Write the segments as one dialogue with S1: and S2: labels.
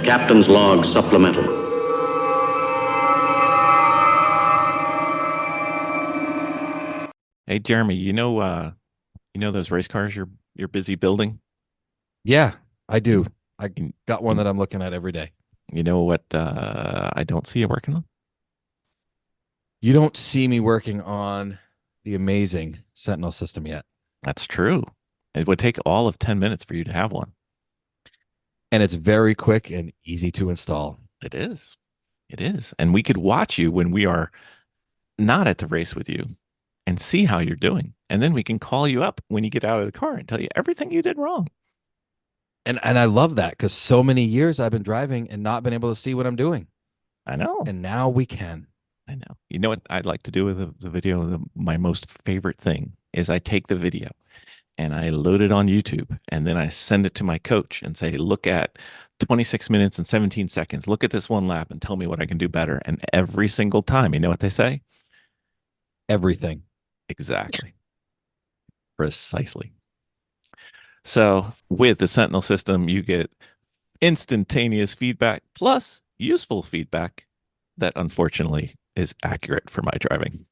S1: Captain's Log Supplemental.
S2: Hey Jeremy, you know those race cars you're busy building?
S3: Yeah, I do. I
S2: You,
S3: got one
S2: you,
S3: that I'm looking at every day.
S2: you know what I don't see you working on?
S3: You don't see me working on the amazing Sentinel system yet.
S2: That's true. It would take all of 10 minutes for you to have one.
S3: And it's very quick and easy to install.
S2: It is. It is. And we could watch you when we are not at the race with you and see how you're doing. And then we can call you up when you get out of the car and tell you everything you did wrong.
S3: And I love that because so many years I've been driving and not been able to see what I'm doing.
S2: I know.
S3: And now we can.
S2: I know. You know what I'd like to do with the video? My most favorite thing is I take the video and I load it on YouTube and then I send it to my coach and say, look at 26 minutes and 17 seconds. Look at this one lap and tell me what I can do better. And every single time, you know what they say?
S3: Everything.
S2: Exactly. Precisely. So with the Sentinel system, you get instantaneous feedback plus useful feedback that unfortunately is accurate for my driving.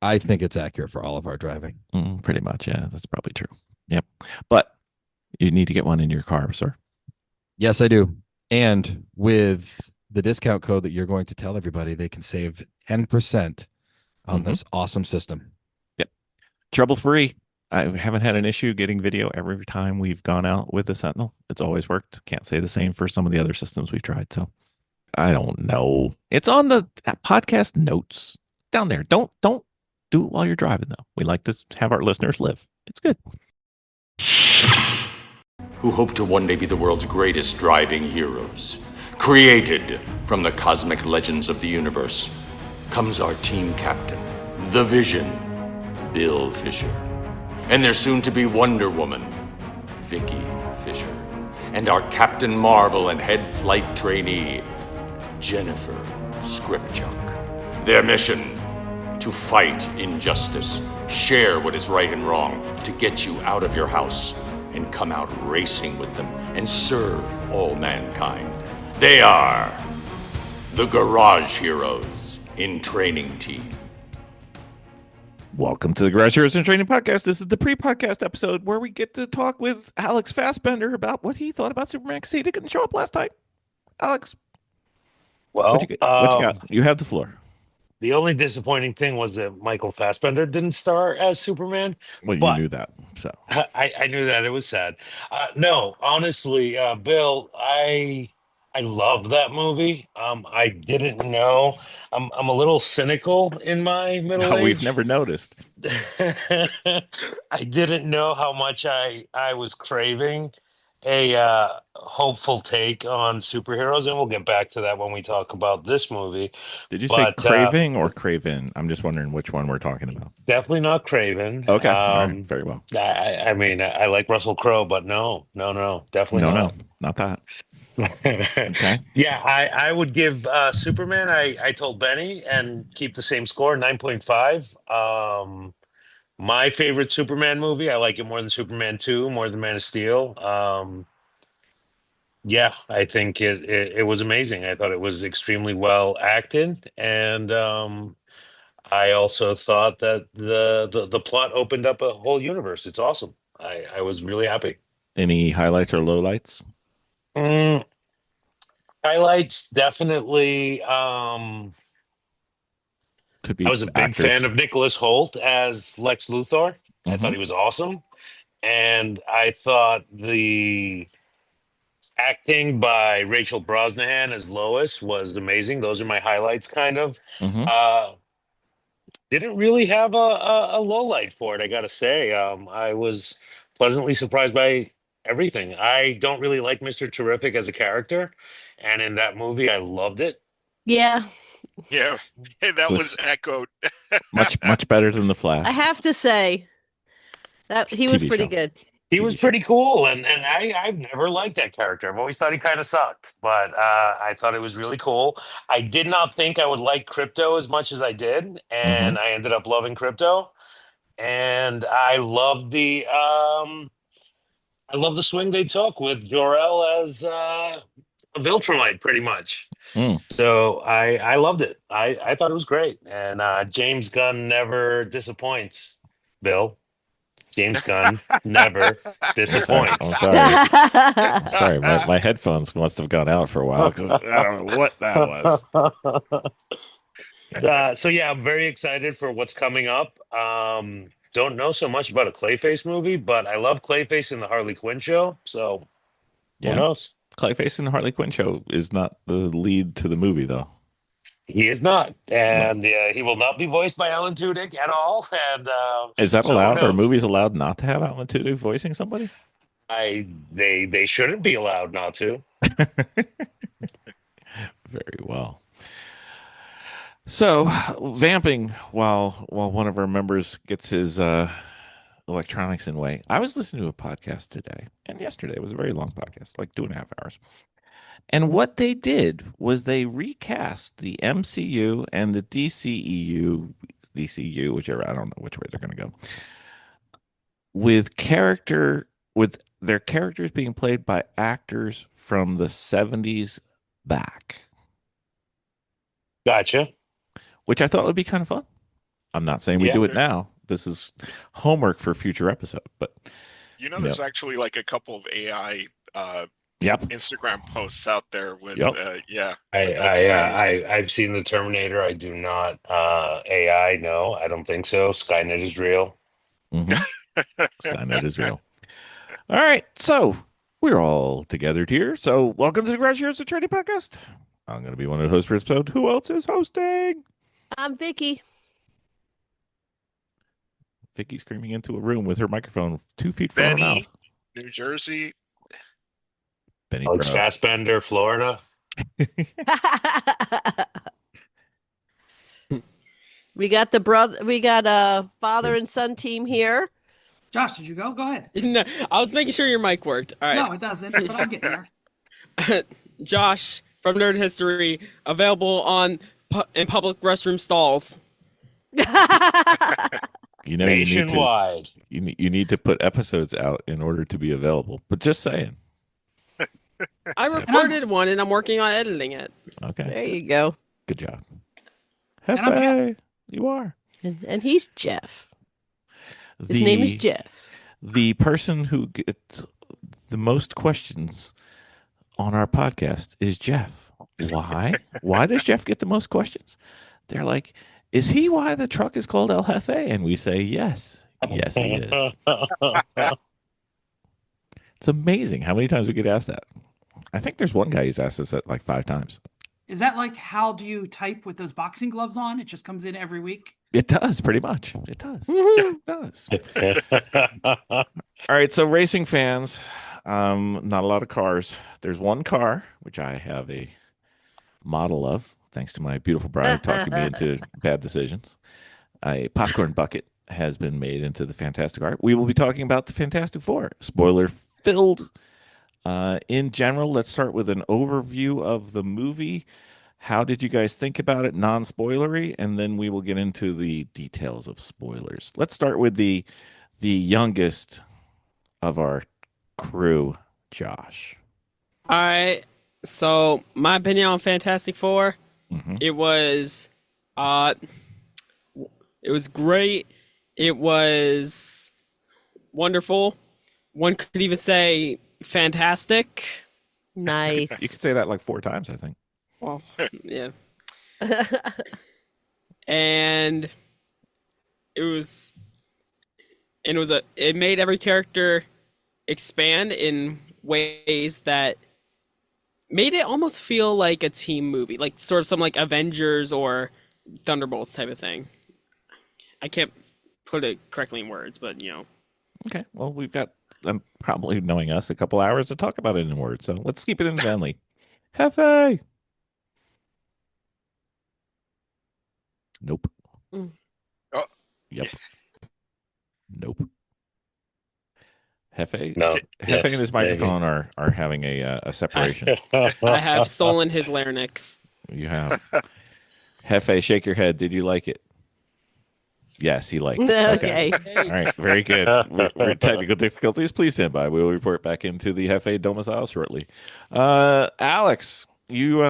S3: I think it's accurate for all of our driving.
S2: Pretty much. Yeah, that's probably true. Yep. But you need to get one in your car, sir.
S3: Yes, I do. And with the discount code that you're going to tell everybody, they can save 10% on this awesome system.
S2: Yep. Trouble free. I haven't had an issue getting video every time we've gone out with the Sentinel. It's always worked. Can't say the same for some of the other systems we've tried. So I don't know. It's on the podcast notes down there. Don't do it while you're driving though. We like to have our listeners live. It's good.
S4: Who hope to one day be the world's greatest driving heroes. Created from the cosmic legends of the universe comes our team captain, the Vision, Bill Fisher. And their soon-to-be Wonder Woman, Vicki Fisher. And our Captain Marvel and head flight trainee, Jennifer Scripchuk. Their mission, to fight injustice, share what is right and wrong, to get you out of your house and come out racing with them and serve all mankind. They are the Garage Heroes in Training Team.
S2: Welcome to the Garage Heroes in Training Podcast. This is the pre-podcast episode where we get to talk with Alex Fassbender about what he thought about Superman because he didn't show up last night. Alex,
S5: Well,
S2: what you got? You have the floor.
S5: the only disappointing thing was that Michael Fassbender didn't star as Superman.
S2: Well, you
S5: But
S2: knew that, so
S5: I knew that it was sad. No, honestly, Bill, I love that movie. I didn't know. I'm a little cynical in my middle
S2: no, we've
S5: age.
S2: never noticed.
S5: I didn't know how much I was craving a hopeful take on superheroes, and we'll get back to that when we talk about this movie.
S2: Did you say
S5: But
S2: craving or craven? I'm just wondering which one we're talking about.
S5: definitely not Craven.
S2: Okay, all right, very well.
S5: I mean, I like Russell Crowe, but no, definitely
S2: No,
S5: not.
S2: not that. Okay.
S5: Yeah, I would give Superman. I told Benny and keep the same score, 9.5. My favorite Superman movie. I like it more than Superman 2, more than Man of Steel. Yeah, I think it was amazing. I thought it was extremely well acted, and I also thought that the plot opened up a whole universe. It's awesome. I was really happy.
S2: Any highlights or lowlights?
S5: Mm, highlights definitely.
S2: Could
S5: I
S2: be
S5: was a big fan
S2: actors.
S5: of Nicholas Holt as Lex Luthor. I thought he was awesome, and I thought the acting by Rachel Brosnahan as Lois was amazing. Those are my highlights, kind of.
S2: Mm-hmm.
S5: Uh, didn't really have a low light for it, I gotta say. I was pleasantly surprised by everything. I don't really like Mr. Terrific as a character, and in that movie, I loved it.
S6: Yeah,
S7: Yeah, that was
S2: Was
S7: echoed.
S2: much better than the
S6: I
S2: Flash
S6: have to say that he was
S2: TV
S6: pretty
S2: show.
S6: good.
S5: He
S2: TV
S5: was
S2: show.
S5: pretty cool, and I've never liked that character. I've always thought he kind of sucked, but I thought it was really cool. I did not think I would like Crypto as much as I did,
S2: Mm-hmm.
S5: and I ended up loving Crypto. And I love the swing they took with Jor-El as Viltrumite, pretty much.
S2: Mm.
S5: So I loved it. I thought it was great, and James Gunn never disappoints. Bill, James Gunn never
S2: Sorry, I'm
S5: disappoints.
S2: sorry. I'm sorry. My headphones must have gone out for a while because I don't know what that was.
S5: So yeah, I'm very excited for what's coming up. Don't know so much about a Clayface movie, but I love Clayface in the Harley Quinn show. So who
S2: Yeah.
S5: knows?
S2: Clayface in the Harley Quinn show is not the lead to the movie, though.
S5: He is not,
S2: No.
S5: and he will not be voiced by Alan Tudyk at all. And
S2: Is that
S5: so who
S2: allowed? Are
S5: knows?
S2: movies allowed not to have Alan Tudyk voicing somebody?
S5: They shouldn't be allowed not to.
S2: Very well. So, vamping while one of our members gets his electronics in way. I was listening to a podcast today, and yesterday it was a very long podcast, like 2.5 hours. And what they did was they recast the MCU and the DCU, whichever, I don't know which way they're going to go, with their characters being played by actors from the 70s back,
S5: Gotcha.
S2: which I thought would be kind of fun. I'm not saying we
S5: Yeah.
S2: do it now. This is homework for a future episode, but
S7: There's actually like a couple of AI
S2: yep.
S7: Instagram posts out there with
S2: Yep.
S5: I've seen the Terminator. I do not AI. No, I don't think so. Skynet is real.
S2: Skynet is real. All right, so we're all together here. So welcome to the Garage Heroes of Trading Podcast. I'm going to be one of the hosts for this episode. Who else is hosting?
S6: I'm Vicki.
S2: Vicki screaming into a room with her microphone 2 feet from her
S7: Benny,
S2: mouth.
S7: New Jersey.
S2: Benny
S5: Alex
S2: Pro.
S5: Fassbender, Florida.
S6: We got a father and son team here.
S1: Josh, did you go? Go ahead.
S8: No, I was making sure your mic worked. All right.
S1: No, it doesn't, but I'm getting there.
S8: Josh from Nerd History, available in public restroom stalls.
S2: You know,
S5: Nationwide.
S2: you need to put episodes out in order to be available. But just saying.
S8: I recorded one and I'm working on editing it.
S2: Okay.
S6: There you go.
S2: Good job.
S1: And I'm
S2: Hefe, you are.
S6: And he's Jeff. His name is Jeff.
S2: The person who gets the most questions on our podcast is Jeff. Why? Why does Jeff get the most questions? They're like, is he why the truck is called El Jefe? And we say, yes. Yes, he is. It's amazing how many times we get asked that. I think there's one guy who's asked us that like 5 times.
S1: Is that like how do you type with those boxing gloves on? It just comes in every week?
S2: It does, pretty much. It does. It does. All right, so racing fans, not a lot of cars. There's one car, which I have a model of, thanks to my beautiful bride talking me into bad decisions. A popcorn bucket has been made into the Fantastic Art. We will be talking about the Fantastic Four, spoiler filled. In general, let's start with an overview of the movie. How did you guys think about it, non-spoilery? And then we will get into the details of spoilers. Let's start with the youngest of our crew, Josh.
S8: All right. So my opinion on Fantastic Four,
S2: Mm-hmm.
S8: it was great. It was wonderful. One could even say fantastic.
S6: Nice.
S2: You could say that like 4 times, I think.
S8: Well, yeah. And it made every character expand in ways that made it almost feel like a team movie, like sort of some like Avengers or Thunderbolts type of thing. I can't put it correctly in words, but
S2: Okay, well, we've got, probably knowing us, a couple hours to talk about it in words, so let's keep it in family. Hefe! Nope.
S6: Mm.
S7: Oh.
S2: Yep. Nope. Hefe?
S5: No.
S2: Hefe
S5: Yes,
S2: and his microphone are having a separation.
S8: I have stolen his larynx.
S2: You have. Hefe, shake your head. Did you like it? Yes, he liked it.
S6: Okay.
S2: All right. Very good. We're technical difficulties. Please stand by. We will report back into the Hefe domicile shortly. Alex, you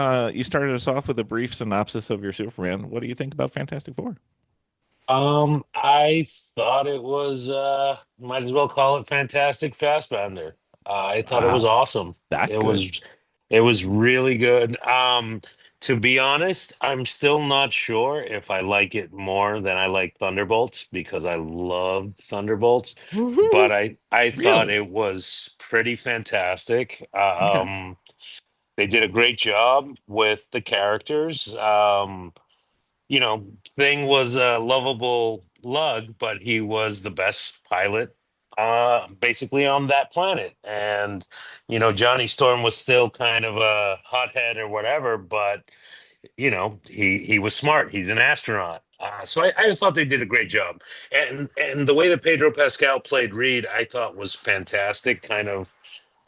S2: started us off with a brief synopsis of your Superman. What do you think about Fantastic Four?
S5: I thought it was might as well call it Fantastic Fastbender. I thought it was
S2: Wow.
S5: awesome.
S2: That
S5: It
S2: good.
S5: was it was really good. To be honest, I'm still not sure if I like it more than I like Thunderbolts because I loved Thunderbolts, but I thought
S2: Really?
S5: it was pretty fantastic.
S2: Okay.
S5: They did a great job with the characters. You know, Thing was a lovable lug, but he was the best pilot basically on that planet. And, Johnny Storm was still kind of a hothead or whatever, but, he was smart. He's an astronaut. So I thought they did a great job. And the way that Pedro Pascal played Reed, I thought was fantastic, kind of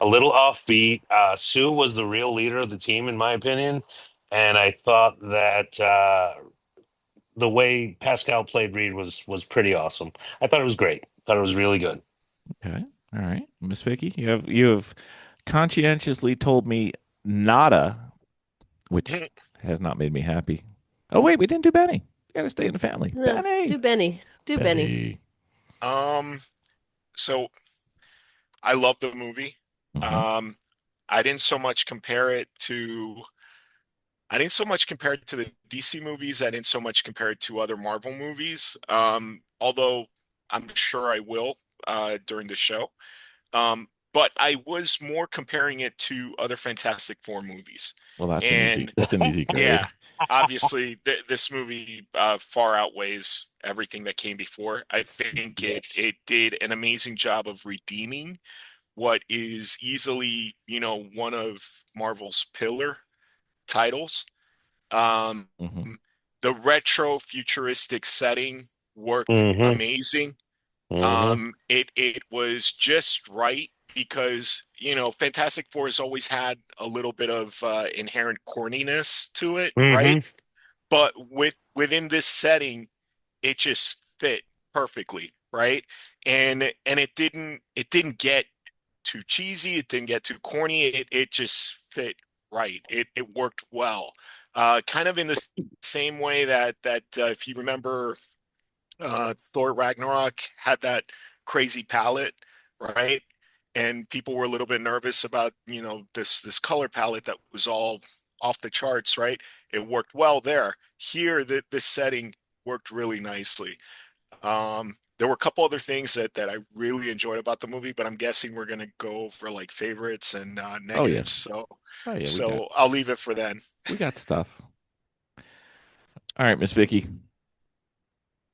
S5: a little offbeat. Sue was the real leader of the team, in my opinion. And I thought that the way Pascal played Reed was pretty awesome. I thought it was great. Thought it was really good.
S2: Okay. All right. Miss Vicky, you have conscientiously told me nada, which has not made me happy. Oh wait, we didn't do Benny. We gotta stay in the family.
S6: No,
S2: Benny.
S6: do Benny. Do Benny.
S2: Benny.
S7: Um, so I love the movie.
S2: Mhm.
S7: Um, I didn't so much compare it to I didn't so much compare it to the DC movies. I didn't so much compare it to other Marvel movies. Although I'm sure I will during the show. But I was more comparing it to other Fantastic Four movies.
S2: Well,
S7: And
S2: that's an easy grade.
S7: yeah, obviously this movie far outweighs everything that came before. I think it did an amazing job of redeeming what is easily, one of Marvel's pillar titles. Um,
S2: Hmm.
S7: the retro futuristic setting worked
S5: Mm-hmm.
S7: amazing.
S5: Mm-hmm.
S7: It was just right because, Fantastic Four has always had a little bit of inherent corniness to it, right?
S5: Mm-hmm.
S7: But within this setting, it just fit perfectly, right? And it didn't get too cheesy, it didn't get too corny, it just fit right. It worked well. Kind of in the same way that if you remember Thor Ragnarok had that crazy palette, right? And people were a little bit nervous about, this color palette that was all off the charts, right? It worked well there. Here, this setting worked really nicely. There were a couple other things that I really enjoyed about the movie, but I'm guessing we're gonna go over like favorites and
S2: Oh yeah.
S7: negatives. So
S2: Oh yeah.
S7: so I'll leave it for then.
S2: We got stuff. All right, Miss Vicky.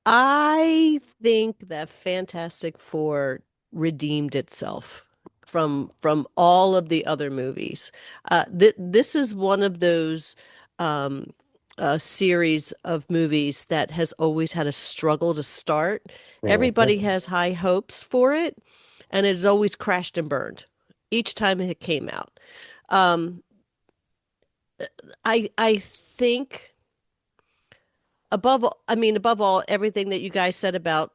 S6: I think that Fantastic Four redeemed itself from all of the other movies. This is one of those um, series of movies that has always had a struggle to start. Everybody has high hopes for it, and it has always crashed and burned each time it came out. Um, I think above all, everything that you guys said about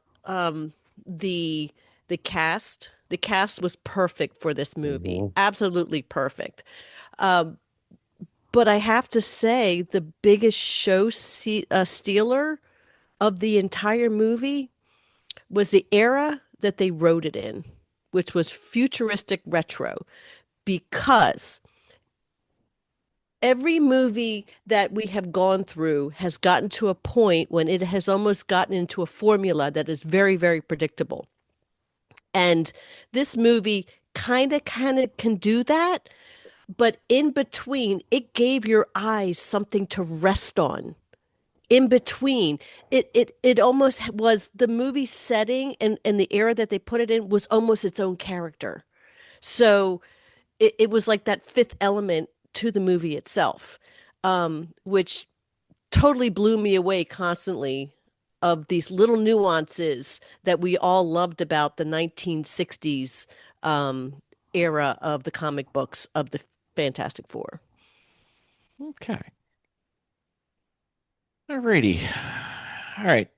S6: the the cast was perfect for this movie,
S5: Mm-hmm.
S6: absolutely perfect. Um, but I have to say, the biggest stealer of the entire movie was the era that they wrote it in, which was futuristic retro, because every movie that we have gone through has gotten to a point when it has almost gotten into a formula that is very, very predictable. And this movie kind of can do that, but in between, it gave your eyes something to rest on. In between, it almost was the movie setting, and the era that they put it in was almost its own character. So it was like that fifth element to the movie itself, which totally blew me away constantly, of these little nuances that we all loved about the 1960s era of the comic books of the Fantastic Four.
S2: Okay. Alrighty. All right.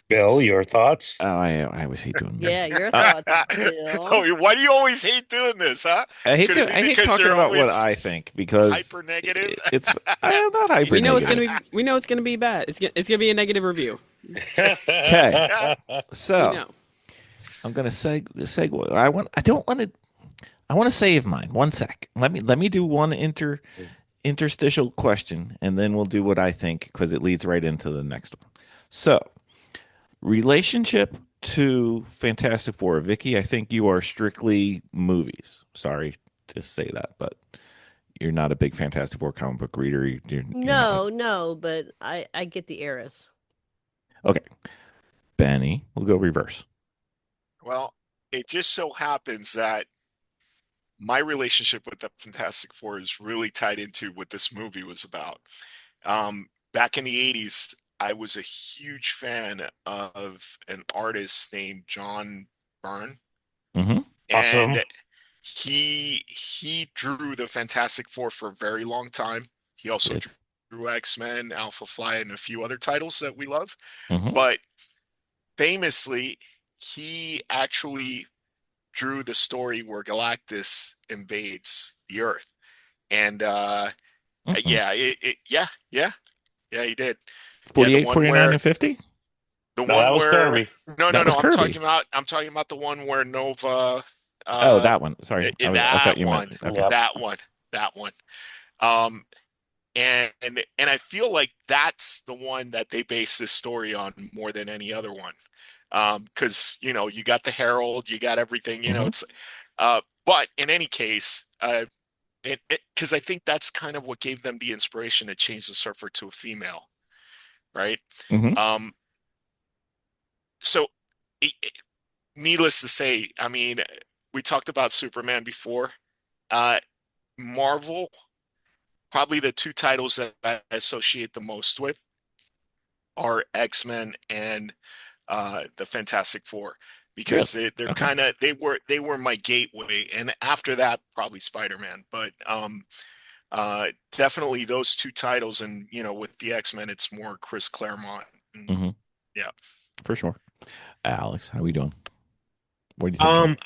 S5: Bill, your thoughts?
S2: Oh, I always hate doing that.
S6: Yeah, your
S2: Uh,
S6: thoughts, Bill.
S7: Oh, why do you always hate doing this, huh? Could it be
S2: I hate
S7: because
S2: talking
S7: you're
S2: about what
S7: always
S2: I think because
S7: hyper negative?
S2: I am not hyper
S8: We know it's
S2: negative.
S8: gonna be. We know it's gonna be bad. It's gonna be a negative review.
S2: Okay,
S8: We
S2: so
S8: know.
S2: I'm gonna segue. I want to save mine. One sec. Let me do one interstitial question, and then we'll do what I think because it leads right into the next one. So, relationship to Fantastic Four, Vicky. I think you are strictly movies. Sorry to say that, but you're not a big Fantastic Four comic book reader. You're not
S6: No, but I get the eras.
S2: okay. Benny, we'll go reverse.
S7: Well, it just so happens that my relationship with the Fantastic Four is really tied into what this movie was about. Back in the 80s, I was a huge fan of an artist named John Byrne,
S2: Mm-hmm.
S5: Awesome.
S7: and he drew the Fantastic Four for a very long time. He also
S2: Good.
S7: drew X-Men, Alpha Flight, and a few other titles that we love.
S2: Mm-hmm.
S7: But famously, he actually drew the story where Galactus invades the Earth. And yeah, he did. Yeah, the
S2: 48,
S7: one
S2: 49,
S7: where
S2: and 50?
S7: the
S5: No,
S7: one
S5: that was
S7: where
S5: Kirby.
S7: no,
S2: That was
S7: I'm
S2: Kirby.
S7: talking about the one where Nova
S2: Oh, that one. Sorry. I
S7: that
S2: thought you
S7: one.
S2: meant okay.
S5: Yep.
S7: That one. Um and I feel like that's the one that they base this story on more than any other one. Because you got the Herald, you got everything,
S2: Mhm.
S7: it's but in any case, because I think that's kind of what gave them the inspiration to change the surfer to a female, right?
S2: Mhm.
S7: So needless to say, I mean, we talked about Superman before. Marvel, probably the two titles that I associate the most with are X-Men and the Fantastic Four, because they're
S2: Okay.
S7: kind of they were my gateway, and after that probably Spider-Man. But definitely those two titles, and with the X-Men, it's more Chris Claremont.
S2: Mhm.
S7: Yeah.
S2: For sure. Alex, how we doing? What do you think?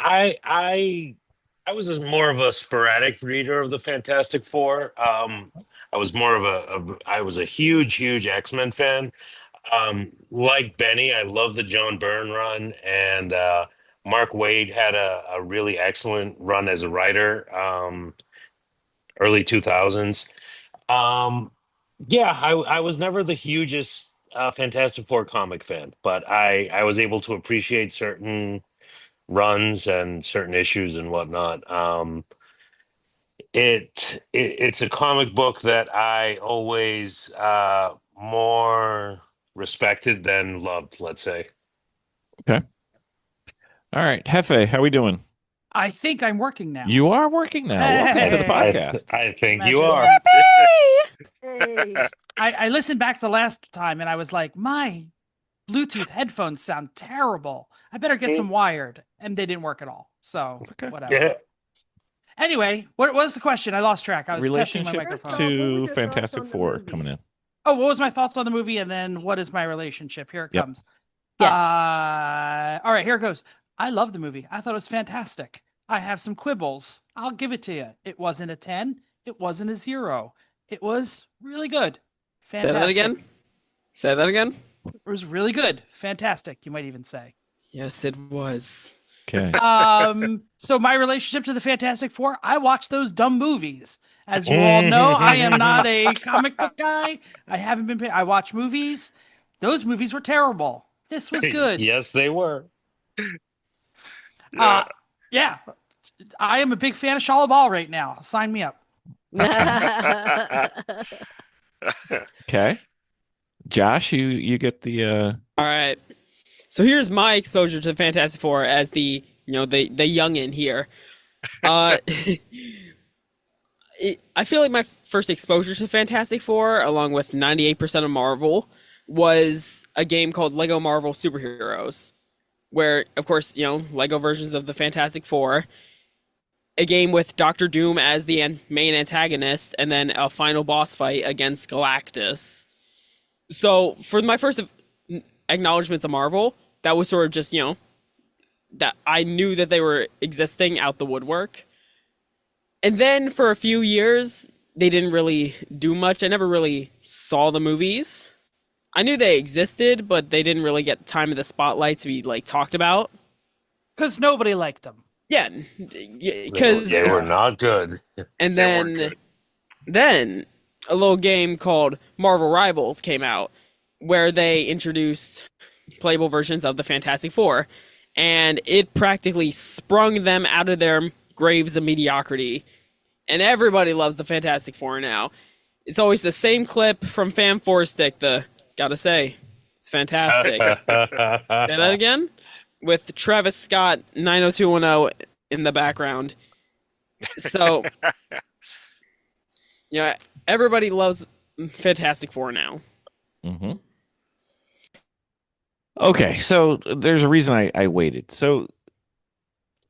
S5: I was more of a sporadic reader of the Fantastic Four. I was more of I was a huge X-Men fan. Like Benny, I love the John Byrne run, and Mark Waid had a really excellent run as a writer, early 2000s. Um, yeah, I was never the hugest Fantastic Four comic fan, but I was able to appreciate certain runs and certain issues and whatnot. It's a comic book that I always more respected than loved, let's say.
S2: Okay. All right. Hefe, how we doing?
S1: I think I'm working now.
S2: You are working now. Welcome to the
S1: Hey.
S2: podcast.
S5: I think you
S1: Imagine
S5: are.
S6: Hey.
S1: I listened back to last time and I was like, my Bluetooth headphones sound terrible. I better get some wired. And they didn't work at all. So
S2: Okay.
S1: whatever.
S5: Yeah.
S1: Anyway, what was the question? I lost track. I was testing my
S2: Relationship
S1: microphone.
S6: What was
S2: to
S6: your thoughts
S2: Fantastic
S6: on the
S2: Four
S6: movie?
S2: coming in.
S1: Oh, what was my thoughts on the movie? And then what is my relationship? Here it
S2: Yep.
S1: comes.
S6: Yes.
S1: All right, here it goes. I love the movie. I thought it was fantastic. I have some quibbles. I'll give it to you. It wasn't a 10. It wasn't a 0. It was really good.
S8: Say
S1: Fantastic.
S8: that again. Say that again.
S1: It was really good. Fantastic, you might even say.
S8: Yes, it was.
S2: Okay.
S1: So my relationship to the Fantastic Four, I watch those dumb movies. As you all know, I am not a comic book guy. I haven't been I watch movies. Those movies were terrible. This was good.
S5: Yes, they were.
S1: Yeah. I am a big fan of Shala Ball right now. Sign me up.
S2: Okay. Josh, you get the
S8: All right. So here's my exposure to Fantastic Four as the youngin here. I feel like my first exposure to Fantastic Four, along with 98% of Marvel, was a game called Lego Marvel Superheroes, where, of course, Lego versions of the Fantastic Four, a game with Doctor Doom as the main antagonist, and then a final boss fight against Galactus. So for my first acknowledgments of Marvel, that was sort of just, that I knew that they were existing out the woodwork. And then for a few years, they didn't really do much. I never really saw the movies. I knew they existed, but they didn't really get time in the spotlight to be like talked about.
S1: Because nobody liked them.
S8: Yeah, because
S5: They were not good.
S8: and
S7: They weren't good.
S8: then a little game called Marvel Rivals came out where they introduced playable versions of the Fantastic Four, and it practically sprung them out of their graves of mediocrity. And everybody loves the Fantastic Four now. It's always the same clip from Fan Four Stick. Gotta say, it's fantastic. Say that again? With Travis Scott 90210 in the background. So, everybody loves Fantastic Four now.
S2: Mm-hmm. Okay, so there's a reason I waited. So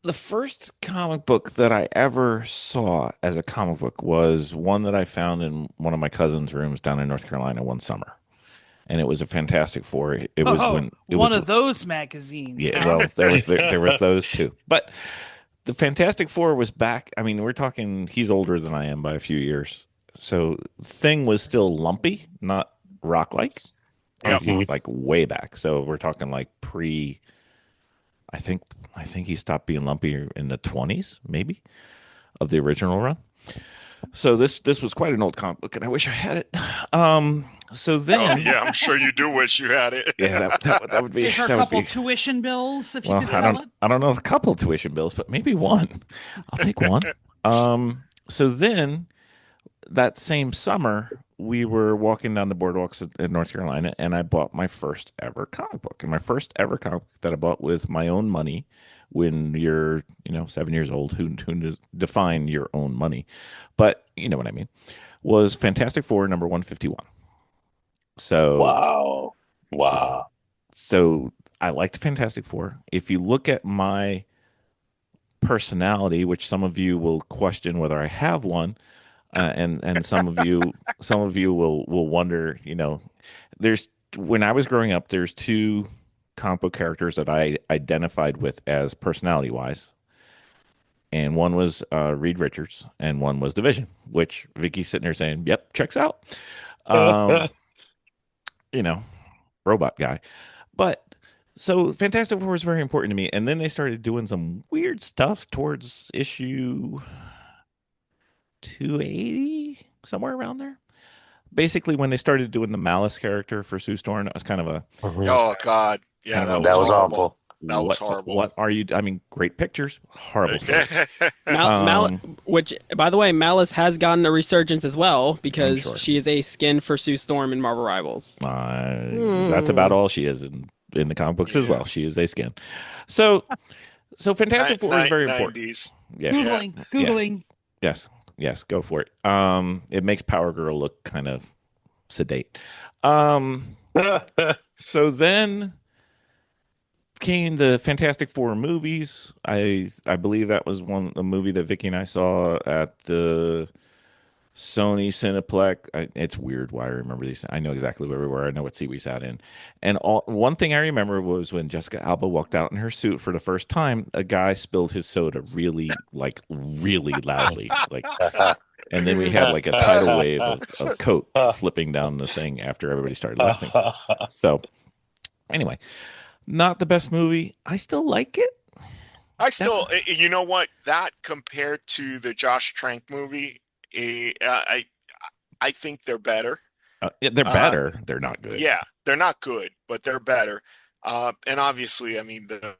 S2: the first comic book that I ever saw as a comic book was one that I found in one of my cousin's rooms down in North Carolina one summer. And it was a Fantastic Four. It was when it
S1: one
S2: was
S1: of those magazines.
S2: Yeah, well, there was those too. But the Fantastic Four was back. I mean, we're talking he's older than I am by a few years. So Thing was still lumpy, not rock like.
S7: Yep.
S2: Like way back. So we're talking like I think he stopped being lumpy in the 20s, maybe, of the original run. So this was quite an old comic book, and I wish I had it. So then,
S7: Yeah, I'm sure you do wish you had it.
S2: yeah, that would be.
S1: Is there a
S2: that would
S1: couple
S2: be,
S1: tuition bills if you
S2: well,
S1: could sell it?
S2: I don't know a couple of tuition bills, but maybe one. I'll take one. So then that same summer, we were walking down the boardwalks in North Carolina, and I bought my first ever comic book. And my first ever comic book that I bought with my own money when you're, 7 years old, who define your own money. But you know what I mean, was Fantastic Four number 151. So
S5: Wow.
S2: So I liked Fantastic Four. If you look at my personality, which some of you will question whether I have one, and some of you will wonder, there's when I was growing up, there's two comic book characters that I identified with as personality wise. And one was Reed Richards, and one was Division, which Vicky's sitting there saying, "Yep, checks out." Robot guy. But so Fantastic Four was very important to me. And then they started doing some weird stuff towards issue 280, somewhere around there. Basically, when they started doing the Malice character for Sue Storm, it was kind of a
S7: Oh God, yeah, that
S5: That was
S7: horrible.
S5: awful.
S7: That was horrible.
S2: What are you? I mean, great pictures, horrible stories.
S8: Which, by the way, Malice has gotten a resurgence as well because
S2: sure.
S8: she is a skin for Sue Storm in Marvel Rivals.
S2: That's about all she is in the comic books as well. She is a skin. So Fantastic Four is very important.
S7: 90s.
S2: Yeah.
S1: Googling.
S2: Yes, go for it. It makes Power Girl look kind of sedate. So then came the Fantastic Four movies. I believe that was a movie that Vicki and I saw at the Sony Cineplex. It's weird why I remember these. I know exactly where we were. I know what seat we sat in. And one thing I remember was when Jessica Alba walked out in her suit for the first time, a guy spilled his soda really loudly. And then we had like a tidal wave of Coke flipping down the thing after everybody started laughing. So anyway, not the best movie. I still like it.
S7: You know what? That compared to the Josh Trank movie, I think they're better.
S2: They're better. They're not good.
S7: Yeah, they're not good, but they're better. And obviously, I mean, the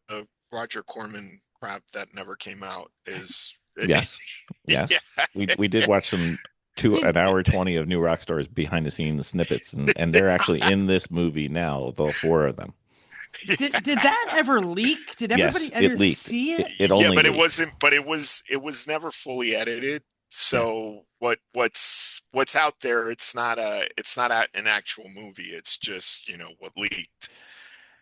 S7: Roger Corman crap that never came out is
S2: yes.
S7: Yeah.
S2: We did watch some an hour 20 of New Rockstars behind the scenes snippets, and they're actually in this movie now, the four of them.
S1: Did that ever leak? Did everybody ever
S2: leaked.
S1: see it?
S2: It only
S7: but
S2: leaked.
S7: it wasn't. But it was never fully edited. So what's out there? It's not an actual movie. It's just what leaked.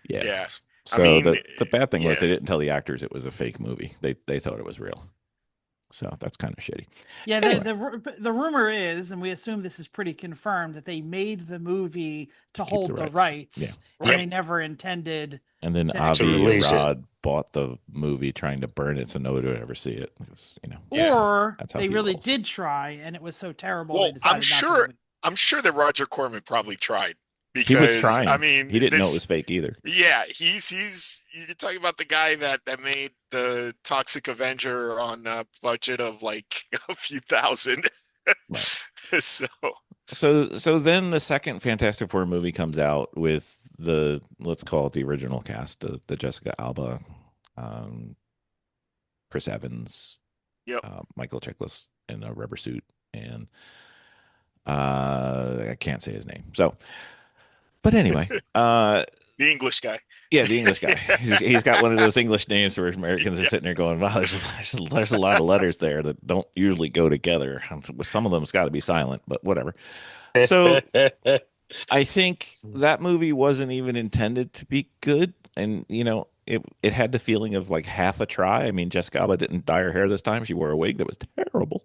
S2: Yeah. So
S7: I mean,
S2: the bad thing was they didn't tell the actors it was a fake movie. They thought it was real. So that's kind of shitty.
S1: Yeah,
S2: Anyway.
S1: the rumor is, and we assume this is pretty confirmed, that they made the movie to
S2: Keep
S1: hold
S2: the
S1: the
S2: rights.
S1: rights,
S2: Yeah.
S1: and they never intended.
S2: And then
S1: to
S2: Avi
S5: release it.
S2: Arad bought the movie trying to burn it so nobody would ever see it. Because,
S7: Yeah.
S1: Or
S2: That's how
S1: they
S2: he
S1: really
S2: rolls.
S1: did try, and it was so terrible
S7: Well,
S1: they decided not to release it.
S7: I'm sure that Roger Corman probably tried because
S2: He was trying.
S7: I mean,
S2: he didn't know it was fake either.
S7: Yeah, he's you're talking about the guy that made the Toxic Avenger on a budget of like a few thousand.
S2: Right.
S7: So
S2: then the second Fantastic Four movie comes out with let's call it the original cast, the Jessica Alba, Chris Evans,
S7: Yep.
S2: Michael Chiklis in a rubber suit, and I can't say his name. So, but anyway,
S7: the English guy.
S2: Yeah, the English guy. He's got one of those English names where Americans are sitting there going, "Wow, there's a lot of letters there that don't usually go together." Some of them's got to be silent, but whatever. So I think that movie wasn't even intended to be good, and it had the feeling of like half a try. I mean, Jessica Alba didn't dye her hair this time; she wore a wig that was terrible.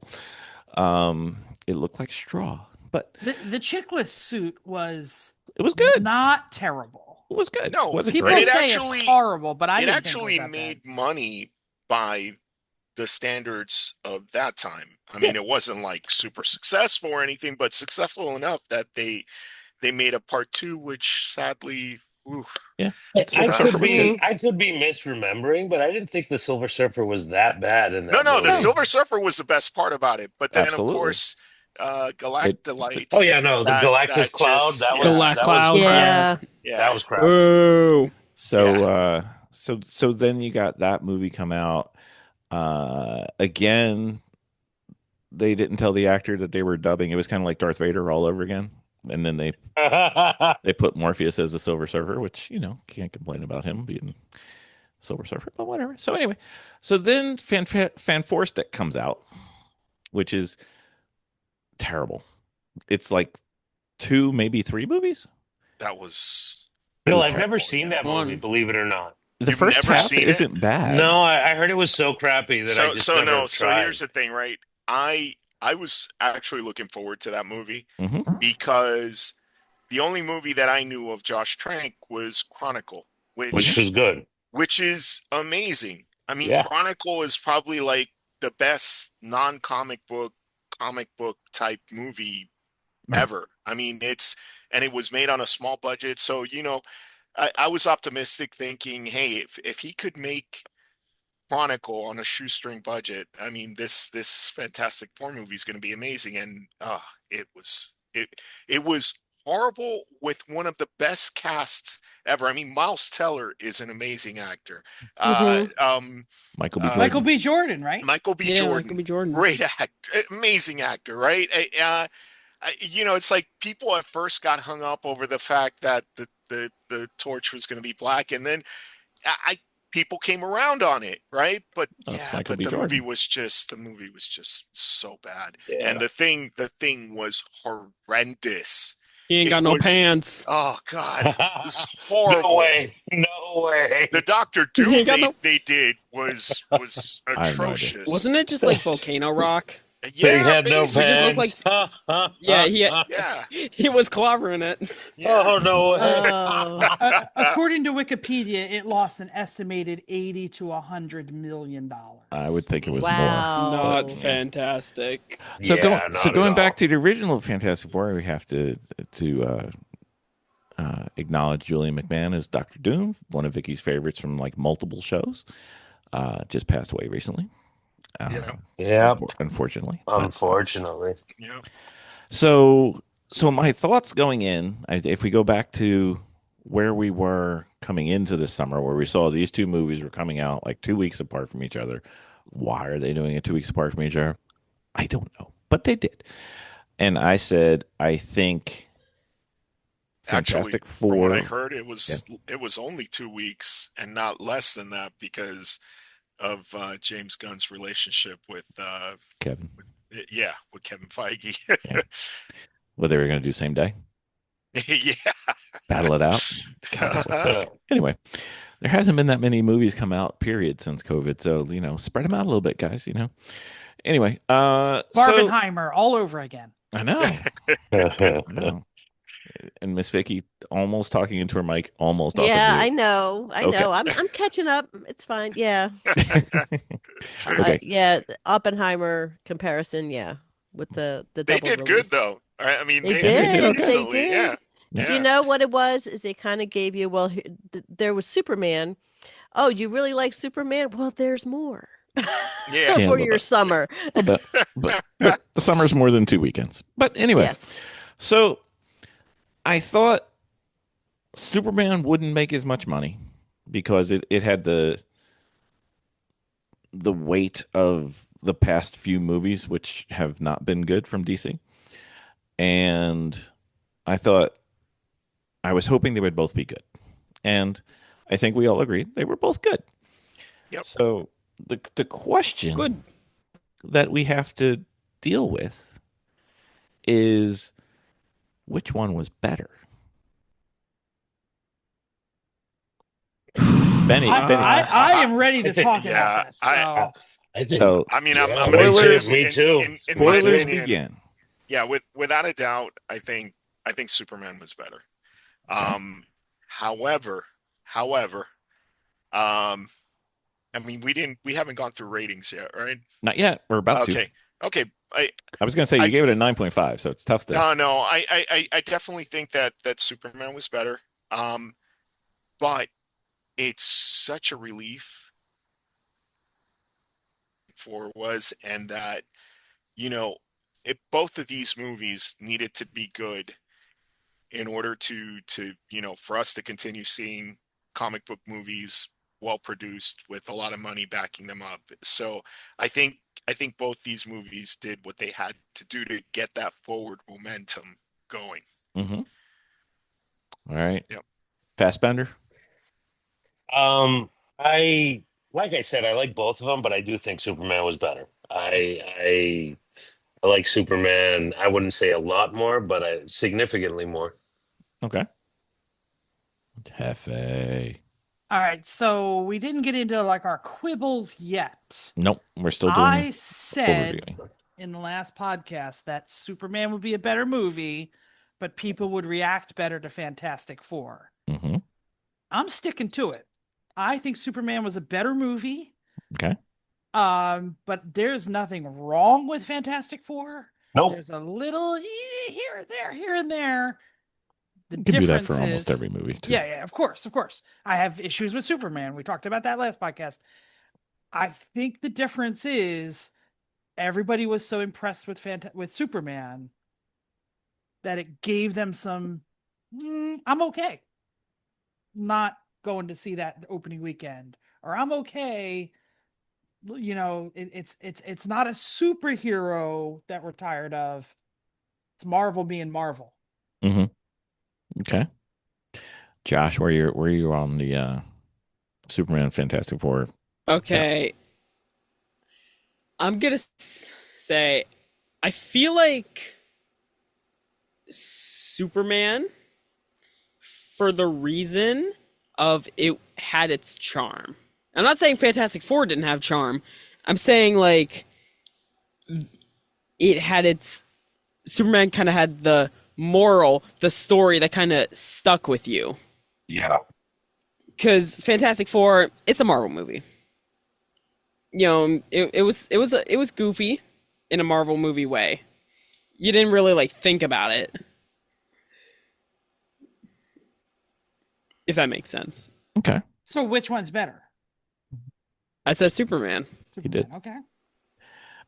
S2: It looked like straw, but
S1: the Chickless suit was
S2: good,
S1: not terrible.
S2: It was good.
S7: No,
S2: was it
S1: people
S2: great?
S1: say it's horrible, but
S7: it actually made money by the standards of that time. I mean, it wasn't like super successful or anything, but successful enough that they made a part 2, which sadly,
S2: yeah,
S5: I could be misremembering, but I didn't think the Silver Surfer was that bad in that.
S7: No,
S5: movie.
S7: the Silver Surfer was the best part about it, but then
S2: Absolutely.
S7: of course. Galactolites.
S5: Oh yeah, no, the Galactus Cloud. That was
S6: yeah,
S5: that was crap.
S8: Ooh.
S2: So then you got that movie come out. Again, they didn't tell the actor that they were dubbing. It was kind of like Darth Vader all over again. And then they put Morpheus as the Silver Surfer, which can't complain about him being Silver Surfer, but whatever. So anyway, then Fanforstic comes out, which is terrible. It's like 2, maybe 3 movies.
S7: That was.
S5: I've never seen that movie, believe it or not.
S2: The first half isn't bad.
S5: No, I heard it was so crappy that I just never tried.
S7: So here's the thing, right? I was actually looking forward to that movie because the only movie that I knew of Josh Trank was Chronicle, which
S5: was good,
S7: which is amazing. I mean, Chronicle is probably like the best non-comic book type movie ever. I mean, it was made on a small budget. So, I was optimistic thinking, hey, if he could make Chronicle on a shoestring budget, I mean, this Fantastic Four movie is going to be amazing. And it was horrible with one of the best casts ever. I mean, Miles Teller is an amazing actor.
S2: Michael
S1: B. Jordan, right?
S7: Michael B. Jordan. Great actor, amazing actor, right? It's like people at first got hung up over the fact that the torch was going to be black, and then people came around on it, right? But the movie was just so bad, and the thing was horrendous.
S8: He ain't got no pants.
S7: Oh God, it was horrible.
S5: No way.
S7: The Doctor Doom they did was atrocious.
S8: Wasn't it just like Volcano Rock?
S7: Yeah,
S5: he had no pants.
S8: He was clobbering it.
S5: Yeah. Oh no!
S1: According to Wikipedia, it lost an estimated $80 to $100 million.
S2: I would think it was more.
S8: Not fantastic.
S2: So going back to the original Fantastic Four, we have to acknowledge Julian McMahon as Dr. Doom, one of Vicky's favorites from like multiple shows. Just passed away recently. Unfortunately.
S7: Yeah.
S2: So my thoughts going in, if we go back to where we were coming into this summer, where we saw these 2 movies were coming out like 2 weeks apart from each other. Why are they doing it 2 weeks apart from each other? I don't know, but they did. And I said, I think Fantastic Four.
S7: From what I heard, it was only 2 weeks and not less than that because of James Gunn's relationship with
S2: Kevin.
S7: With Kevin Feige.
S2: Well, they were going to do same day.
S7: Yeah.
S2: Battle it out. God, anyway, there hasn't been that many movies come out, period, since COVID. So, spread them out a little bit, guys, Anyway,
S1: Barbenheimer all over again.
S2: I know. I know. And Miss Vicky almost talking into her mic, almost off
S6: Yeah,
S2: of
S6: I
S2: mute.
S6: know. I
S2: Okay.
S6: know. I'm catching up. It's fine. Yeah.
S2: Okay.
S6: Yeah, the Oppenheimer comparison, yeah, with the
S7: They
S6: double
S7: did good
S6: release.
S7: though. I mean,
S6: They
S7: they
S2: Yeah, they
S7: did
S2: did
S6: did.
S2: okay.
S6: They
S7: decently. Yeah.
S6: did.
S2: Yeah.
S6: You know what it was? Is they kind of gave you, well, there was Superman. Oh, you really like Superman? Well, there's more
S7: Yeah.
S2: Yeah, a
S6: for
S2: little
S6: your
S2: bit.
S6: summer.
S2: A little bit. But the summer's more than 2 weekends. But anyway,
S6: Yes.
S2: so I thought Superman wouldn't make as much money because it had the weight of the past few movies, which have not been good from DC. And I thought I was hoping they would both be good. And I think we all agreed they were both good.
S7: Yep.
S2: So the question
S8: Good.
S2: that we have to deal with is which one was better? Benny,
S1: I am ready to
S5: I think-
S1: talk
S7: Yeah,
S1: about this. So.
S5: I think.
S2: So
S7: I mean,
S5: Yeah,
S7: I'm gonna say
S2: spoilers.
S5: me too.
S7: in my
S2: spoilers
S7: opinion,
S2: begin.
S7: yeah, without a doubt, I think Superman was better.
S2: Okay.
S7: However, I mean, we haven't gone through ratings yet, right?
S2: Not yet. We're about to.
S7: Okay, okay.
S2: I was going to say you
S7: I-
S2: gave it a 9.5, so it's tough to.
S7: No, I definitely think that Superman was better. But it's such a relief for was, and that if both of these movies needed to be good in order to for us to continue seeing comic book movies well produced with a lot of money backing them up. So I think both these movies did what they had to do to get that forward momentum going.
S2: Mm-hmm. All right.
S7: Yep.
S2: Fassbender.
S5: I like I said, I like both of them, but I do think Superman was better. I like Superman. I wouldn't say a lot more, but significantly more.
S2: Okay. Hefe.
S1: All right, so we didn't get into like our quibbles yet.
S2: Nope. We're still doing
S1: I said
S2: overviewing.
S1: in the last podcast that Superman would be a better movie, but people would react better to Fantastic Four.
S2: Mm-hmm.
S1: I'm sticking to it. I think Superman was a better movie.
S2: Okay.
S1: But there's nothing wrong with Fantastic Four.
S5: Nope.
S1: There's a little here and there. The
S2: You can do that
S1: difference
S2: for almost
S1: is-
S2: every movie, too.
S1: Yeah, of course. I have issues with Superman. We talked about that last podcast. I think the difference is everybody was so impressed with Superman that it gave them some. I'm okay. Not going to see that opening weekend, or I'm okay. It's not a superhero that we're tired of. It's Marvel being Marvel.
S2: Mm-hmm. Okay. Josh, where you on the Superman Fantastic Four?
S8: Okay. I'm gonna say, I feel like Superman, for the reason of it had its charm. I'm not saying Fantastic Four didn't have charm. I'm saying like it had its Superman kind of had the moral, the story that kind of stuck with you.
S5: Yeah.
S8: Because Fantastic Four, it's a Marvel movie. It was goofy in a Marvel movie way. You didn't really like think about it, if that makes sense.
S2: Okay.
S1: So which one's better?
S8: I said Superman.
S2: You did.
S1: Okay.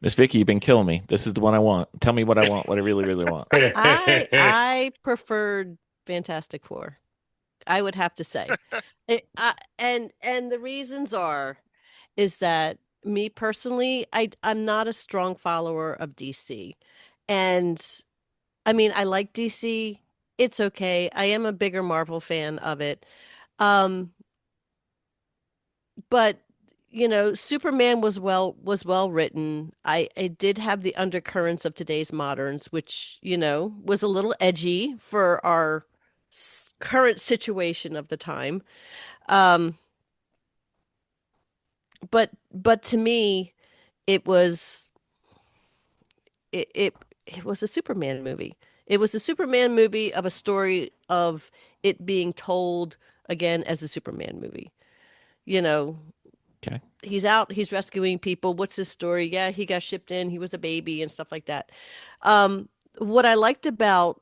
S2: Miss Vicky, you've been killing me. This is the one I want. Tell me what I want, what I really, really want.
S6: I preferred Fantastic Four. I would have to say, and the reasons is that me personally, I'm not a strong follower of DC, and I mean I like DC. It's okay. I am a bigger Marvel fan of it, but Superman was well written. I did have the undercurrents of today's moderns, which was a little edgy for our current situation of the time. But to me, it was it was a Superman movie. It was a Superman movie of a story of it being told again as a Superman movie. You know,
S2: Okay.
S6: he's out, he's rescuing people. What's his story? Yeah, he got shipped in, he was a baby and stuff like that. What I liked about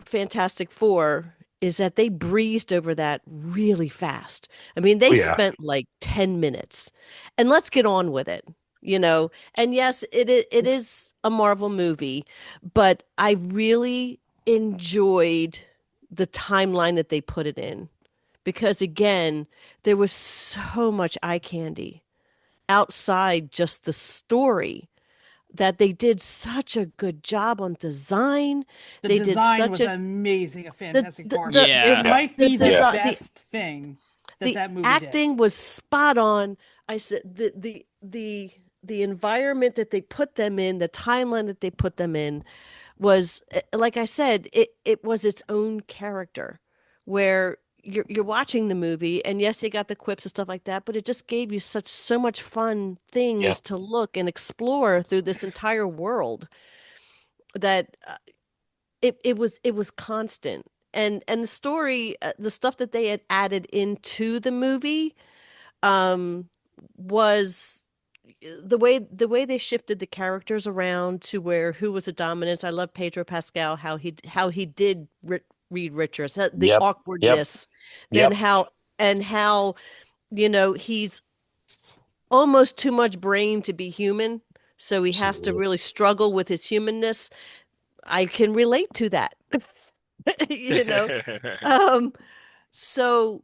S6: Fantastic Four is that they breezed over that really fast. I mean,
S5: Oh
S6: they
S5: yeah.
S6: spent like 10 minutes. And let's get on with it, you know. And yes, it is a Marvel movie, but I really enjoyed the timeline that they put it in because again, there was so much eye candy outside just the story that they did such a good job on design.
S1: The
S6: They did
S1: design
S6: such
S1: was
S6: a
S1: amazing. A
S6: the
S1: Fantastic
S6: the
S1: Four.
S6: the
S1: It
S8: Yeah.
S1: might
S6: the
S1: be the
S6: design
S1: best thing that
S6: the
S1: that movie did.
S6: acting was spot on. I said the environment that they put them in, the timeline that they put them in was like I said, it was its own character where you're watching the movie and yes, you got the quips and stuff like that, but it just gave you so much fun
S5: Yeah.
S6: things to look and explore through this entire world that it was constant. And the story, the stuff that they had added into the movie was the way they shifted the characters around to where who was a dominance. I love Pedro Pascal, how he did Reed Richards, the
S5: Yep. Yep.
S6: awkwardness, then
S5: Yep.
S6: how he's almost too much brain to be human, so he has to
S5: Absolutely.
S6: really struggle with his humanness. I can relate to that. you know um so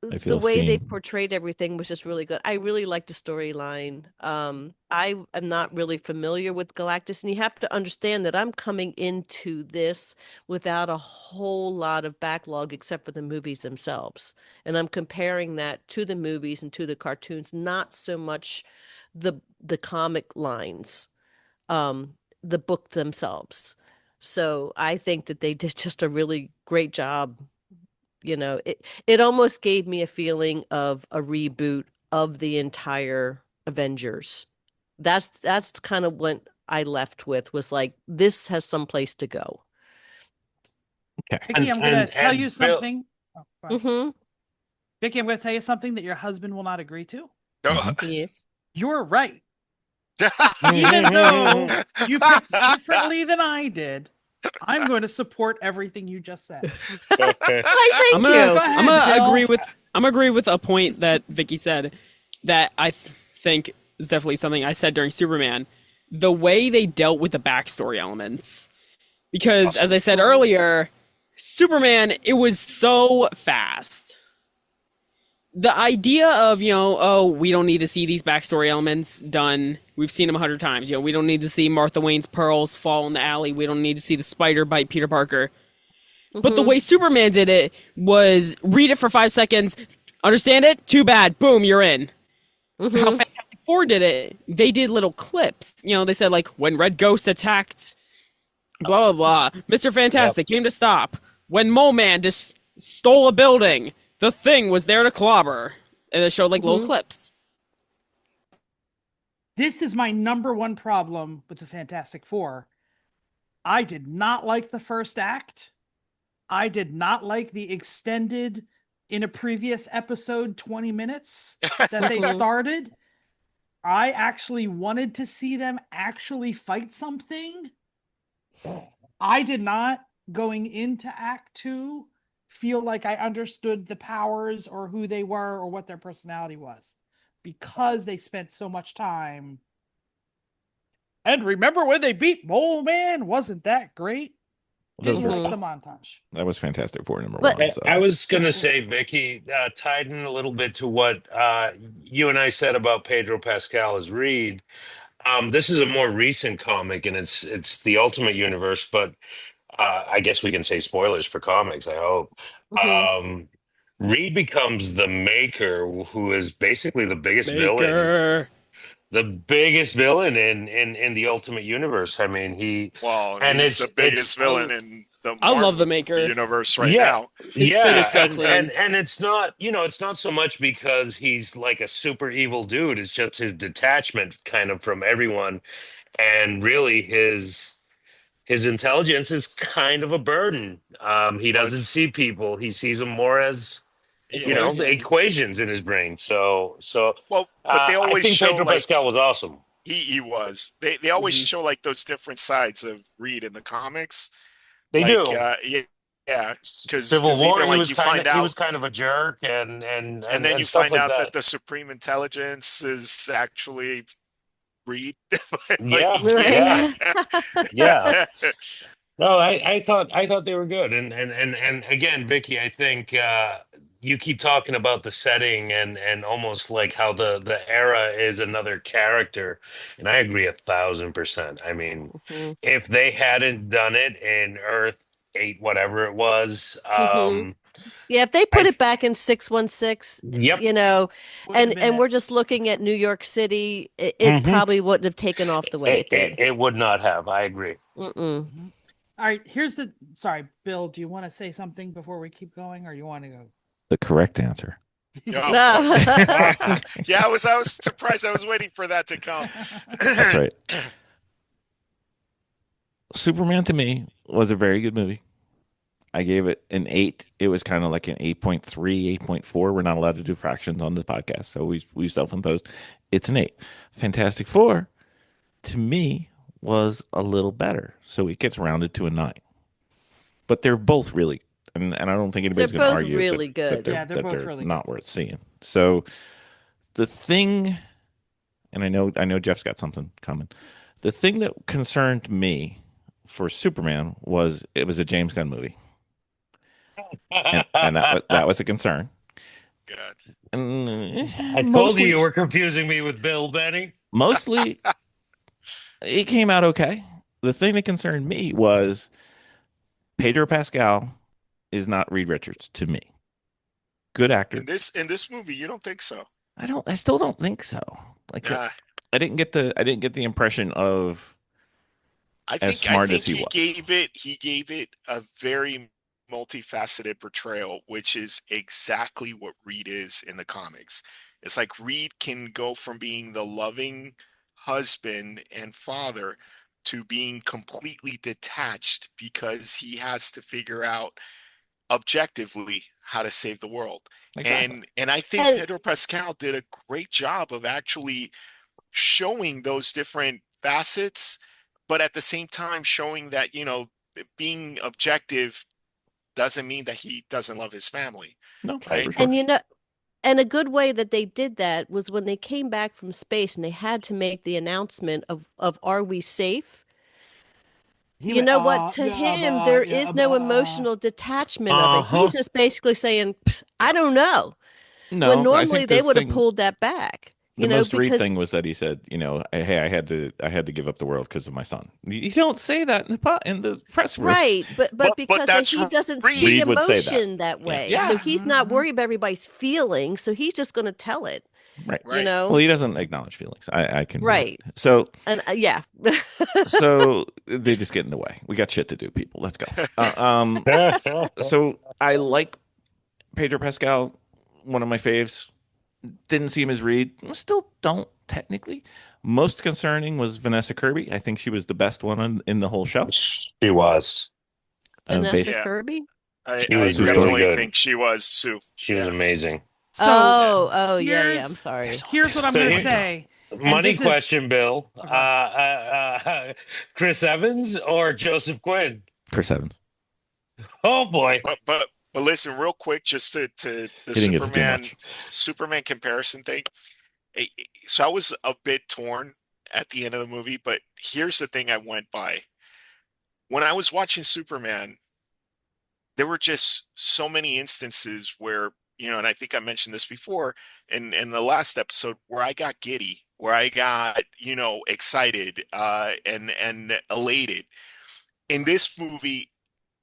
S2: I
S6: the
S2: feel
S6: way they
S2: seen.
S6: portrayed everything was just really good. I really liked the storyline. I am not really familiar with Galactus, and you have to understand that I'm coming into this without a whole lot of backlog except for the movies themselves. And I'm comparing that to the movies and to the cartoons, not so much the comic lines, the book themselves. So I think that they did just a really great job. It almost gave me a feeling of a reboot of the entire Avengers. That's kind of what I left with, was like, this has some place to go.
S2: Okay.
S1: Vicki, I'm going to tell you
S5: Bill,
S1: something. Oh, go ahead.
S6: Mm-hmm.
S1: Vicki, I'm going to tell you something that your husband will not agree to.
S6: Yes.
S1: You're right. Even though you picked differently than I did, I'm going to support everything you just said.
S6: Why,
S8: I'm
S6: thank
S8: gonna,
S6: you.
S1: Go ahead,
S8: I'm gonna
S1: Bill.
S8: agree with a point that Vicky said that I think is definitely something I said during Superman. The way they dealt with the backstory elements, because as I said earlier, Superman, it was so fast. The idea of, oh, we don't need to see these backstory elements done. We've seen them 100 times. We don't need to see Martha Wayne's pearls fall in the alley. We don't need to see the spider bite Peter Parker. But the way Superman did it was read it for 5 seconds, understand it, too bad, boom, you're in. How Fantastic Four did it, they did little clips. They said, like, when Red Ghost attacked, blah, blah, blah. Mr. Fantastic came to stop. When Mole Man just stole a building, the Thing was there to clobber. And they showed, like, little clips.
S1: This is my number one problem with the Fantastic Four. I did not like the first act. I did not like the extended, in a previous episode, 20 minutes that they started. I actually wanted to see them actually fight something. I did not, going into Act 2, feel like I understood the powers or who they were or what their personality was, because they spent so much time. And remember when they beat Mole Man? Wasn't that great? Didn't like the montage.
S2: That was Fantastic Four number
S6: But-
S2: one. So
S5: I was going to say, Vicky, tied in a little bit to what you and I said about Pedro Pascal as Reed. This is a more recent comic, and it's the Ultimate Universe, but I guess we can say spoilers for comics, I hope. Reed becomes the Maker, who is basically the biggest villain. The biggest villain in the Ultimate Universe. I mean,
S7: he's the biggest villain in the
S8: I love
S7: Marvel
S8: the Maker.
S7: universe right now.
S8: His fit is so clean.
S5: and it's not, it's not so much because he's like a super evil dude. It's just his detachment kind of from everyone. and really his intelligence is kind of a burden. He
S7: Well,
S5: doesn't
S7: it's
S5: see people; he sees them more as
S7: yeah.
S5: the equations in his brain. So
S7: Well, but they
S5: I
S7: always
S5: think
S7: show
S5: Pedro
S7: like
S5: Pascal was awesome.
S7: he was. They always
S8: Mhm.
S7: show like those different sides of Reed in the comics.
S5: They
S7: Like
S5: do.
S7: yeah, yeah,
S5: Civil
S7: even
S5: War,
S7: like you find
S5: he
S7: out,
S5: was kind of a jerk
S7: and then
S5: and
S7: you
S5: stuff
S7: find
S5: like
S7: out that
S5: that.
S7: the Supreme Intelligence is actually Reed.
S5: Yeah,
S7: Like
S5: yeah, yeah.
S7: yeah.
S5: No, I thought they were good, and again, Vicky, I think you keep talking about the setting and almost like how the era is another character, and I agree 1,000%. I mean,
S6: Mhm.
S5: if they hadn't done it in Earth 8, whatever it was,
S6: Mhm. Yeah, if they put
S5: I
S6: it back in 616,
S5: yep,
S1: Wouldn't have been
S6: and
S1: it.
S6: we're just looking at New York City, it
S5: hmm
S6: probably wouldn't have taken off the way it did.
S5: it would not have. I agree.
S6: Mm-mm.
S1: Mhm. All right, here's the. Sorry, Bill. Do you want to say something before we keep going, or you want to go?
S2: The correct answer.
S7: Oh, yeah, I was surprised. I was waiting for that to come.
S2: That's right. Superman to me was a very good movie. I gave it an 8. It was kind of like an 8.3, 8.4. We're not allowed to do fractions on this podcast, so we self-imposed. It's an 8. Fantastic Four to me was a little better, so it gets rounded to a 9. But they're both really, and I don't think
S6: They're
S2: anybody's going to
S6: both
S2: argue
S6: really
S2: that
S6: good.
S1: Yeah, they're both
S2: they're
S1: really
S2: not
S1: good.
S2: worth seeing. So the thing, and I know Jeff's got something coming. The thing that concerned me for Superman was it was a James Gunn movie, and that was a concern.
S7: God.
S2: And
S5: I told you
S2: mostly,
S5: you were confusing me with Bill Benny.
S2: mostly it came out okay. The thing that concerned me was Pedro Pascal is not Reed Richards to me. Good actor.
S7: In this movie, you don't think so?
S2: I still don't think so. Like
S7: Yeah.
S2: I didn't get the impression of as
S7: I
S2: smart as
S7: think
S2: he was.
S7: he gave it a very multifaceted portrayal, which is exactly what Reed is in the comics. It's like Reed can go from being the loving husband and father to being completely detached because he has to figure out objectively how to save the world.
S2: Exactly.
S7: And I think
S6: And
S7: Pedro Pascal did a great job of actually showing those different facets, but at the same time showing that, being objective doesn't mean that he doesn't love his family,
S2: No,
S7: right?
S2: for sure.
S6: and and a good way that they did that was when they came back from space and they had to make the announcement of are we safe?
S1: He
S6: You
S1: went,
S6: know what? To
S1: yeah,
S6: him, there
S1: yeah,
S6: is no emotional detachment of
S5: Uh
S6: it. He's
S5: huh.
S6: just basically saying, I
S7: Yeah.
S6: don't know. When
S2: No, I
S6: normally
S2: think
S6: they would have pulled that back,
S2: the most Reed
S6: because
S2: thing was that he said, hey, I had to give up the world because of my son. You don't say that in the press room.
S6: right, but
S7: But
S6: because
S7: that's
S6: he doesn't see
S2: Reed would say that.
S6: emotion that
S2: Yeah,
S6: way.
S7: Yeah,
S6: So he's not worried about everybody's feelings, so he's just going to tell it,
S2: right.
S6: you
S7: right.
S2: Well,
S6: know?
S2: he doesn't acknowledge feelings. I can read
S6: Right.
S2: it. So
S6: And yeah.
S2: they just get in the way. We got shit to do, people. Let's go. So I like Pedro Pascal, one of my faves. Didn't see him as Reed. Still don't technically. Most concerning was Vanessa Kirby. I think she was the best one in the whole show.
S5: She was.
S6: Vanessa
S2: Based
S7: Yeah.
S6: Kirby?
S5: She
S7: I
S5: was
S2: Sue
S5: really
S2: Storm.
S7: definitely
S5: good.
S7: think she was Sue.
S5: She was
S7: Yeah.
S5: amazing.
S1: So
S6: Oh, yeah, I'm
S1: here's
S6: sorry.
S1: here's what I'm
S5: So
S1: gonna
S5: here,
S1: say, and
S5: money
S1: this is
S5: question, Bill.
S1: okay.
S5: Chris Evans or Joseph Quinn?
S2: Chris Evans.
S5: Oh boy.
S7: But listen, real quick, just to the
S2: He didn't get to do much.
S7: Superman comparison thing. Eh, So I was a bit torn at the end of the movie, but here's the thing I went by. When I was watching Superman, there were just so many instances where, and I think I mentioned this before in the last episode, where I got giddy, where I got, excited, and elated. In this movie,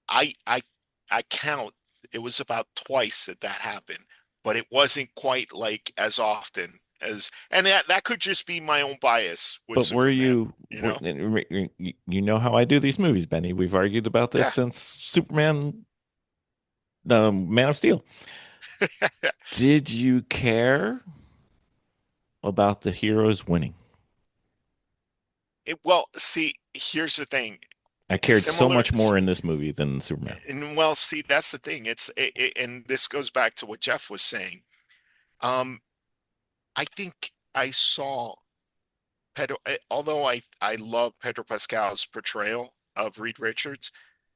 S7: I I I count it was about twice that happened, but it wasn't quite like as often as, and that could just be my own bias with
S2: But were
S7: Superman,
S2: you, you know how I do these movies, Benny? We've argued about this
S7: Yeah.
S2: since Superman, Man of Steel. Did you care about the heroes winning?
S7: Well, see, here's the thing.
S2: I cared so
S7: Similar-
S2: much more in this movie than Superman.
S7: And well, see, that's the thing. And this goes back to what Jeff was saying. I think I saw Pedro, although I love Pedro Pascal's portrayal of Reed Richards,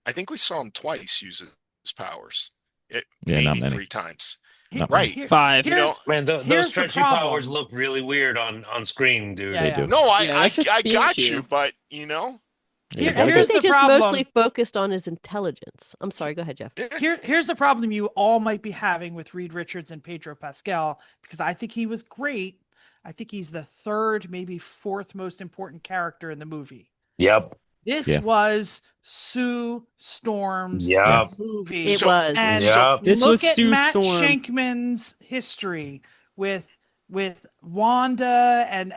S7: I think we saw him twice use his powers.
S2: Yeah, not
S7: Maybe
S2: many.
S7: 3 times.
S2: Not
S7: Right.
S1: Here-
S8: 5.
S7: You know,
S5: Man, those
S1: Here's the
S5: stretchy
S1: problem.
S5: powers look really weird on screen, dude.
S1: Yeah,
S2: They
S1: yeah.
S2: do.
S7: no,
S8: Yeah,
S7: I
S8: that's just the
S7: got
S8: issue.
S7: you, but you know,
S2: Yeah,
S1: Here-
S2: you gotta
S6: I
S1: here's
S6: think
S2: get-
S6: they
S1: the
S6: just
S1: problem.
S6: mostly focused on his intelligence. I'm sorry, go ahead, Jeff.
S1: Here's the problem you all might be having with Reed Richards and Pedro Pascal, because I think he was great. I think he's the 3rd, maybe 4th most important character in the movie.
S5: Yep.
S1: This
S2: Yeah.
S1: was Sue Storm's
S5: Yeah.
S1: movie.
S6: It was.
S1: And
S5: Yep.
S8: This
S1: look
S8: was
S1: at
S8: Sue
S1: Matt
S8: Storm.
S1: Shankman's history with Wanda, and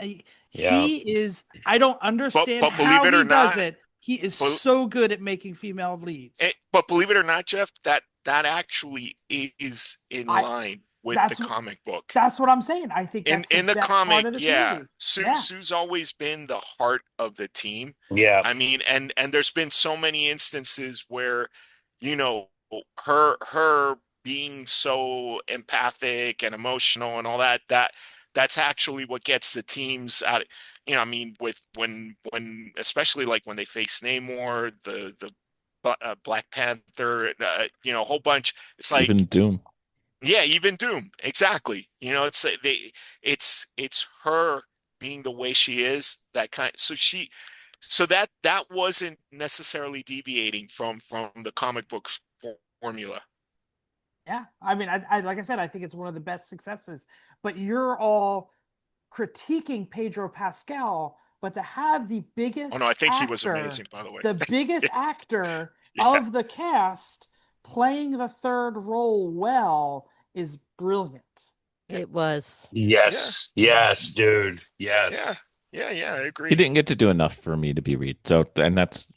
S1: he is. I don't understand
S7: but believe
S1: how
S7: it
S1: he
S7: or
S1: does
S7: not-
S1: it. He is
S7: but-
S1: so good at making female leads.
S7: But believe it or not, Jeff, that actually is in line with the
S1: that's-
S7: comic book.
S1: That's what I'm saying. I think that's
S7: In the
S1: best part
S7: comic,
S1: of this
S7: yeah,
S1: movie.
S7: Sue,
S1: Yeah.
S7: Sue's always been the heart of the team.
S5: Yeah.
S7: I mean, and there's been so many instances where, you know, her being so empathic and emotional and all that's actually what gets the teams out. You know, I mean, with when especially like when they face Namor, the Black Panther, you know, a whole bunch. It's like
S2: Even Doom.
S7: yeah, even Doom. Exactly. You know, it's her being the way she is, that kind. So that wasn't necessarily deviating from the comic book formula.
S1: Yeah, I mean, I like I said, I think it's one of the best successes. But you're all critiquing Pedro Pascal, but to have the biggest
S7: Oh no, I think he was
S1: actor,
S7: amazing, by the way.
S1: the biggest actor
S7: Yeah.
S1: of the cast playing the 3rd role well is brilliant.
S6: It was.
S5: Yes. Yes, dude. Yes.
S7: Yeah, I agree.
S2: He didn't get to do enough for me to be Reed. So, and that's,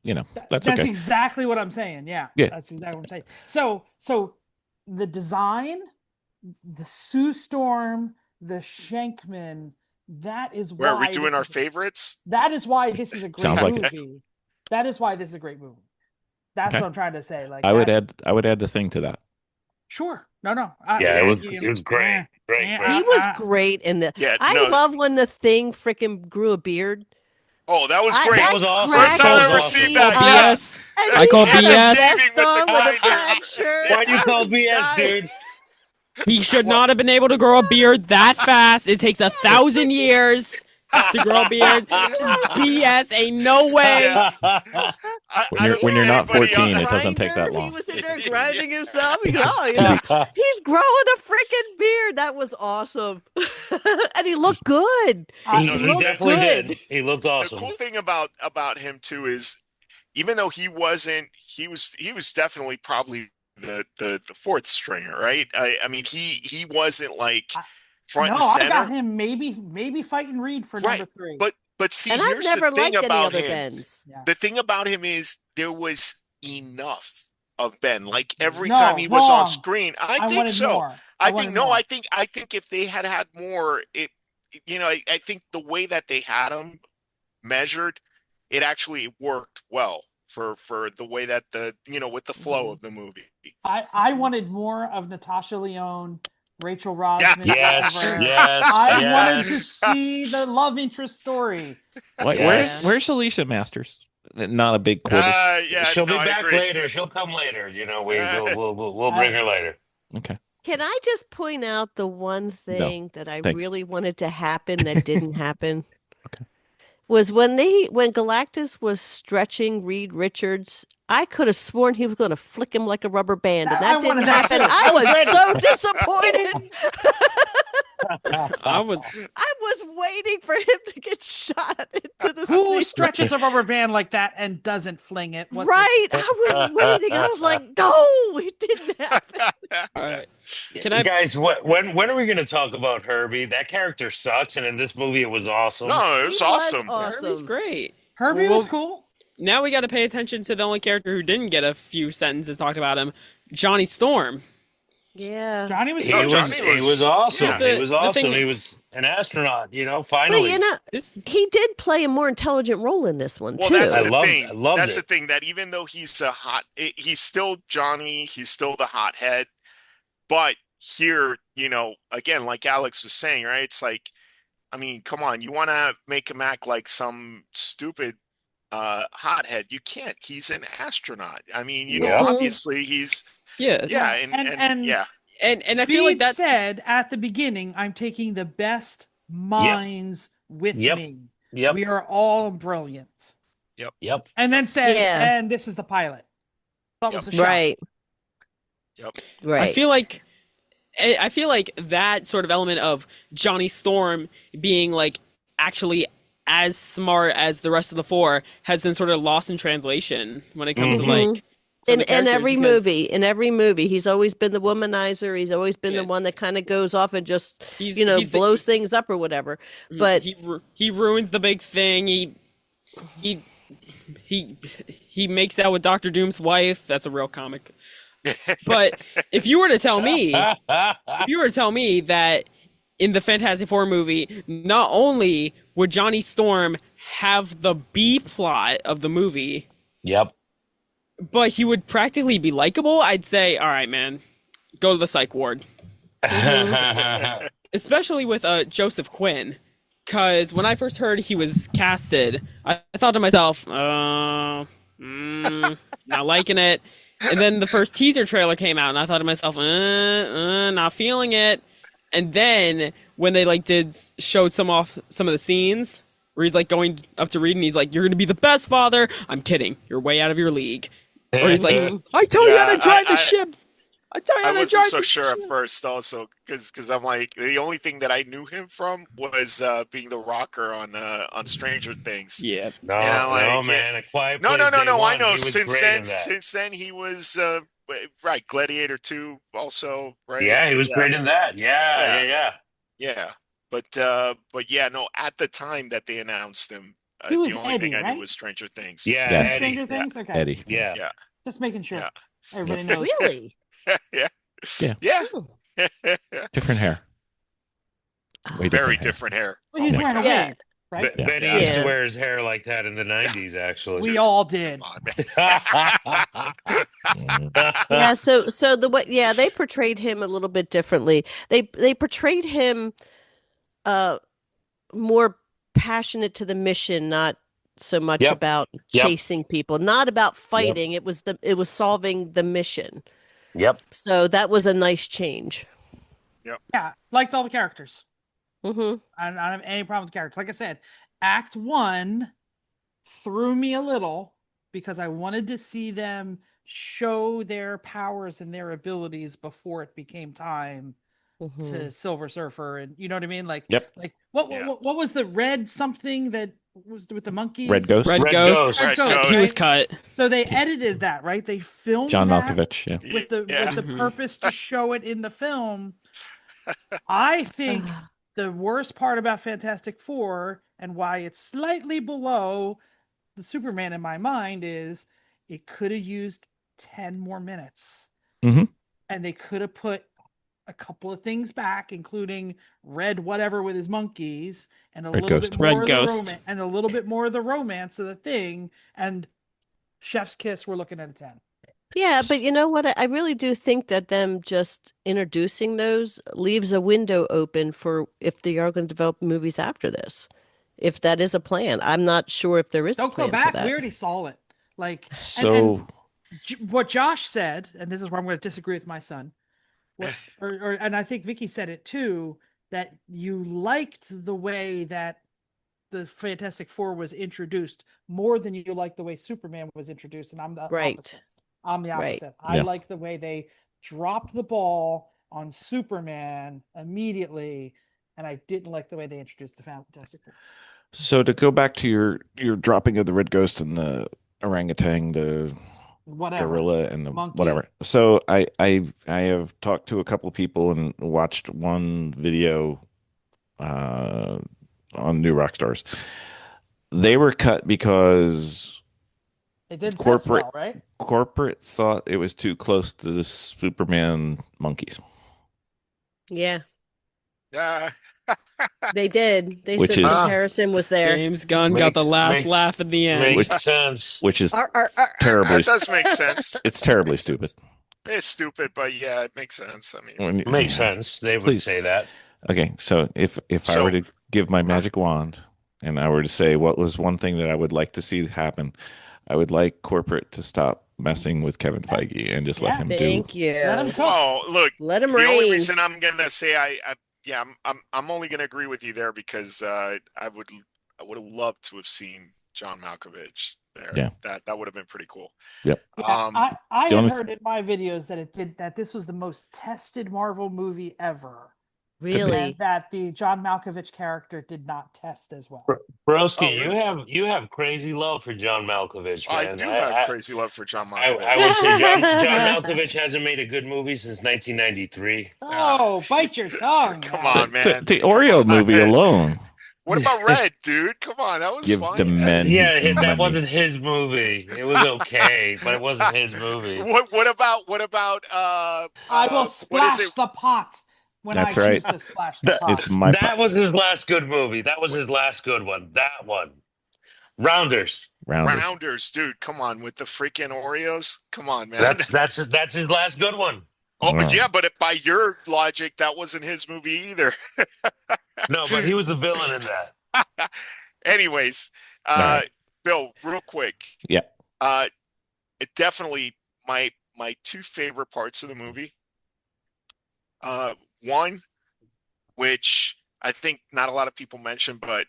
S2: that's okay.
S1: Exactly what I'm saying. Yeah,
S2: Yeah.
S1: that's exactly what I'm saying. So the design, the Sue Storm, the Shankman, that is
S7: Where
S1: why
S7: are we doing
S1: this
S7: our
S1: is-
S7: favorites?
S1: That is why this is a great
S2: Sounds like it.
S1: movie. That is why this is a great movie. That's
S2: Okay.
S1: what I'm trying to say. Like
S2: I would
S1: that-
S2: add the thing to that.
S1: Sure. No.
S5: Yeah, it was great. Great.
S6: He was great in the.
S7: Yeah,
S6: I
S7: no.
S6: love when the Thing freaking grew a beard.
S7: Oh, that was
S6: I-
S7: great.
S5: That was awesome.
S7: First time I
S5: That
S7: ever
S5: was
S7: seen
S5: awesome.
S7: that.
S8: BS.
S6: And
S8: I
S6: he
S8: call
S6: had a
S8: BS.
S6: vest
S7: Shaving with the
S6: on with a
S7: grinder.
S6: plaid shirt.
S5: Why do you
S6: I
S5: call
S6: was
S5: BS,
S6: dying.
S5: dude?
S8: He should not have been able to grow a beard that fast. It takes 1,000 years to grow a beard. It's BS. Ain't no way.
S7: Yeah.
S2: When you're not
S7: anybody
S2: 14,
S7: else-
S2: it doesn't take that
S6: Grinder,
S2: long.
S6: He was in there grinding himself. He goes, oh, you
S2: 2
S6: know,
S2: weeks.
S6: he's growing a freaking beard. That was awesome, and he looked good.
S5: He
S6: looked
S5: definitely
S6: good.
S5: did. He looked
S7: The
S5: awesome.
S7: cool thing about him too is, even though he was definitely probably the 4th stringer, right? I mean, he wasn't like front
S1: No,
S7: and
S1: I
S7: center.
S1: got him maybe fighting Reed for
S7: Right,
S1: number 3.
S7: But see,
S6: And I've
S7: here's
S6: never
S7: the thing
S6: liked any
S7: about
S6: other
S7: him.
S6: Bens.
S1: Yeah.
S7: The thing about him is there was enough of Ben. Like every
S1: No,
S7: time he was on
S1: wrong.
S7: screen, I think
S1: wanted
S7: so.
S1: more.
S7: I
S1: wanted
S7: think no.
S1: more.
S7: I think if they had more, I think the way that they had him measured, it actually worked well for the way that with the flow
S1: Mm-hmm.
S7: of the movie.
S1: I wanted more of Natasha Lyonne, Rachel Rosman.
S5: Yes.
S1: whatever.
S5: Yes.
S1: I
S5: yes.
S1: wanted to see the love interest story.
S2: Where's Alicia Masters? Not a big quarter.
S7: Yeah,
S5: She'll
S7: no,
S5: be
S7: I
S5: back
S7: agree.
S5: later. She'll come later. You know, we'll bring her later.
S2: Okay.
S6: Can I just point out the one thing that I
S2: thanks.
S6: really wanted to happen that didn't happen?
S2: Okay.
S6: Was when Galactus was stretching Reed Richards, I could have sworn he was going to flick him like a rubber band, and
S1: I
S6: that didn't
S1: wanted that
S6: happen.
S1: too.
S6: I was so disappointed.
S8: I was.
S6: I was waiting for him to get shot into the
S1: Who
S6: sea.
S1: stretches a rubber band like that and doesn't fling it? What's
S6: Right, I was waiting. I was like, no, it didn't happen.
S8: All right. Can I?
S5: Guys, when are we going to talk about Herbie? That character sucks, and in this movie, it was awesome.
S7: No, it was
S6: He
S7: awesome.
S8: Herbie's great.
S1: Herbie was
S8: Well,
S1: cool.
S8: Now we got to pay attention to the only character who didn't get a few sentences talked about him, Johnny Storm.
S6: Yeah.
S1: Johnny was
S5: He
S7: No,
S1: good.
S5: was,
S7: Johnny
S5: he was awesome.
S7: yeah.
S8: The-
S5: He was
S8: the
S5: awesome.
S8: thing-
S5: He was an astronaut, you know,
S6: But
S5: finally.
S6: you know,
S8: This
S6: he did play a more intelligent role in this one
S7: Well,
S6: too.
S7: that's
S5: I
S7: the
S5: loved
S7: thing.
S5: I loved
S7: That's the
S5: it.
S7: thing that even though he's still Johnny, he's still the hothead. But here, again, like Alex was saying, right? It's like, I mean, come on, you want to make him act like some stupid hothead? You can't. He's an astronaut. I mean,
S5: Yeah.
S7: obviously he's
S8: yeah.
S7: yeah,
S1: And
S7: yeah,
S8: And I feel like
S1: Bede
S8: that
S1: said at the beginning, I'm taking the best minds with
S5: Yep.
S1: me.
S5: Yep.
S1: We are all brilliant.
S5: Yep.
S1: And then said,
S6: Yeah.
S1: and this is the pilot. That was a
S7: Yep.
S1: shock.
S6: Right.
S7: yep.
S6: Right.
S8: I feel like that sort of element of Johnny Storm being like actually as smart as the rest of the four has been sort of lost in translation when it comes to like some
S6: in
S8: of the characters
S6: every
S8: because
S6: movie, he's always been the womanizer. He's always been the
S8: Yeah.
S6: one that kind of goes off and just
S8: he's the-
S6: blows things up or whatever. But
S8: he ruins the big thing. He makes out with Doctor Doom's wife. That's a real comic. But if you were to tell me that in the Fantastic Four movie, not only would Johnny Storm have the B plot of the movie,
S5: Yep.
S8: but he would practically be likable, I'd say, all right, man, go to the psych ward. Especially with Joseph Quinn. Because when I first heard he was casted, I thought to myself, not liking it. And then the first teaser trailer came out, and I thought to myself, not feeling it. And then when they showed some of the scenes where he's like going up to Reed and he's like, "You're gonna be the best father." I'm kidding. You're way out of your league. Or he's like, "I tell you how to drive the ship. I tell you how
S7: I
S8: to
S7: wasn't
S8: drive
S7: so
S8: the
S7: sure
S8: ship."
S7: at first, also, because I'm like the only thing that I knew him from was being the rocker on Stranger Things.
S8: Yeah.
S5: No,
S7: And I'm
S5: no,
S7: like,
S5: man. A Quiet
S7: No,
S5: Place
S7: no, no,
S5: Day
S7: no. I
S5: One,
S7: know.
S5: he was
S7: Since
S5: great
S7: then,
S5: in that.
S7: he was right. Gladiator 2 also, right?
S5: Yeah, he was great in that.
S7: Yeah.
S5: Yeah.
S7: Yeah. But yeah, no. At the time that they announced him,
S1: He was
S7: the only thing
S1: Eddie,
S7: I knew
S1: right?
S7: was Stranger Things.
S5: Yeah,
S2: Yes.
S5: Eddie.
S1: Stranger Things? Okay.
S2: Eddie.
S5: Yeah.
S7: Yeah.
S1: Just making sure.
S7: Yeah.
S1: Everybody knows.
S6: really,
S7: Yeah.
S2: Yeah.
S7: Yeah.
S2: Different hair. Way
S7: Very
S2: hair.
S7: different hair.
S1: Well, he's
S7: Oh my
S1: wearing a
S7: God.
S6: Yeah.
S1: wig, right?
S2: Yeah.
S5: Benny
S7: Yeah.
S5: used to
S6: Yeah.
S5: wear his hair like that in the 90s, actually.
S1: We all did.
S7: Come on, man.
S6: yeah. So the way, they portrayed him a little bit differently. They portrayed him more passionate to the mission, not so much
S5: Yep.
S6: about
S5: Yep.
S6: chasing people, not about fighting. It was solving the mission.
S5: Yep.
S6: So that was a nice change.
S1: Yeah, liked all the characters.
S6: Hmm.
S1: I don't have any problem with the characters. Like I said, Act 1 threw me a little because I wanted to see them show their powers and their abilities before it became time to Silver Surfer, and you know what I mean? Like,
S2: Yep.
S1: like what was the red something that was with the monkeys?
S2: Red Ghost.
S8: Red
S5: Red
S8: Ghost.
S5: Ghost.
S7: Red
S1: Ghost.
S8: He was
S1: Right?
S8: cut.
S1: So they edited that, right? They filmed
S2: John
S1: that
S2: Malkovich. Yeah.
S1: with the
S7: Yeah.
S1: with the purpose to show it in the film. I think the worst part about Fantastic Four and why it's slightly below the Superman in my mind is it could have used 10 more minutes.
S2: Mhm.
S1: And they could have put a couple of things back, including Red whatever with his monkeys and a
S2: Red
S1: little
S2: Ghost.
S1: bit more
S8: Red
S1: of the
S8: Ghost.
S1: romance and a little bit more of the romance of the thing. And Chef's Kiss, we're looking at a 10.
S6: Yeah, but you know what? I really do think that them just introducing those leaves a window open for if they are going to develop movies after this. If that is a plan, I'm not sure if there is a
S1: Don't
S6: plan
S1: go back.
S6: for that.
S1: We already saw it. Like,
S2: So
S1: what Josh said, and this is where I'm going to disagree with my son, and I think Vicky said it too, that you liked the way that the Fantastic Four was introduced more than you liked the way Superman was introduced, and I'm the
S6: Right.
S1: opposite. I'm the
S6: Right.
S1: opposite. I
S2: Yeah.
S1: like the way they dropped the ball on Superman immediately, and I didn't like the way they introduced the Fantastic Four.
S2: So to go back to your dropping of the Red Ghost and the orangutan, the
S1: Whatever.
S2: gorilla and the
S1: Monkey.
S2: whatever. So I have talked to a couple of people and watched one video on New Rockstars. They were cut because
S1: It did test
S2: Corporate-
S1: well, right?
S2: Corporate thought it was too close to the Superman monkeys.
S6: Yeah,
S7: Uh,
S6: they did. They
S2: Which
S6: said the
S2: is-
S6: comparison was there.
S8: James Gunn got the last laugh at the end.
S5: Makes sense.
S2: Which is
S6: Ar.
S2: terribly.
S7: that does make sense.
S2: It's terribly stupid.
S7: It's stupid, but yeah, it makes sense. I mean,
S2: When-
S5: Makes sense. They would
S2: Please.
S5: say that.
S2: Okay, so if I
S7: So-
S2: were to give my magic wand and I were to say what was one thing that I would like to see happen, I would like corporate to stop messing with Kevin Feige and just let
S1: Yeah.
S2: him
S6: Thank
S2: do.
S6: you.
S1: Let him cook.
S7: oh, look,
S6: Let him
S7: the only
S6: reign.
S7: reason I'm gonna say I'm only gonna agree with you there because I would have loved to have seen John Malkovich there.
S2: Yeah.
S7: That would have been pretty cool.
S2: Yep.
S1: Yeah,
S7: Um,
S1: I
S2: the
S1: had
S2: only-
S1: heard in my videos that this was the most tested Marvel movie ever.
S6: Really?
S1: And that the John Malkovich character did not test as well.
S5: Broski,
S7: Oh, really?
S5: you have crazy love for John Malkovich,
S7: I
S5: man.
S7: do have crazy love for John Malkovich.
S5: I would say John Malkovich hasn't made a good movie since 1993.
S1: Oh, bite your tongue.
S7: Come
S1: man.
S7: on, man.
S2: The
S7: Come
S2: Oreo
S7: on.
S2: movie alone.
S7: What about Red, dude? Come on, that was
S2: Give
S7: fun.
S2: the men
S5: Yeah,
S2: his money.
S5: that wasn't his movie. It was okay, but it wasn't his movie.
S7: What about
S1: I will
S7: what is
S1: splash
S7: it?
S1: the pot when
S2: That's
S1: I
S2: right.
S1: choose to splash the
S5: That-
S1: pot.
S2: It's my
S5: That was his last good movie. That was his last good one. That one. Rounders.
S2: Rounders.
S7: Rounders, dude. Come on with the freaking Oreos. Come on, man.
S5: That's his last good one.
S7: Oh
S2: Wow.
S7: yeah, but by your logic, that wasn't his movie either.
S5: No, but he was a villain in that.
S7: Anyways,
S2: right.
S7: Bill, real quick.
S2: Yeah.
S7: It definitely my two favorite parts of the movie. One, which I think not a lot of people mention, but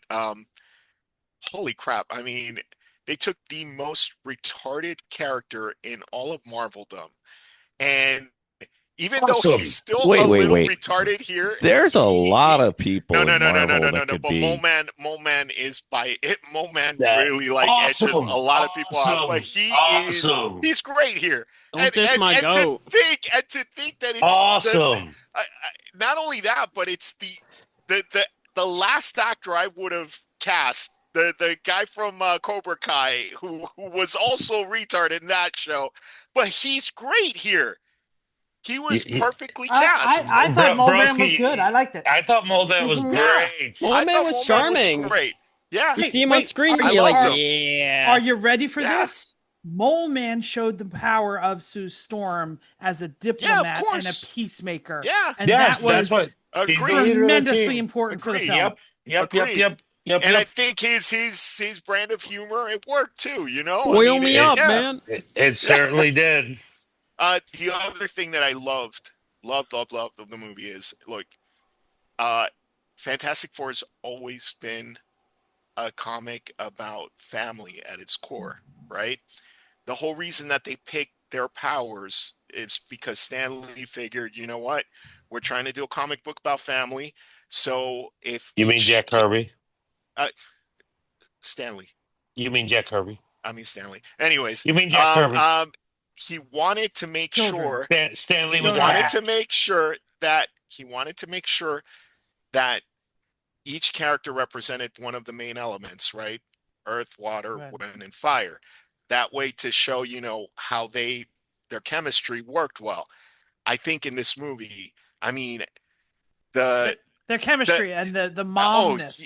S7: holy crap! I mean, they took the most retarded character in all of Marveldom, and even though
S5: Awesome.
S7: he's still
S2: Wait,
S7: a little
S2: wait.
S7: retarded here,
S2: There's a lot of people.
S7: no,
S2: in Marvel that
S7: no.
S2: could
S7: But
S2: be.
S7: Mole Man is by it. Mole Man
S5: Yeah.
S7: really like
S5: Awesome.
S7: edges a lot of people out, but
S5: Awesome.
S7: he's great here.
S8: Don't diss my goat.
S7: To think that it's
S5: Awesome.
S7: not only that, but it's the last actor I would have cast. The guy from Cobra Kai who was also retarded in that show, but he's great here. He was perfectly cast.
S1: I thought Mole Man was
S5: Broski,
S1: good. I liked it.
S5: I thought Mole Man was
S1: Mhm.
S5: great.
S8: Mole
S7: I
S8: Man
S7: thought
S8: was
S7: Mole
S8: charming.
S7: great. Yeah.
S8: You see him on screen,
S1: I
S8: you're like,
S7: loved him.
S8: yeah.
S1: Are you ready for
S7: Yeah.
S1: this? Mole Man showed the power of Sue Storm as a diplomat and a
S7: course.
S1: peacemaker.
S7: Yeah.
S1: And
S5: Yes,
S1: that was
S5: that's what. He's the
S7: Agreed.
S5: leader of the
S1: tremendously
S5: team.
S1: important for the
S7: Agreed.
S1: film.
S7: Yep. And I think his brand of humor, it worked too, you know?
S8: Oil me up,
S7: yeah.
S8: man.
S5: It certainly did.
S7: The other thing that I loved of the movie is, look, Fantastic Four has always been a comic about family at its core, right? The whole reason that they picked their powers is because Stan Lee figured, you know what? We're trying to do a comic book about family. So if
S5: You mean Jack Kirby?
S7: Stanley.
S5: You mean Jack Kirby?
S7: I mean Stanley. Anyways,
S5: You mean Jack Kirby?
S7: he wanted to make
S1: Children.
S7: sure
S5: Stanley
S7: he
S5: was
S7: wanted
S5: a
S7: to make sure that each character represented one of the main elements, right? Earth, water,
S1: Right.
S7: wind, and fire. That way to show, how their chemistry worked well. I think in this movie, I mean,
S1: Their chemistry and the momness.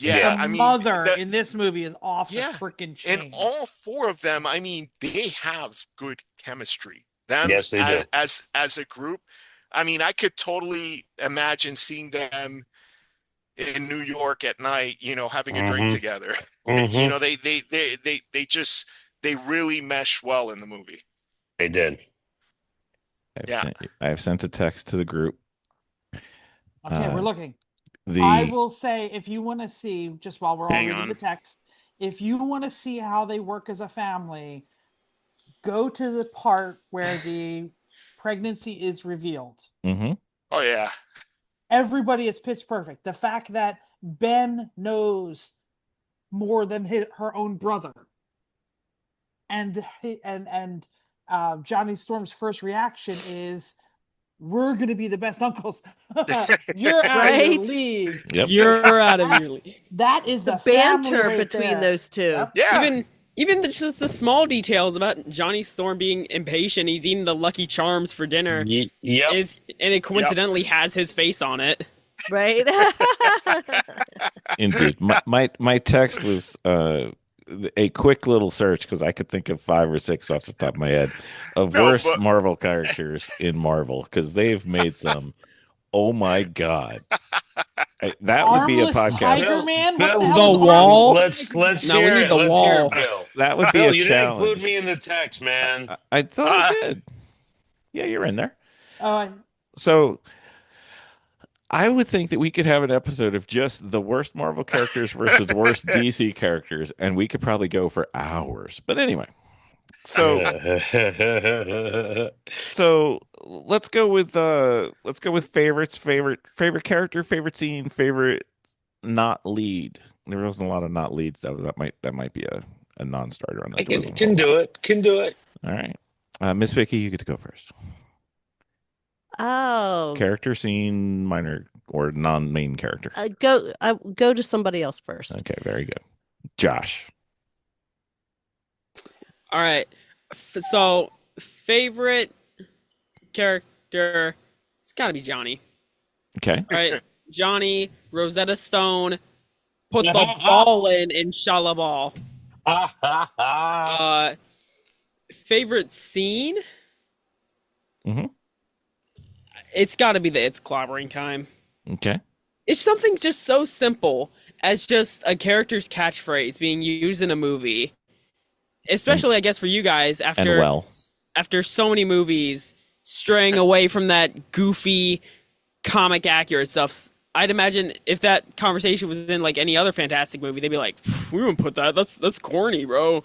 S7: Yeah.
S1: The
S7: I mean,
S1: mother in this movie is off
S7: Yeah.
S1: the freaking chain.
S7: and all four of them, I mean, they have good chemistry. Them
S5: Yes, they do.
S7: as a group. I mean, I could totally imagine seeing them in New York at night, having a drink
S5: Mhm.
S7: together.
S5: Mhm.
S7: They really mesh well in the movie.
S5: They did.
S7: Yeah.
S2: I've sent a text to the group.
S1: Okay, we're looking.
S2: The
S1: I will say, if you want to see, just while we're all
S8: Hang
S1: reading
S8: on.
S1: the text, if you want to see how they work as a family, go to the part where the pregnancy is revealed.
S2: Mhm.
S7: Oh yeah.
S1: Everybody is pitch perfect. The fact that Ben knows more than her own brother, and Johnny Storm's first reaction is, "We're going to be the best uncles. You're out of your
S6: Right?
S1: league."
S2: Yep.
S8: You're out of your league.
S1: That is
S6: The
S1: the family
S6: banter
S1: right
S6: between
S1: there.
S6: those two.
S1: Yep.
S7: Yeah.
S8: even just the small details about Johnny Storm being impatient. He's eating the Lucky Charms for dinner.
S5: Yep.
S8: And it coincidentally has his face on it.
S6: Right?
S2: Indeed. My text was a quick little search because I could think of 5 or 6 off the top of my head of
S7: No,
S2: worst
S7: but
S2: Marvel characters in Marvel because they've made some. Oh my God. That would be a
S1: Armless
S2: podcast.
S1: Tiger Man? What the
S5: Bill,
S1: hell is
S8: The wall?
S1: Armless
S5: Let's
S8: No, we
S5: hear
S8: need
S5: it.
S8: the
S5: Let's hear
S8: wall.
S5: it, Bill.
S2: That would be
S5: Bill,
S2: a
S5: you didn't include
S2: challenge.
S5: me in the text, man.
S2: I thought I
S7: Uh,
S2: did. Yeah, you're in there.
S1: Tiger?
S2: So I would think that we could have an episode of just the worst Marvel characters versus the worst DC characters, and we could probably go for hours. But anyway, so so let's go with favorites, favorite character, favorite scene, favorite not lead. There wasn't a lot of not leads. That might be a non-starter on this.
S5: I
S2: There wasn't a
S5: can
S2: whole
S5: do
S2: lot.
S5: it. Can do it.
S2: All right, Miss Vicky, you get to go first.
S6: Oh,
S2: Character, scene, minor or non-main character.
S6: go to somebody else first.
S2: Okay, very good. Josh.
S8: All right. So, favorite character, it's got to be Johnny.
S2: Okay.
S8: All right. Johnny, Rosetta Stone, put the ball in Shalabal. Favorite scene?
S2: Mhm.
S8: It's got to be It's Clobbering Time.
S2: Okay.
S8: It's something just so simple as just a character's catchphrase being used in a movie. Especially, I guess, for you guys
S2: And
S8: after so many movies straying away from that goofy, comic accurate stuff. I'd imagine if that conversation was in like any other Fantastic movie, they'd be like, "We wouldn't put that. That's corny, bro.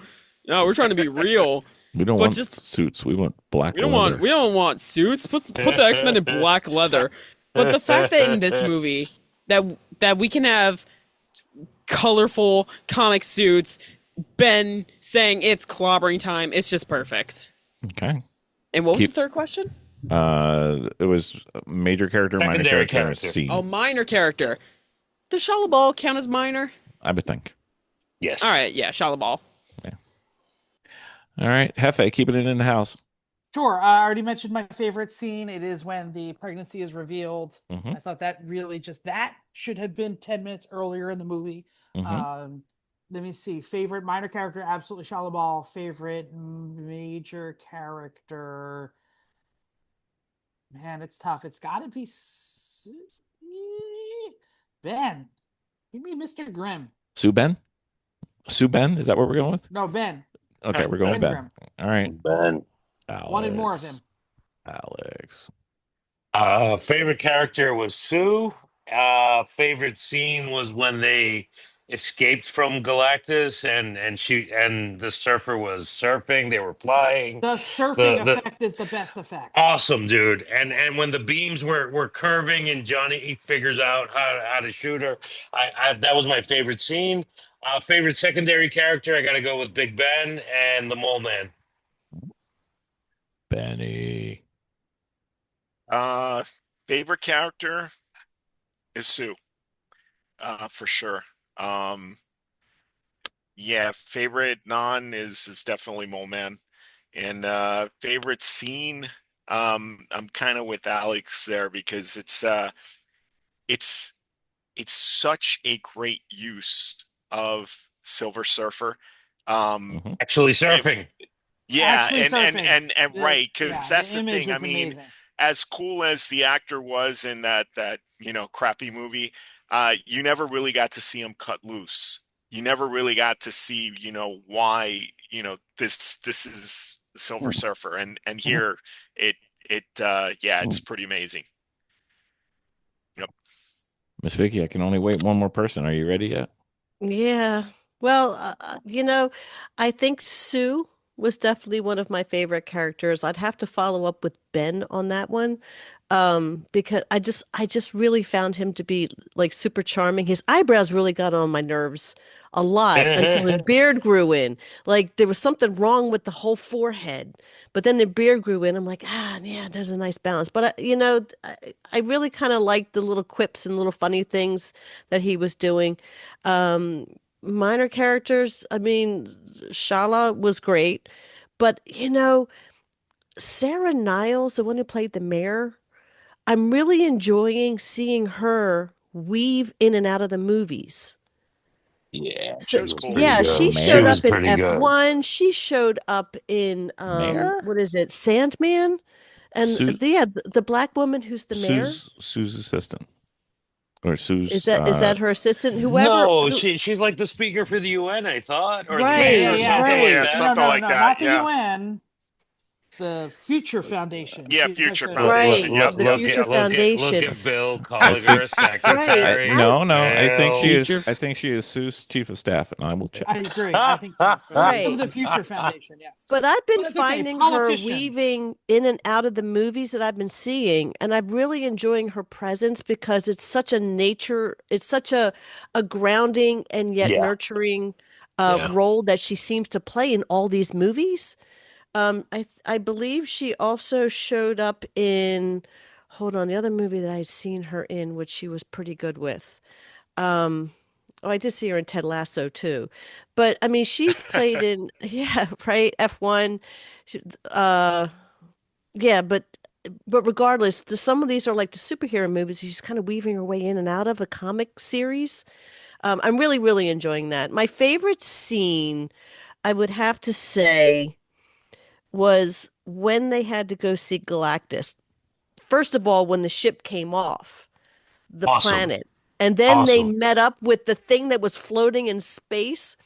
S8: No, we're trying to be real.
S2: we don't
S8: but
S2: want
S8: just-
S2: suits. We want black
S8: We don't
S2: leather.
S8: want suits. Put the X-Men in black leather." But the fact that in this movie that we can have colorful comic suits, Ben saying it's clobbering time, it's just perfect.
S2: Okay.
S8: And what was the third question?
S2: It was major character, minor
S5: Secondary
S2: character,
S5: character.
S2: scene.
S8: Oh, minor character. Does Shalabal count as minor?
S2: I would think.
S5: Yes.
S8: All right, yeah, Shalabal.
S2: All right, Hefe, keeping it in the house.
S1: Sure. I already mentioned my favorite scene. It is when the pregnancy is revealed.
S2: Mhm.
S1: I thought that really that should have been 10 minutes earlier in the movie.
S2: Mhm.
S1: Let me see. Favorite minor character, absolutely Shalabal. Favorite major character. Man, it's tough. It's got to be Ben. Give me Mr. Grimm.
S2: Sue Ben? Sue Ben? Is that what we're going with?
S1: No, Ben.
S2: Okay, we're going
S1: Ben
S2: Ben.
S1: Grimm.
S2: All right.
S5: Ben.
S1: Wanted more of him.
S2: Alex.
S5: Favorite character was Sue. Favorite scene was when they escaped from Galactus and the surfer was surfing. They were flying.
S1: The surfing
S5: The-
S1: effect is the best effect.
S5: Awesome, dude. And when the beams were curving and Johnny he figures out how to shoot her. I that was my favorite scene. Favorite secondary character, I gotta go with Big Ben and the Mole Man.
S2: Benny.
S7: Favorite character is Sue, for sure. Yeah, favorite non is definitely Mole Man. And favorite scene, I'm kind of with Alex there because it's such a great use of Silver Surfer.
S2: Mhm.
S5: Actually surfing.
S7: Yeah,
S1: Actually
S7: and
S1: surfing.
S7: right, because
S1: Yeah,
S7: that's the
S1: image
S7: thing. I
S1: is
S7: mean,
S1: amazing.
S7: as cool as the actor was in that crappy movie, you never really got to see him cut loose. You never really got to see why this is Silver Surfer, and here it's pretty amazing. Yep.
S2: Miss Vicky, I can only wait one more person. Are you ready yet?
S6: Yeah. Well, I think Sue was definitely one of my favorite characters. I'd have to follow up with Ben on that one. Because I just really found him to be like super charming. His eyebrows really got on my nerves a lot until his beard grew in. Like there was something wrong with the whole forehead, but then the beard grew in. I'm like, yeah, there's a nice balance. But I really kind of liked the little quips and little funny things that he was doing. minor characters. I mean, Shala was great, but Sarah Niles, the one who played the mayor, I'm really enjoying seeing her weave in and out of the movies.
S5: Yeah,
S7: She
S6: So
S7: was cool.
S6: yeah, she
S2: The
S6: showed
S2: mayor?
S5: was
S6: up in
S5: pretty good.
S6: F1. She showed up in
S2: Mayor?
S6: what is it, Sandman? And
S2: Sue,
S6: the black woman who's the mayor,
S2: Sue's assistant. Or
S6: is
S2: Sue's
S6: that her assistant?
S5: No,
S6: Who
S5: she's like the speaker for the UN, I thought, or the
S1: Yeah,
S5: mayor
S1: yeah,
S5: or
S6: right,
S1: yeah.
S5: something like
S7: Yeah,
S6: right.
S5: that.
S7: something like that.
S1: Not the
S7: Yeah.
S1: UN. The Future Foundation.
S7: Yeah,
S1: She's
S7: Future
S1: like
S7: Foundation.
S6: Right.
S7: Yep,
S6: The
S7: yep.
S6: Future
S5: Look
S6: Foundation.
S5: at Bill
S2: I
S5: calling
S2: think
S5: her a
S6: Right.
S5: secretary.
S2: no, I think she
S5: Bill.
S2: is.
S8: Future-
S2: I think she is Sue's chief of staff, and I will check.
S1: I agree. I think so.
S6: Right.
S1: Of the Future Foundation, yes.
S6: But I've been
S1: But it's okay,
S6: finding her
S1: politician.
S6: weaving in and out of the movies that I've been seeing, and I'm really enjoying her presence because it's such a grounding and yet
S5: Yeah.
S6: nurturing
S5: Yeah.
S6: role that she seems to play in all these movies. I believe she also showed up in, hold on, the other movie that I'd seen her in, which she was pretty good with. Oh, I did see her in Ted Lasso too. But I mean, she's played in, yeah, right, F1. She- Uh, yeah, but regardless, some of these are like the superhero movies. She's kind of weaving her way in and out of a comic series. I'm really, really enjoying that. My favorite scene, I would have to say, was when they had to go see Galactus. First of all, when the ship came off the
S5: Awesome.
S6: planet, and then they
S5: Awesome.
S6: met up with the thing that was floating in space.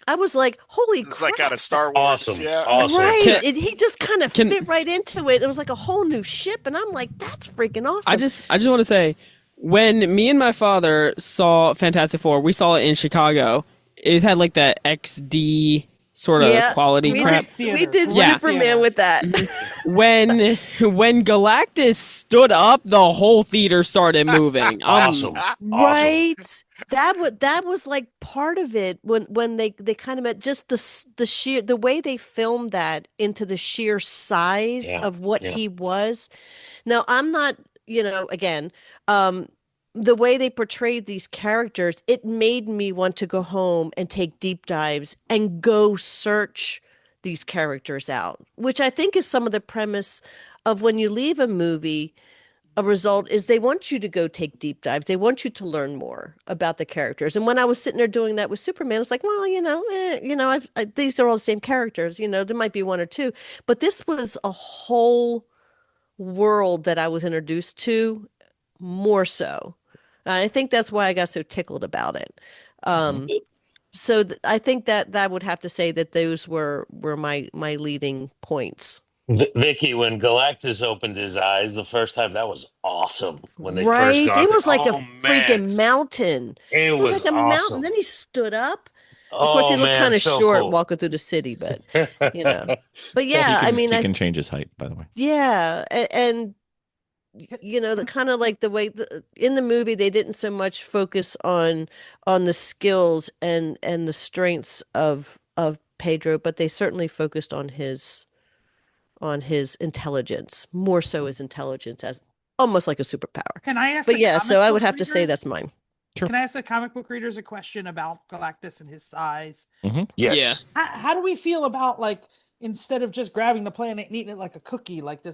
S6: I was like, holy
S7: It's
S6: crap.
S7: like out of Star Wars.
S5: Awesome.
S7: Yeah.
S5: Awesome.
S6: Right. He just kind of
S8: Can-
S6: fit right into it. It was like a whole new ship. And I'm like, that's freaking awesome.
S8: I just want to say, when me and my father saw Fantastic Four, we saw it in Chicago. It had like that XD sort of quality
S6: we
S8: crap.
S6: we did
S8: Yeah.
S6: Superman with that.
S8: When Galactus stood up, the whole theater started moving.
S5: Awesome.
S6: Right. That was like part of it when they kind of met, just the way they filmed that into the sheer size
S5: Yeah,
S6: of what
S5: yeah.
S6: he was. Now, I'm not, again, the way they portrayed these characters, it made me want to go home and take deep dives and go search these characters out, which I think is some of the premise of when you leave a movie. A result is they want you to go take deep dives. They want you to learn more about the characters. And when I was sitting there doing that with Superman, it's like, well, these are all the same characters. There might be one or two, but this was a whole world that I was introduced to more so. And I think that's why I got so tickled about it. So I think that would have to say that those were my leading points.
S5: Vicky, when Galactus opened his eyes the first time, that was awesome. When they first
S6: Right?
S5: got
S6: It was
S5: there.
S6: like a
S5: Oh, man.
S6: freaking mountain.
S5: It
S6: It was
S5: was
S6: like a mountain.
S5: awesome.
S6: Then he stood up. Of course,
S5: Oh,
S6: he looked
S5: man,
S6: kind of
S5: so
S6: short
S5: cool.
S6: walking through the city, but But yeah, I mean,
S2: he can change his height, by the way.
S6: yeah, and the kind of like the way in the movie they didn't so much focus on the skills and the strengths of Pedro, but they certainly focused on his intelligence, more so his intelligence as almost like a superpower.
S1: Can I ask?
S6: But
S1: the
S6: yeah, so
S1: comic
S6: I would
S1: book
S6: have to say
S1: readers?
S6: that's mine.
S1: Can I ask the comic book readers a question about Galactus and his size?
S5: Yes.
S8: Yeah.
S1: How do we feel about, like, instead of just grabbing the planet and eating it like a cookie, like the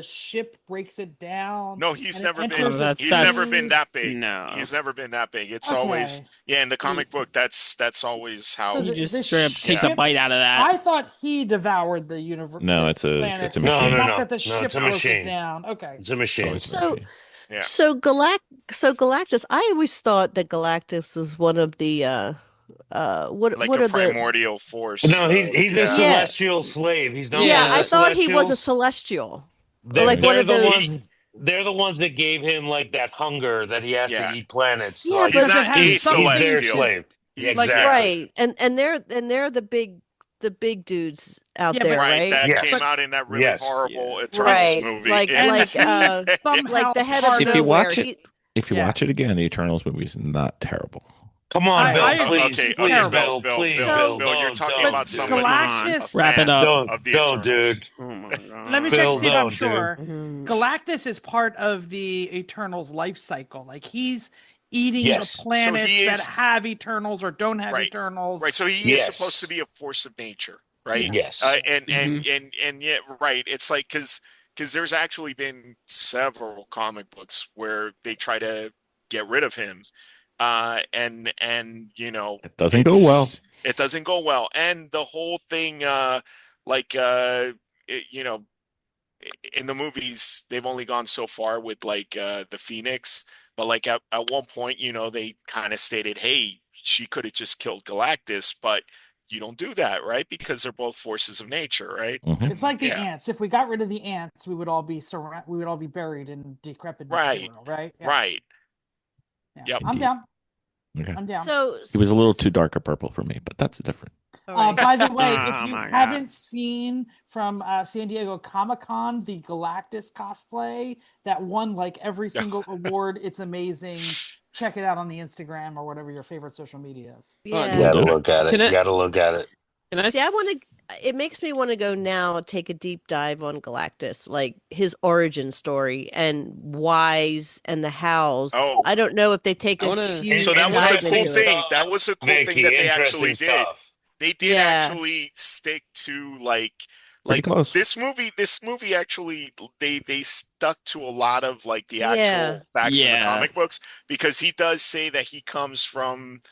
S1: ship breaks it down?
S7: No, he's
S1: and it
S7: never
S1: enters
S7: been.
S1: a
S8: That's-
S7: He's
S8: that's-
S7: never been that big.
S8: No.
S7: He's never been that big. It's
S1: Okay.
S7: always in the comic book. That's always how.
S1: So
S8: He
S1: the-
S8: just
S1: the
S8: straight up takes a
S1: ship-
S8: bite out of that.
S1: I thought he devoured the universe.
S2: No, it's a
S1: planet.
S2: machine.
S5: No,
S1: Not that the
S5: no,
S1: ship
S5: it's a
S1: broke
S5: machine.
S1: it down. Okay.
S5: It's a machine.
S2: It's a
S6: So-
S2: machine.
S7: Yeah.
S6: So Galactus, I always thought that Galactus was one of the what
S7: like
S6: what
S7: a
S6: are the
S7: primordial force.
S5: No, he's a
S6: Yeah.
S5: celestial slave. He's not
S6: yeah,
S5: one of
S6: I
S5: the
S6: thought he was a
S5: Celestials.
S6: celestial.
S5: They're,
S6: like one
S5: they're
S6: of
S5: the
S6: those-
S5: ones. They're the ones that gave him like that hunger that he has
S7: Yeah.
S5: to eat planets.
S6: Yeah,
S5: like,
S6: but
S7: He's not
S1: has
S7: a
S1: something-
S5: he's their
S7: celestial.
S5: slave.
S7: He's-
S1: Like,
S5: Exactly.
S6: Right. And they're the big dudes out
S1: Yeah,
S6: there,
S1: but-
S7: Right, that
S5: Yes.
S7: came out in that really
S5: Yes.
S7: horrible Eternals
S6: Right,
S7: movie.
S6: like-
S7: Yeah.
S6: like,
S1: Somehow
S6: like the head
S1: part
S6: of
S2: If you
S6: nowhere.
S2: watch it- If you
S1: Yeah.
S2: watch it again, the Eternals movie is not terrible.
S5: Come on, Bill,
S1: I-
S5: please,
S7: Okay,
S5: please,
S7: okay,
S5: Bill,
S7: Bill,
S5: please,
S7: Bill,
S5: Bill,
S7: Bill, you're
S5: don't,
S7: talking
S5: don't,
S7: about
S5: dude.
S7: somebody
S1: Galactus-
S7: a
S8: Wrap it
S7: fan
S8: up.
S5: Don't,
S7: of the
S5: don't,
S7: Eternals.
S5: dude.
S8: Oh my god.
S1: Let me
S5: Bill,
S1: check see if I'm
S5: don't, dude.
S1: sure. Galactus is part of the Eternals life cycle. Like he's eating
S5: Yes.
S1: the planets
S7: he
S1: that
S7: is-
S1: have Eternals or don't have
S7: Right.
S1: Eternals.
S7: Right. So he is
S5: Yes.
S7: supposed to be a force of nature, right?
S5: Yes.
S7: And yet, right. It's like because there's actually been several comic books where they try to get rid of him, and
S2: It doesn't go well.
S7: It doesn't go well, and the whole thing, like you know, in the movies they've only gone so far with like the Phoenix, but like at one point, they kind of stated, hey, she could have just killed Galactus, but you don't do that, right? Because they're both forces of nature, right?
S2: Mhm.
S1: It's like the
S7: Yeah.
S1: ants. If we got rid of the ants, we would all be buried in decrepit
S7: Right.
S1: material, right? Yeah.
S7: Right.
S1: Yeah.
S7: Yep.
S1: I'm down.
S2: Okay.
S1: I'm down.
S6: So
S2: He was a little too dark a purple for me, but that's different.
S6: all right.
S1: By the way, if
S7: Oh
S1: you
S7: my God.
S1: haven't seen from San Diego Comic-Con the Galactus cosplay that won like every single award, it's amazing. Check it out on the Instagram or whatever your favorite social media is.
S6: Yeah.
S5: Gotta look at
S8: Can
S5: it.
S8: I-
S5: Gotta look at it.
S8: Can I
S6: See, I want to. It makes me want to go now take a deep dive on Galactus, like his origin story and whys and the hows.
S7: Oh.
S6: I don't know if they take
S8: I
S6: a
S8: wanna-
S6: huge
S7: So that was a
S6: dive
S7: cool
S6: into it.
S7: thing. That was a cool thing
S5: Vicki,
S7: that they
S5: interesting
S7: actually did.
S5: stuff.
S7: They did
S6: Yeah.
S7: actually stick to
S2: Pretty close.
S7: this movie actually they stuck to a lot of like the
S6: Yeah.
S7: actual facts in the
S8: Yeah.
S7: comic books, because he does say that he comes from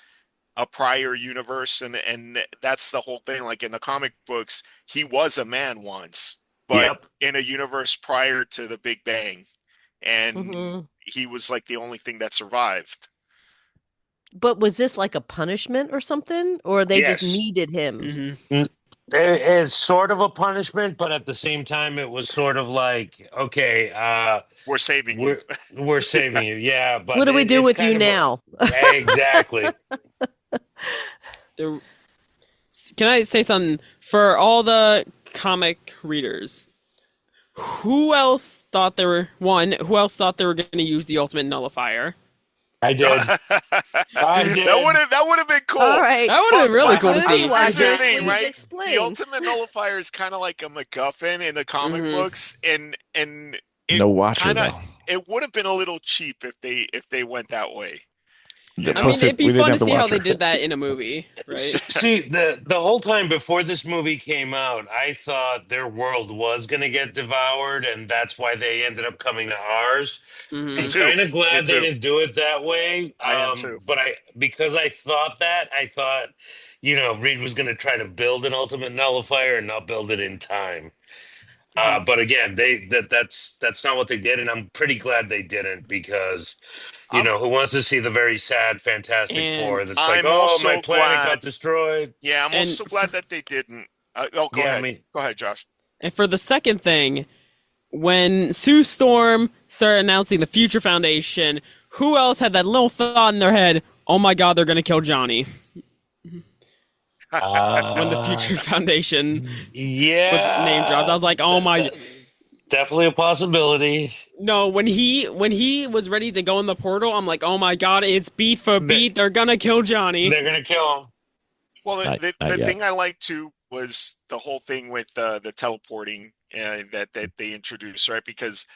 S7: a prior universe, and that's the whole thing. Like in the comic books, he was a man once, but
S5: Yep.
S7: in a universe prior to the Big Bang, and
S6: Mhm.
S7: he was like the only thing that survived.
S6: But was this like a punishment or something, or they just
S5: Yes.
S6: needed him?
S8: Mhm.
S5: It's sort of a punishment, but at the same time, it was sort of like, okay,
S7: We're saving you.
S5: we're saving you, yeah. But
S6: What do we do
S5: it's
S6: with you
S5: kind of
S6: now?
S5: exactly.
S8: Can I say something for all the comic readers? Who else thought they were going to use the ultimate nullifier?
S5: I did. I did.
S7: That would have been cool.
S6: All right.
S8: That would have been really
S7: But-
S8: cool to
S7: but
S8: see.
S6: Movie
S7: That's the
S6: watchers,
S7: thing,
S6: please
S7: right?
S6: explain.
S7: The ultimate nullifier is kind of like a MacGuffin in the comic
S8: Mhm.
S7: books, and it
S2: No watcher
S7: kinda-
S2: though.
S7: it would have been a little cheap if they went that way.
S2: The-
S8: I
S2: plus
S8: mean, it'd be
S2: we didn't
S8: fun to
S2: have the
S8: see how they
S2: watcher.
S8: did that in a movie, right?
S5: See, the whole time before this movie came out, I thought their world was going to get devoured, and that's why they ended up coming to ours.
S8: Mhm.
S7: Me
S5: I'm
S7: too.
S5: kind of
S7: Me
S5: glad they
S7: too.
S5: didn't do it that way.
S7: I am too.
S5: But because I thought Reed was going to try to build an ultimate nullifier and not build it in time. But again, that's not what they did, and I'm pretty glad they didn't, because who wants to see the very sad Fantastic
S8: And
S5: Four that's
S7: I'm
S5: like, oh,
S7: also
S5: my planet
S7: glad-
S5: got destroyed.
S7: Yeah, I'm
S8: And-
S7: also glad that they didn't. Go
S5: Yeah,
S7: ahead.
S5: I mean-
S7: Go ahead, Josh.
S8: And for the second thing, when Sue Storm started announcing the Future Foundation, who else had that little thought in their head? Oh my God, they're gonna kill Johnny when the Future Foundation
S5: Yeah,
S8: was name dropped. I was like, oh my.
S5: definitely a possibility.
S8: No, when he was ready to go in the portal, I'm like, oh my God, it's beat for beat. They're gonna kill Johnny.
S5: They're gonna kill him.
S7: Well,
S2: Not
S7: the
S2: yet.
S7: thing I liked too was the whole thing with the teleporting that they introduced, right? Because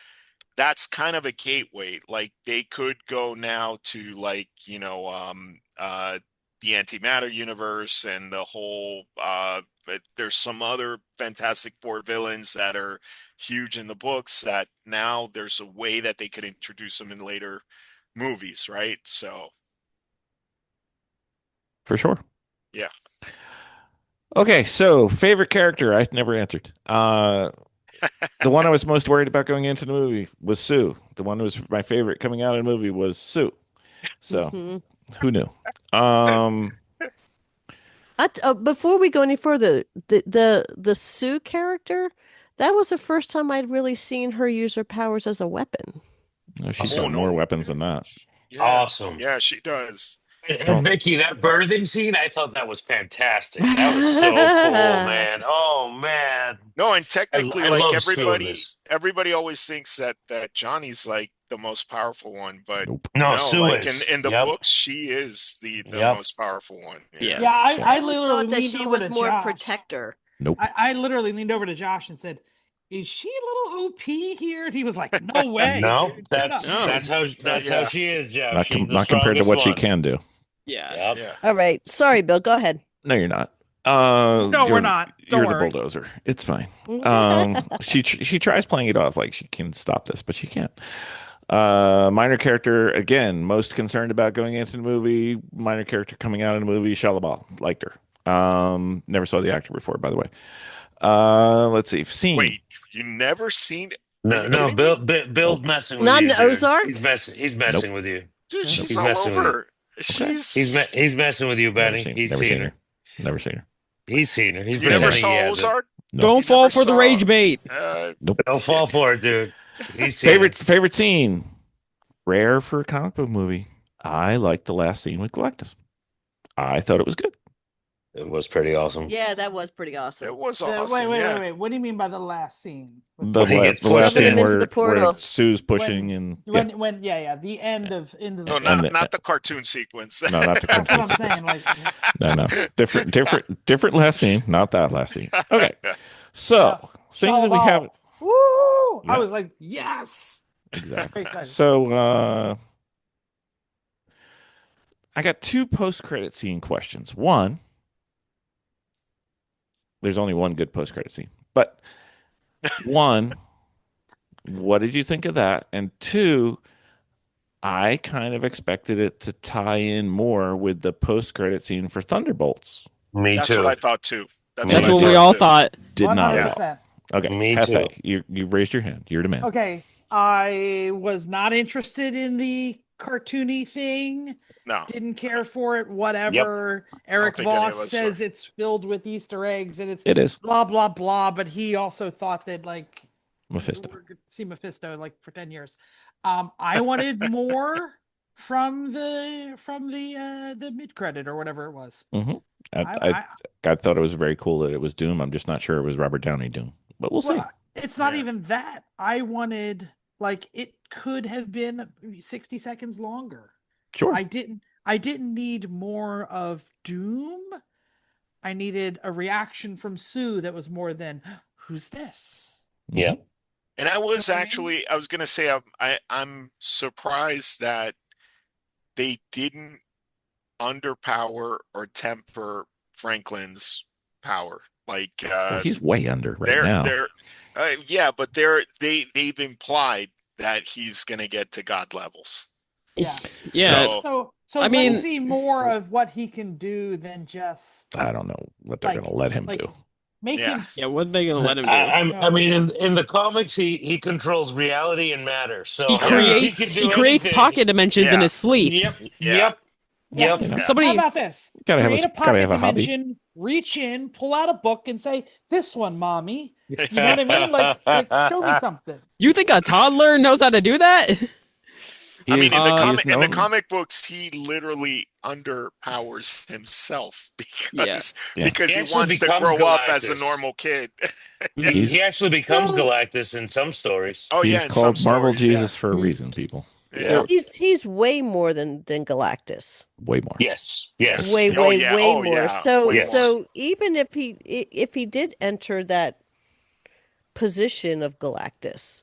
S7: that's kind of a gateway. Like they could go now to the antimatter universe and the whole. But there's some other Fantastic Four villains that are huge in the books that now there's a way that they could introduce them in later movies, right? So
S2: For sure.
S7: Yeah.
S2: Okay, so favorite character I never answered. The one I was most worried about going into the movie was Sue. The one who was my favorite coming out of the movie was Sue. So
S6: Mhm.
S2: who knew?
S6: Before we go any further, the Sue character, that was the first time I'd really seen her use her powers as a weapon.
S2: No, she's
S7: Oh,
S2: got
S7: no.
S2: more weapons than that.
S7: yeah,
S5: Awesome.
S7: yeah, she does.
S5: And Vicki, that birthing scene, I thought that was fantastic. That was so cool, man. Oh man.
S7: No, and technically,
S5: I
S7: like
S5: love Sue in
S7: everybody,
S5: this.
S7: everybody always thinks that Johnny's like the most powerful one, but
S2: Nope.
S5: No,
S7: no,
S5: Sue
S7: like
S5: is.
S7: in the
S5: Yep.
S7: books, she is the
S5: Yep.
S7: most powerful one.
S8: Yeah.
S1: Yeah, I
S6: I always
S1: literally
S6: thought that
S1: leaned
S6: she
S1: over
S6: was
S1: to
S6: more
S1: Josh.
S6: protector.
S2: Nope.
S1: I literally leaned over to Josh and said, is she a little OP here? And he was like, no way.
S5: No,
S1: dude.
S5: that's
S8: No.
S5: that's how she is, Jeff.
S2: Not,
S5: She's the
S2: not compared to
S5: strongest
S2: what she
S5: one.
S2: can do.
S8: Yeah.
S5: Yep.
S7: Yeah.
S6: All right. Sorry, Bill. Go ahead.
S2: No, you're not.
S1: No, we're
S2: You're-
S1: not. Don't
S2: You're the
S1: worry.
S2: bulldozer. It's fine. She tries playing it off like she can stop this, but she can't. Minor character again. Most concerned about going into the movie. Minor character coming out in the movie. Shalabal liked her. Never saw the actor before, by the way. Let's see. Scene.
S7: Wait, you never seen?
S5: No,
S7: you
S5: no,
S7: kidding me?
S5: Bill's messing with
S6: Not
S5: you.
S6: in
S5: dude.
S6: Ozark?
S5: He's messing with you.
S7: Dude, she's
S5: He's
S7: all
S5: messing with
S7: over. She's.
S5: He's messing with you, Benny. He's
S2: never
S5: seen
S2: seen
S5: her.
S2: her. Never seen her.
S5: He's seen her. He's
S7: You never
S5: pretending
S7: saw
S5: he hasn't.
S7: Ozark?
S2: No.
S8: Don't
S7: You
S8: fall
S7: never
S8: for the
S7: saw-
S8: rage bait.
S2: Nope.
S5: Don't fall for it, dude. He's seen
S2: Favorite scene. Rare for a comic book movie. I liked the last scene with Galactus. I thought it was good.
S5: It was pretty awesome.
S6: Yeah, that was pretty awesome.
S7: It was awesome.
S1: Wait. What do you mean by the last scene?
S2: The,
S5: When he gets
S2: the last
S5: pushed in.
S2: scene
S6: Into
S2: where,
S6: the portal.
S2: where Sue's pushing and
S1: When the end of into the
S7: No, not the cartoon sequence.
S2: no, not the
S1: That's what I'm
S2: cartoon
S1: saying. Like,
S2: No, different last scene, not that last scene. Okay, so things that we
S1: Shalabal.
S2: have
S1: woo!
S2: Yeah.
S1: I was like, yes.
S2: exactly.
S1: Very excited.
S2: So I got two post-credit scene questions. One, there's only one good post-credit scene, but one, what did you think of that? And two, I kind of expected it to tie in more with the post-credit scene for Thunderbolts.
S5: Me
S7: That's
S5: too.
S7: what I thought too.
S5: That's
S8: That's
S5: Me
S8: what
S5: too.
S8: we all thought.
S2: Did not at all.
S1: 100%.
S2: Okay,
S5: Me
S2: Hefe,
S5: too.
S2: you raised your hand. You're the man.
S1: Okay, I was not interested in the cartoony thing.
S7: No.
S1: Didn't care for it. Whatever. Eric
S7: think any of
S1: Voss
S7: us
S1: says it's filled with Easter eggs and it's
S2: It is
S1: blah blah blah. But he also thought that like
S2: Mephisto.
S1: we're gonna see Mephisto like for 10 years. I wanted more from the mid credit or whatever it was.
S2: I thought it was very cool that it was Doom. I'm just not sure it was Robert Downey Doom, but we'll see.
S1: Well, it's not
S7: Yeah.
S1: even that. I wanted like it could have been 60 seconds longer.
S2: Sure.
S1: I didn't need more of Doom. I needed a reaction from Sue that was more than who's this?
S5: Yeah.
S7: And I was
S1: You know what I mean?
S7: actually, I was gonna say, I'm surprised that they didn't underpower or temper Franklin's power. Like,
S2: Well, he's way under right
S7: they're
S2: now.
S7: yeah, but they've implied that he's gonna get to God levels.
S1: Yeah.
S8: Yeah.
S1: So
S8: I mean-
S1: let's see more of what he can do than just
S2: I don't know what they're
S1: like-
S2: going to let him
S1: like,
S2: do.
S1: make
S7: Yeah.
S1: him.
S8: Yeah, what are they gonna let him do?
S5: I mean, in the comics, he controls reality and matter. So
S8: He creates
S5: can do
S8: he creates
S5: anything.
S8: pocket dimensions in
S7: Yeah.
S8: his sleep.
S5: Yep.
S7: Yeah.
S5: Yep.
S1: Yeah.
S5: Yep.
S2: You know,
S1: How
S8: Somebody
S1: about this?
S2: Gotta have
S1: Create
S2: a-
S1: a pocket
S2: gotta have a hobby.
S1: dimension, reach in, pull out a book, and say, "This one, mommy." You know what I mean? Like show me something.
S8: You think a toddler knows how to do that?
S7: I mean, in
S2: He's
S7: the
S2: known-
S7: comic books, he literally underpowers himself because
S2: Yeah.
S7: because
S5: He
S7: he
S5: actually
S7: wants to
S5: becomes
S7: grow up as a
S5: Galactus.
S7: normal kid.
S5: He actually becomes
S1: So-
S5: Galactus in some stories.
S7: Oh
S2: he's
S7: yeah, in
S2: called
S7: some
S2: Marvel
S7: stories,
S2: Jesus for a reason, people.
S7: Yeah.
S6: He's way more than Galactus.
S2: Way more.
S5: Yes. Yes.
S6: Way
S7: Oh,
S6: way
S7: yeah.
S6: way
S7: Oh,
S6: more.
S7: yeah.
S6: So
S5: Way
S6: so even if he did enter that position of Galactus,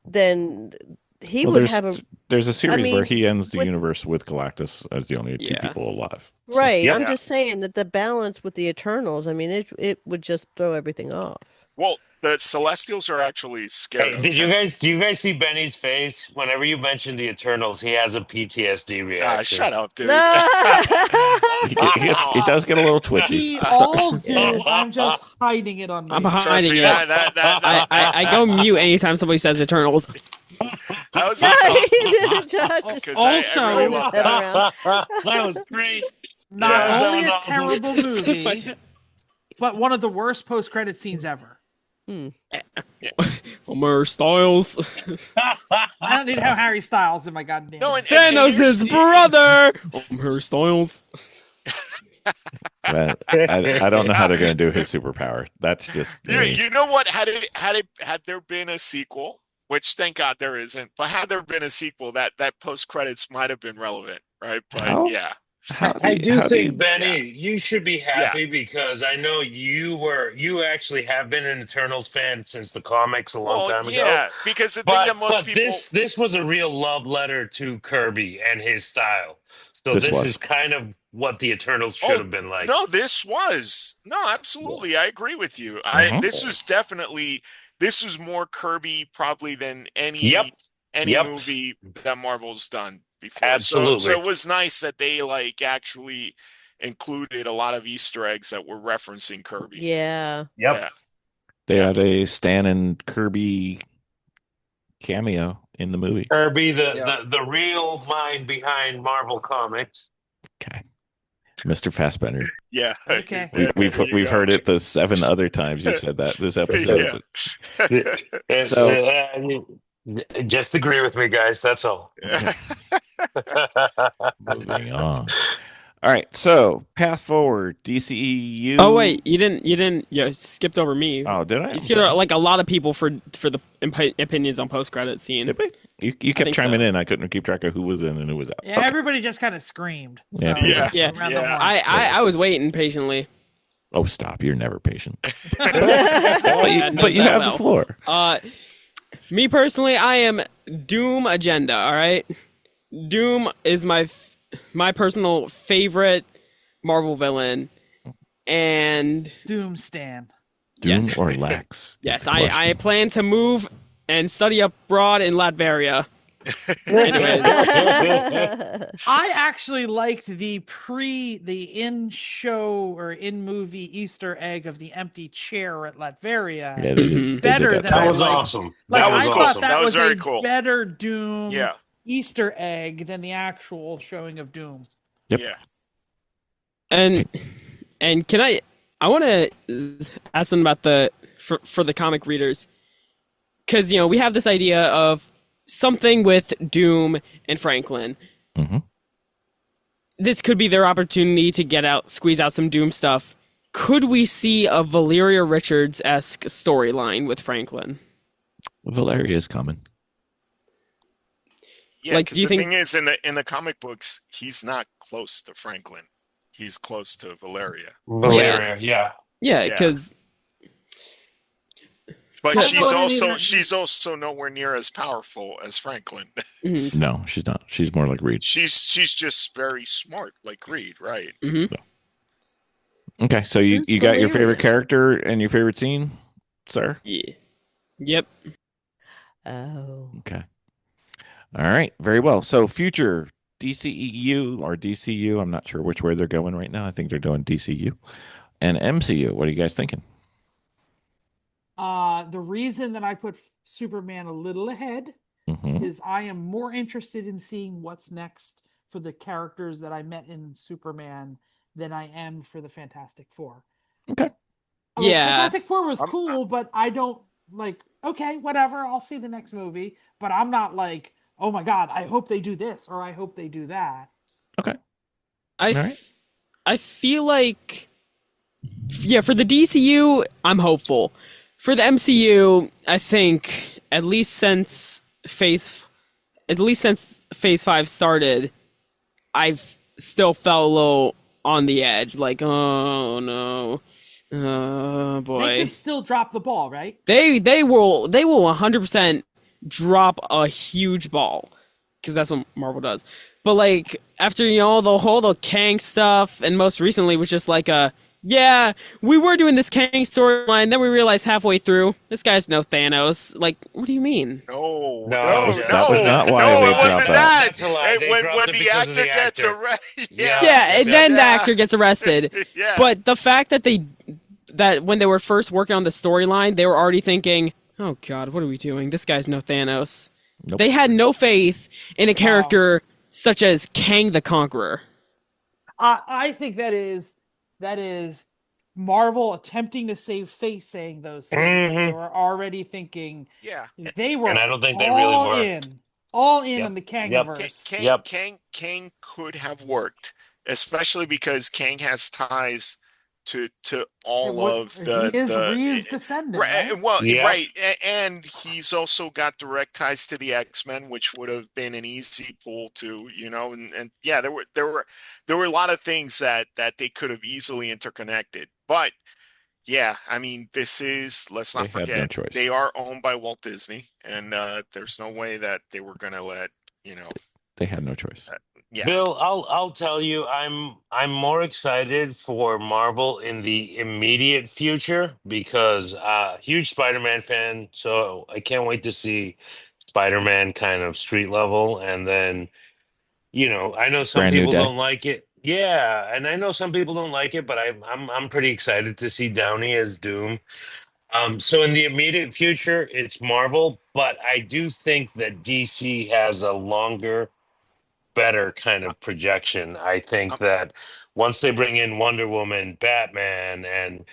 S6: then he
S2: Well,
S6: would have a
S2: there's a series where
S6: mean,
S2: he ends the
S6: with-
S2: universe with Galactus as the only two
S8: Yeah.
S2: people alive. So,
S6: right.
S5: Yep.
S6: I'm
S7: Yeah.
S6: just saying that the balance with the Eternals. I mean, it would just throw everything off.
S7: Well, the Celestials are actually scary.
S5: Hey, do you guys see Benny's face whenever you mention the Eternals? He has a PTSD reaction.
S7: Shut up, dude.
S2: he does get a little twitchy.
S1: We all do. I'm just hiding it on me.
S8: I'm
S7: Trust
S8: hiding
S7: me,
S8: it.
S7: that
S8: I go mute anytime somebody says Eternals.
S7: was
S6: Josh is
S7: 'cause
S1: Also-
S7: I really love
S6: head
S7: that.
S6: around.
S5: That was great.
S1: Not
S7: Yeah.
S1: only
S5: No.
S1: a terrible movie, but one of the worst post-credit scenes ever.
S8: Homer Styles.
S1: I don't need to have Harry Styles in my goddamn.
S7: No, and
S8: Thanos'
S7: here's-
S8: brother. Homer Styles.
S2: But I don't know how they're going to do his superpower. That's just
S7: You know what? Had there been a sequel, which thank God there isn't, but had there been a sequel, that post credits might have been relevant, right? But
S2: How?
S7: yeah,
S5: I do
S2: how do
S5: think,
S2: you?
S5: Benny, you should be
S7: Yeah.
S5: happy because I know you actually have been an Eternals fan since the comics a long time ago.
S7: Yeah, because the thing that most people
S5: This was a real love letter to Kirby and his style. So
S2: This
S5: this
S2: was.
S5: is kind of what the Eternals should have been like.
S7: No, this was. No, absolutely. I agree with you.
S2: Mhm.
S7: This was definitely this was more Kirby probably than
S5: Yep.
S7: any
S5: Yep.
S7: movie that Marvel's done before.
S5: Absolutely.
S7: So it was nice that they like actually included a lot of Easter eggs that were referencing Kirby.
S6: Yeah.
S5: Yep.
S7: Yeah.
S2: They had a Stan and Kirby cameo in the movie.
S5: Kirby,
S7: Yeah.
S5: the real mind behind Marvel Comics.
S2: Okay, Mr. Fassbender.
S7: Yeah.
S1: Okay.
S7: There
S2: We've
S7: you
S2: heard
S7: go.
S2: it the 7 other times you've said that this episode.
S7: Yeah.
S5: Just agree with me, guys. That's all.
S2: Moving on. All right, so path forward, DCEU.
S8: Oh wait, you skipped over me.
S2: Oh, did I?
S8: You skipped like a lot of people for the opinions on post credit scene.
S2: Did we? You kept
S8: think
S2: chiming
S8: so.
S2: in. I couldn't keep track of who was in and who was out.
S1: Yeah,
S2: Okay.
S1: everybody just kind of screamed. So
S2: Yeah.
S7: Yeah.
S8: Yeah.
S1: around the
S7: Yeah.
S1: horn.
S8: I was waiting patiently.
S2: Oh, stop! You're never patient.
S8: Yeah,
S2: but you
S8: knows that
S2: have
S8: well.
S2: the floor.
S8: Me personally, I am Doom Agenda. All right, Doom is my personal favorite Marvel villain, and
S1: Doom Stan.
S2: Doom
S8: Yes.
S2: or Lex? is
S8: yes,
S2: the
S8: I
S2: question.
S8: plan to move and study abroad in Latveria. Anyways,
S1: I actually liked the in-show or in-movie Easter egg of the empty chair at Latveria.
S2: Yeah, they did-
S8: Mhm.
S2: they did
S1: Better
S2: that
S1: than
S2: too.
S5: That
S1: I
S5: was
S1: liked.
S5: awesome.
S1: Like,
S7: That was
S1: I
S7: awesome.
S1: thought that
S7: That was
S1: was
S7: very
S1: a
S7: cool.
S1: better Doom
S7: Yeah.
S1: Easter egg than the actual showing of Doom.
S2: Yep.
S7: Yeah.
S8: and can I want to ask them about for the comic readers, because we have this idea of something with Doom and Franklin.
S2: Mhm.
S8: This could be their opportunity to squeeze out some Doom stuff. Could we see a Valeria Richards-esque storyline with Franklin?
S2: Valeria is coming.
S7: Yeah,
S8: Like,
S7: because
S8: do you
S7: the
S8: think-
S7: thing is, in the comic books, he's not close to Franklin. He's close to Valeria.
S5: Valeria, yeah.
S8: Yeah,
S7: Yeah.
S8: because
S7: But
S8: Yeah.
S7: she's also nowhere near as powerful as Franklin.
S2: No, she's not. She's more like Reed.
S7: She's just very smart, like Reed, right?
S2: Okay, so you
S6: Who's
S2: got your favorite
S6: Valeria?
S2: character and your favorite scene, sir?
S8: yeah, yep.
S6: Oh.
S2: Okay. All right. Very well. So future DCEU or DCU, I'm not sure which way they're going right now. I think they're doing DCU and MCU. What are you guys thinking?
S1: The reason that I put Superman a little ahead
S2: Mhm.
S1: is I am more interested in seeing what's next for the characters that I met in Superman than I am for the Fantastic Four.
S2: Okay.
S1: I mean,
S8: Yeah.
S1: Fantastic Four was
S7: I'm-
S1: cool, but I don't like. Okay, whatever. I'll see the next movie, but I'm not like, oh my god, I hope they do this or I hope they do that.
S2: Okay.
S8: I
S2: All right.
S8: I feel like, yeah, for the DCU, I'm hopeful. For the MCU, I think at least since Phase 5 started, I've still felt a little on the edge. Like, oh no, oh
S1: They
S8: boy,
S1: could still drop the ball, right?
S8: they will 100% drop a huge ball, because that's what Marvel does. But like after the whole Kang stuff, and most recently was just like yeah, we were doing this Kang storyline, then we realized halfway through this guy's no Thanos. Like, what do you mean?
S7: No,
S5: No,
S7: no,
S5: that
S2: was not why
S7: no,
S2: they
S7: it
S2: dropped
S7: wasn't
S2: that.
S7: that.
S5: That's a lie.
S7: Hey,
S5: They
S7: when
S5: dropped it
S7: the
S5: because of
S7: actor
S5: the
S7: gets
S5: actor.
S7: arrested,
S5: Yeah.
S8: Yeah, and then the
S7: Yeah.
S8: actor gets arrested.
S7: yeah.
S8: But the fact that when they were first working on the storyline, they were already thinking, "Oh God, what are we doing? This guy's no Thanos."
S2: Nope.
S8: They had no faith in a character such as Kang the Conqueror.
S1: I think that is Marvel attempting to save face saying those things. They
S5: Mhm.
S1: were already thinking
S7: yeah.
S1: they were
S5: And I don't think they really
S1: all
S5: worked.
S1: all in
S5: Yep.
S1: on the
S5: Yep.
S1: Kangiverse.
S7: Kang could have worked, especially because Kang has ties to all of
S1: He is
S7: the
S1: Reeve's descendant,
S7: right.
S1: right?
S7: Well,
S5: Yep.
S7: right, and he's also got direct ties to the X-Men, which would have been an easy pull to, and yeah, there were a lot of things that they could have easily interconnected, but yeah, I mean, let's not
S2: They had no
S7: forget,
S2: choice.
S7: they are owned by Walt Disney, and there's no way that they were going to let,
S2: They had no choice.
S7: yeah.
S5: Bill, I'll tell you, I'm more excited for Marvel in the immediate future because huge Spider-Man fan, so I can't wait to see Spider-Man kind of street level, and then I know some
S2: Brand new
S5: people
S2: day.
S5: don't like it. Yeah, and I know some people don't like it, but I'm pretty excited to see Downey as Doom. So in the immediate future, it's Marvel, but I do think that DC has a longer, better kind of projection. I think
S7: Um,
S5: that once they bring in Wonder Woman, Batman, and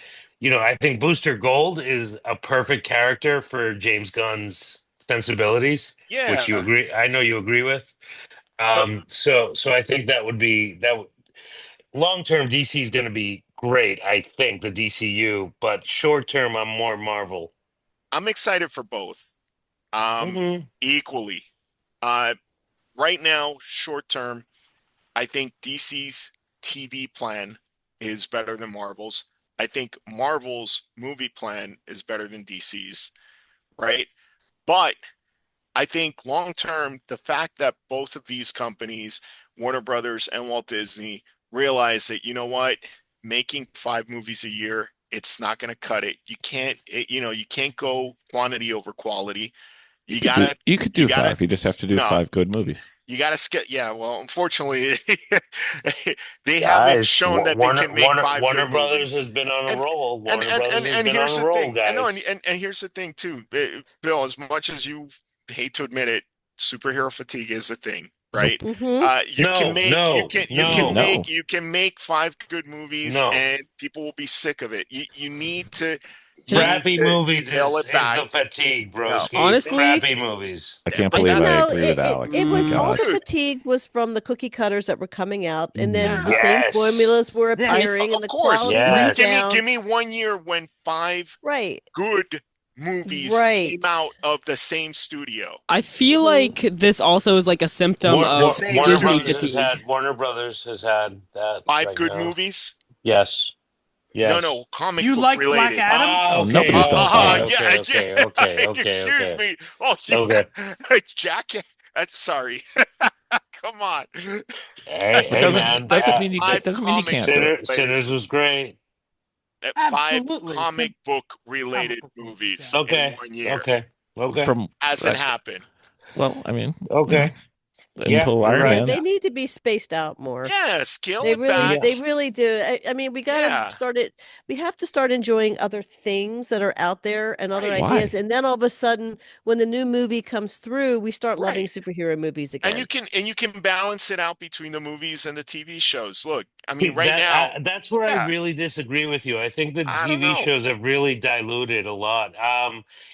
S5: I think Booster Gold is a perfect character for James Gunn's sensibilities, which you
S7: yeah,
S5: agree. I know you agree with.
S7: but
S5: So I think that would be long term. DC is going to be great. I think the DCU, but short term, I'm more Marvel.
S7: I'm excited for both, um,
S5: Hmm.
S7: equally. Uh, right now, short term, I think DC's TV plan is better than Marvel's. I think Marvel's movie plan is better than DC's, right? But I think long term, the fact that both of these companies, Warner Brothers and Walt Disney, realize that, you know what, making 5 movies a year, it's not going to cut it. You can't go quantity over quality. You gotta,
S2: You could
S7: you
S2: do
S7: gotta,
S2: 5. You just have to do
S7: no,
S2: 5 good movies.
S7: you gotta skip. Yeah, well, unfortunately, they haven't
S5: Guys,
S7: shown that they can make five
S5: Warner
S7: good
S5: Brothers
S7: movies.
S5: has been on a
S7: And
S5: roll.
S7: and
S5: Warner
S7: and
S5: Brothers
S7: and,
S5: has
S7: and
S5: been on
S7: here's
S5: a
S7: the
S5: roll,
S7: thing. I know,
S5: guys.
S7: and here's the thing too, Bill. As much as you hate to admit it, superhero fatigue is a thing, right?
S2: Nope.
S6: Mm-hmm.
S7: You can
S5: No,
S7: make
S5: no,
S2: No.
S7: you can make 5 good movies,
S5: no.
S7: and people will be sick of it. You
S6: Just
S7: need
S5: Crappy
S7: to
S5: movies
S7: scale
S5: is
S7: it back.
S5: the fatigue,
S7: No,
S5: broski.
S8: Honestly,
S5: Crappy movies.
S2: I can't
S7: but
S2: believe I
S7: that's
S6: no,
S2: agree with
S6: it,
S2: Alex.
S6: it was all
S2: God.
S6: the
S7: dude.
S6: fatigue was from the cookie cutters that were coming out, and then the
S7: Yeah.
S6: same
S5: Yes.
S6: formulas were
S1: Yes.
S6: appearing, and
S7: Of
S6: the
S7: course,
S6: quality
S7: but
S6: went
S5: Yes.
S6: down.
S7: give me one year when 5
S6: Right,
S7: good movies came out
S6: right.
S7: of the same studio.
S8: I feel
S6: Hmm.
S8: like this also is like a symptom of
S7: Same
S8: Disney
S7: studio.
S8: fatigue.
S5: Warner Brothers has had that
S7: 5
S5: right
S7: good
S5: now.
S7: movies?
S5: Yes.
S7: No,
S5: Yes.
S7: comic
S1: You
S7: book
S1: liked Black
S7: related.
S1: Adams?
S5: Ah,
S2: Oh,
S5: okay,
S2: nobody's done
S5: okay,
S2: five.
S5: okay, okay, okay, okay,
S7: Excuse
S5: okay,
S7: me. Oh,
S5: okay.
S7: yeah. Jack, sorry. Come on.
S5: Hey,
S2: It
S5: hey, man.
S7: Five
S2: doesn't mean you
S7: comic
S2: can't do it.
S7: related,
S5: Sinners was great.
S7: 5
S1: Absolutely.
S7: comic book related
S1: Comic book movies,
S7: movies
S1: yeah.
S7: in
S5: Okay,
S7: 1 year.
S5: okay, okay,
S2: From
S7: Hasn't happened.
S2: well, I mean,
S5: okay. Yeah,
S2: until
S5: you're
S2: Iron
S6: Yeah,
S5: right.
S2: Man.
S6: they need to be spaced out more.
S7: Yeah, scale
S6: They
S7: it
S6: really,
S7: back.
S5: Yeah.
S6: they really do. I mean, we gotta
S7: Yeah.
S6: start it. We have to start enjoying other things that are out there and other
S7: Right.
S6: ideas,
S2: Why?
S6: and then all of a sudden, when the new movie comes through, we start loving
S7: Right.
S6: superhero movies
S7: And
S6: again.
S7: you can balance it out between the movies and the TV shows. Look, I mean, right now,
S5: That's where I
S7: yeah,
S5: really disagree with you. I think the
S7: I don't
S5: TV
S7: know.
S5: shows have really diluted a lot.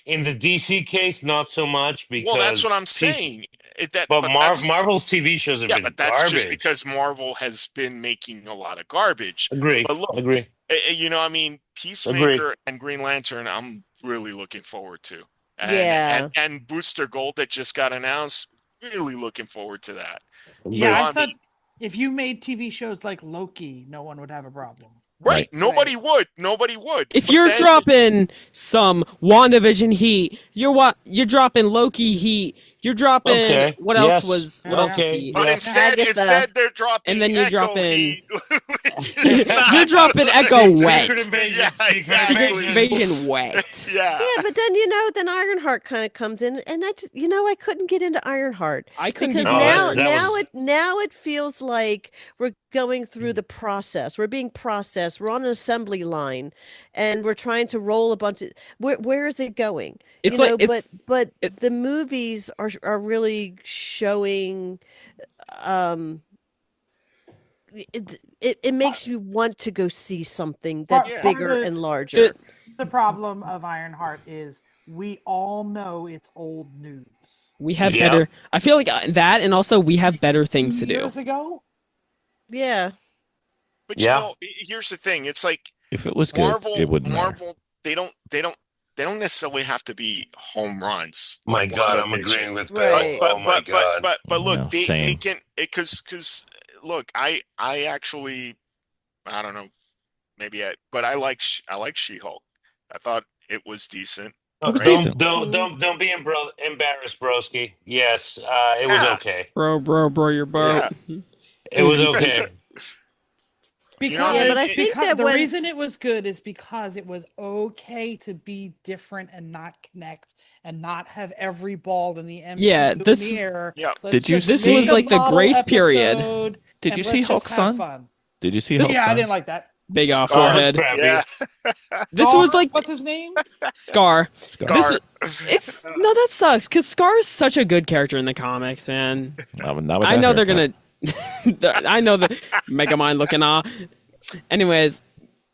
S5: In the DC case, not so much
S7: Well, that's what
S5: because
S7: I'm saying.
S5: but
S7: But that's
S5: Marvel's TV shows have
S7: yeah,
S5: been
S7: but that's just
S5: garbage.
S7: because Marvel has been making a lot of garbage.
S5: Agree,
S7: But look,
S5: agree,
S7: I mean,
S5: agree.
S7: Peacemaker and Green Lantern, I'm really looking forward to,
S6: Yeah.
S7: and Booster Gold that just got announced, really looking forward to that.
S1: Yeah,
S5: Agree.
S1: I
S7: I
S1: thought
S7: mean,
S1: if you made TV shows like Loki, no one would have a problem.
S7: right?
S2: Right.
S7: Nobody would. Nobody would.
S8: If
S7: But
S8: you're
S7: then,
S8: dropping some WandaVision heat, you're dropping Loki heat, you're dropping
S5: Okay.
S8: what else
S5: Yes.
S8: was
S5: Okay.
S8: heat?
S7: but
S5: Yes.
S6: Agatha.
S7: instead they're dropping
S8: And then you're
S7: Echo
S8: dropping
S7: Heat, which is
S8: You're
S7: not.
S8: dropping Echo wet.
S5: Secret Invasion.
S7: Yeah,
S5: Secret
S7: exactly.
S8: Secret
S5: Invasion.
S8: Invasion wet.
S7: Yeah.
S6: Yeah, but then then Ironheart kind of comes in, and I just, I couldn't get into Ironheart
S8: I couldn't
S6: because
S8: get
S5: No,
S6: now
S8: bored.
S6: now it feels like we're going through the process. We're being processed. We're on an assembly line, and we're trying to roll a bunch of. Where is it going?
S8: It's like
S6: But
S8: it-
S6: the movies are really showing. Um, it makes you want to go see something that's
S7: Yeah.
S6: bigger and larger.
S1: The problem of Ironheart is we all know it's old news.
S8: we have
S5: Yeah.
S8: better. I feel like that, and also we have better things to do.
S1: Years ago,
S6: Yeah.
S7: But
S5: Yeah.
S7: here's the thing. It's like
S2: If it was good, it wouldn't matter.
S7: Marvel, they don't necessarily have to be home runs.
S5: My
S7: like
S5: God, I'm
S7: WandaVision.
S5: agreeing with Bill.
S6: Right.
S5: Oh my God.
S7: But look,
S2: No,
S7: they
S2: same.
S7: can because look, I actually I don't know, but I like She-Hulk. I thought it was decent.
S2: It was
S7: Right?
S2: decent.
S5: Don't be embarrassed, broski. Yes, it was
S7: Yeah.
S5: okay.
S8: Bro, your boat.
S7: Yeah.
S5: It was okay.
S1: Because,
S6: Yeah, but I think
S1: because
S6: that
S1: the
S6: when-
S1: reason it was good is because it was okay to be different and not connect and not have every ball in the MCU
S8: Yeah, this-
S1: in the air.
S7: Yeah.
S1: Let's
S2: Did you
S1: just
S8: This
S2: see-
S1: make
S8: was
S1: a
S8: like the
S1: bottle
S8: grace period.
S1: episode
S2: Did
S1: and
S2: you
S1: let's
S2: see
S1: just
S2: Hulk's
S1: have
S2: son?
S1: fun.
S2: Did you see Hulk's
S1: Yeah, I
S2: son?
S1: didn't like that.
S8: Big off
S5: Oh, it was
S8: forehead.
S5: crappy.
S7: Yeah.
S8: This
S1: Scar?
S8: was like
S1: what's his name?
S8: Scar.
S7: Scar.
S8: It's no, that sucks because Scar is such a good character in the comics, man.
S2: Not with
S8: I
S2: that
S8: know they're
S2: haircut.
S8: gonna. I know the Megamind looking off. Anyways,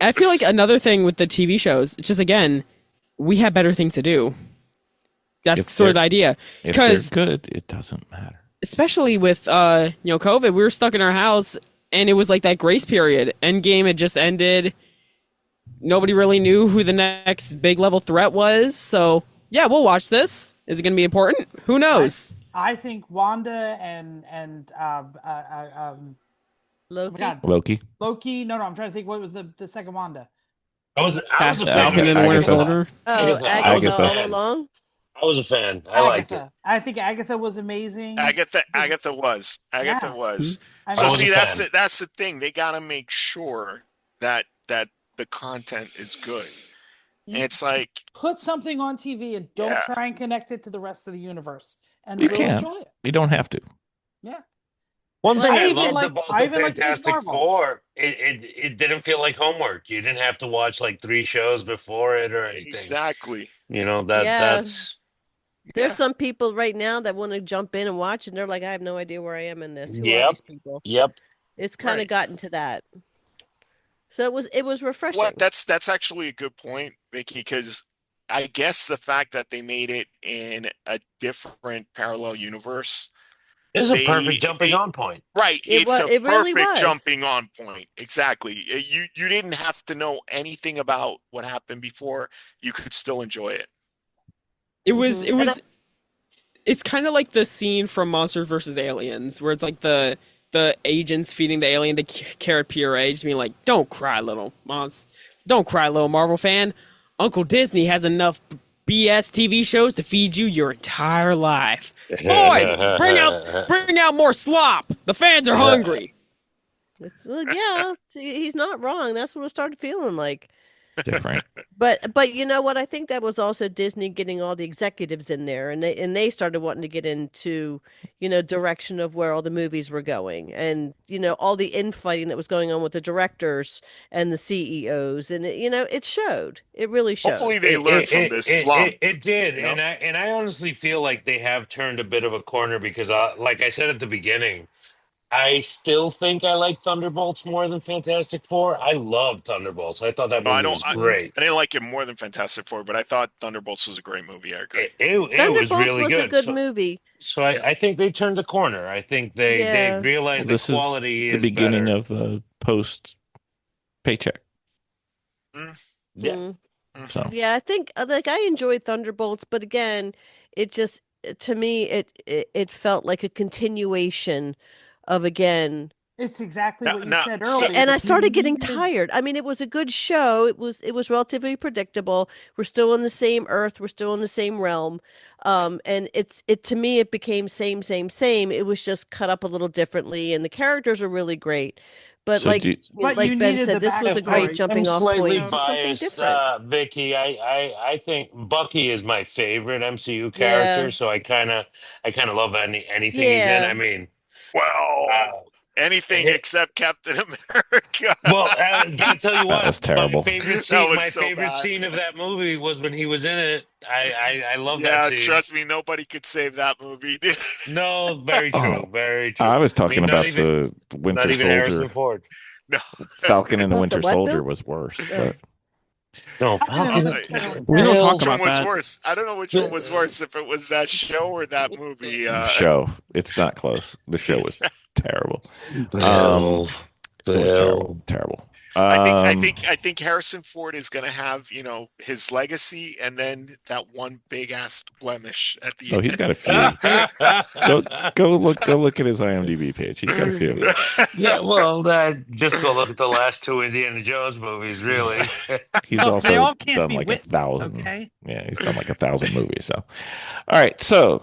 S8: I feel like another thing with the TV shows, it's just again, we have better things to do. That's
S2: If
S8: sort of the
S2: they're-
S8: idea.
S2: If they're
S8: Because
S2: good, it doesn't matter.
S8: especially with COVID, we were stuck in our house and it was like that grace period. Endgame had just ended. Nobody really knew who the next big level threat was. So yeah, we'll watch this. Is it going to be important? Who knows?
S1: I think Wanda and oh
S6: Loki.
S1: my God,
S2: Loki.
S1: Loki. No, I'm trying to think. What was the second Wanda?
S5: I was a
S8: Falcon
S5: fan.
S8: and the Winter
S2: Agatha.
S8: Soldier.
S6: Oh,
S5: Agatha.
S6: Agatha
S2: Agatha.
S6: all along.
S5: I was a fan. I liked it.
S1: Agatha. I think Agatha was amazing.
S7: Agatha was.
S1: Yeah.
S7: was.
S1: I
S7: So
S1: mean,
S5: was
S7: see,
S5: a fan.
S7: that's the thing. They got to make sure that the content is good. And it's like,
S1: put something on TV and don't
S7: Yeah.
S1: try and connect it to the rest of the universe, and
S2: You
S1: we'll
S2: can.
S1: enjoy it.
S2: You don't have to.
S1: Yeah.
S5: One thing
S1: I
S5: I
S1: even
S5: loved
S1: like-
S5: about
S1: I
S5: the
S1: even like Miss
S5: Fantastic
S1: Marvel.
S5: Four, it didn't feel like homework. You didn't have to watch like 3 shows before it or anything.
S7: exactly.
S5: You know
S6: Yeah.
S5: that's
S6: There's some people right now that want to jump in and watch, and they're like, I have no idea where I am in this. Who are
S5: Yep.
S6: these people?
S5: yep.
S6: It's kind of
S7: Right.
S6: gotten to that. So it was refreshing.
S7: What that's actually a good point, Vicky, because I guess the fact that they made it in a different parallel universe,
S5: This is a
S7: They-
S5: perfect jumping
S7: they-
S5: on point.
S7: right?
S6: It
S7: It's a
S6: it really
S7: perfect
S6: was.
S7: jumping on point. Exactly. You didn't have to know anything about what happened before. You could still enjoy it.
S8: It was.
S6: Mhm.
S8: It
S6: And
S8: was. It's kind of like the scene from Monsters vs. Aliens, where it's like the agents feeding the alien the carrot puree, just being like, "Don't cry, little monster. Don't cry, little Marvel fan. Uncle Disney has enough BS TV shows to feed you your entire life. Boys, bring out more slop. The fans are hungry."
S6: Well, yeah, he's not wrong. That's what it started feeling like.
S2: Different.
S6: But you know what? I think that was also Disney getting all the executives in there, and they started wanting to get into, direction of where all the movies were going, and all the infighting that was going on with the directors and the CEOs, and it showed. It really showed.
S7: Hopefully, they learned from this slump.
S5: It did,
S7: you know?
S5: and I honestly feel like they have turned a bit of a corner because, like I said at the beginning, I still think I like Thunderbolts more than Fantastic Four. I love Thunderbolts. I thought that
S7: No,
S5: movie was great.
S7: I didn't like it more than Fantastic Four, but I thought Thunderbolts was a great movie. I agree.
S5: It was
S6: Thunderbolts
S5: really
S6: was
S5: good.
S6: a good
S5: So,
S6: movie.
S5: so I think they turned the corner. I think they
S6: Yeah.
S5: realized
S2: This
S5: the quality
S2: is the
S5: is
S2: beginning
S5: better.
S2: of the post paycheck.
S5: Yeah.
S6: Mm.
S2: So
S6: Yeah, I think I enjoyed Thunderbolts, but again, it just to me it felt like a continuation of again.
S1: It's exactly what you
S7: Now-
S1: said
S7: so-
S1: earlier.
S6: And I
S1: You
S6: started getting
S1: needed-
S6: tired. I mean, it was a good show. It was relatively predictable. We're still in the same Earth. We're still in the same realm. And it to me it became same. It was just cut up a little differently, and the characters are really great. But
S2: So
S6: like
S2: do you-
S1: But
S6: like
S1: you
S6: Ben
S1: needed
S6: said,
S1: the
S6: this was a
S1: backstory.
S6: great jumping
S5: I'm
S6: off
S5: slightly
S6: point to something
S5: biased,
S6: different.
S5: Vicky. I think Bucky is my favorite MCU character,
S6: Yeah.
S5: so I kind of love anything he's in.
S6: Yeah.
S5: I mean,
S7: Well, anything
S5: it-
S7: except Captain America.
S5: well, gotta tell you what,
S2: was terrible.
S5: my favorite
S7: That
S5: scene,
S7: was
S5: my
S7: so
S5: favorite
S7: bad.
S5: scene of that movie was when he was in it. I love
S7: Yeah,
S5: that scene.
S7: trust me, nobody could save that movie.
S5: No, very true,
S2: Oh,
S5: very true.
S2: I was talking
S5: not
S2: about
S5: even-
S2: the Winter
S5: Not even Harrison
S2: Soldier.
S5: Ford.
S7: No,
S2: Falcon and the
S6: What's the
S2: Winter
S6: what,
S2: Soldier
S6: Bill?
S2: was worse.
S6: Oh.
S2: But
S5: No, Falcon.
S8: We don't talk
S7: which one
S8: about
S7: was
S8: that.
S7: worse? I don't know which one was worse. If it was that show or that movie.
S2: show, it's not close. The show was terrible.
S5: Bill,
S2: It was terrible. Terrible.
S7: I think Harrison Ford is going to have, his legacy and then that one big ass blemish at the
S2: Oh, he's got a few. Go look at his IMDb page. He's got a few.
S5: Yeah, well, just go look at the last two Indiana Jones movies, really.
S2: He's
S1: Look, they
S2: also
S1: all can't
S2: done
S1: be
S2: like
S1: Whitney,
S2: 1,000.
S1: okay?
S2: Yeah, he's done like 1,000 movies. So, all right. So,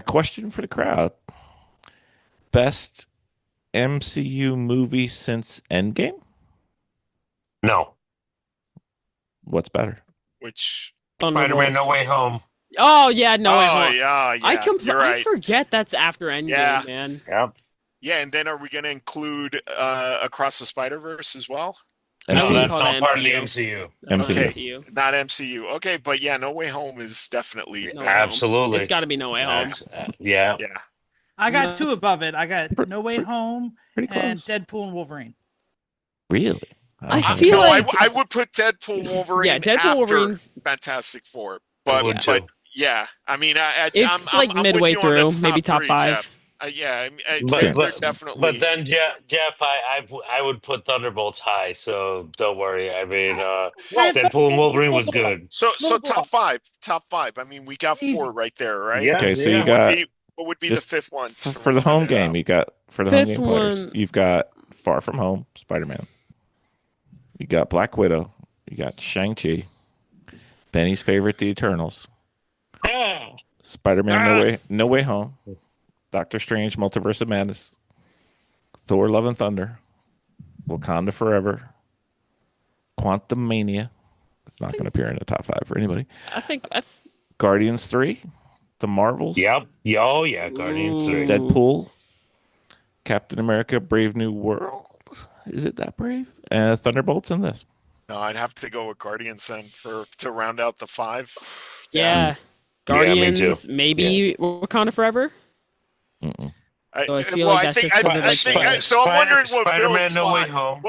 S2: question for the crowd: best MCU movie since Endgame?
S5: No.
S2: What's better?
S7: which
S5: Spider-Man No Way Home.
S8: Oh yeah, No Way
S7: oh
S8: Home.
S7: yeah, you're
S8: I
S7: right.
S8: forget that's after Endgame,
S7: Yeah.
S8: man.
S5: Yep.
S7: Yeah, and then are we going to include Across the Spider-Verse as well?
S8: I
S5: No,
S8: wouldn't
S2: MCU.
S5: that's
S8: call
S5: not
S8: it
S5: part of the
S8: MCU.
S5: MCU.
S8: That's not
S2: MCU.
S8: MCU.
S7: Not MCU. Okay, but yeah, No Way Home is definitely
S8: No Way
S7: better.
S8: Home.
S5: Absolutely.
S8: It's got to be No Way Home.
S5: Yeah.
S7: Yeah.
S1: I got
S8: No.
S1: two above it. I got No Way Home
S2: Pretty
S1: and
S2: close.
S1: Deadpool and Wolverine.
S2: Really?
S8: I
S2: don't
S8: feel
S2: know.
S8: like-
S7: I would put Deadpool Wolverine
S8: Yeah, Deadpool
S7: after
S8: Wolverine's
S7: Fantastic Four.
S5: I would
S7: But
S5: too.
S7: yeah, I mean,
S8: It's
S7: I'm
S8: like
S7: with
S8: midway
S7: you on the
S8: through, maybe top
S7: three,
S8: 5.
S7: Jeff. Yeah,
S5: But,
S7: they're definitely.
S5: but then Jeff, I would put Thunderbolts high, so don't worry. I mean, Deadpool and Wolverine was good.
S7: So
S1: Little
S7: top five. I mean, we got
S1: Easy.
S7: 4 right there, right?
S5: Yeah.
S2: Okay, so you
S5: yeah.
S2: got
S7: What would be
S2: just
S7: the 5th one
S2: for the home game. You got for the home
S8: Fifth
S2: game players.
S8: one.
S2: You've got Far From Home, Spider-Man. You got Black Widow. You got Shang-Chi. Benny's favorite, The Eternals.
S5: Yeah.
S2: Spider-Man No Way Home. Doctor Strange, Multiverse of Madness. Thor, Love and Thunder. Wakanda Forever. Quantum Mania. It's not going to appear in the top 5 for anybody.
S8: I think
S2: Guardians 3. The Marvels.
S5: Yep. Oh yeah, Guardians 3.
S2: Deadpool. Captain America, Brave New World. Is it that brave? Thunderbolts in this.
S7: No, I'd have to go with Guardians then to round out the 5.
S8: yeah.
S5: me
S8: Guardians,
S5: too.
S8: maybe Wakanda Forever.
S2: Mm-mm.
S8: So I feel like that's just sort of like-
S7: so I'm wondering what
S5: Spider-Man
S7: Bill's
S5: No Way
S7: 5.
S5: Home.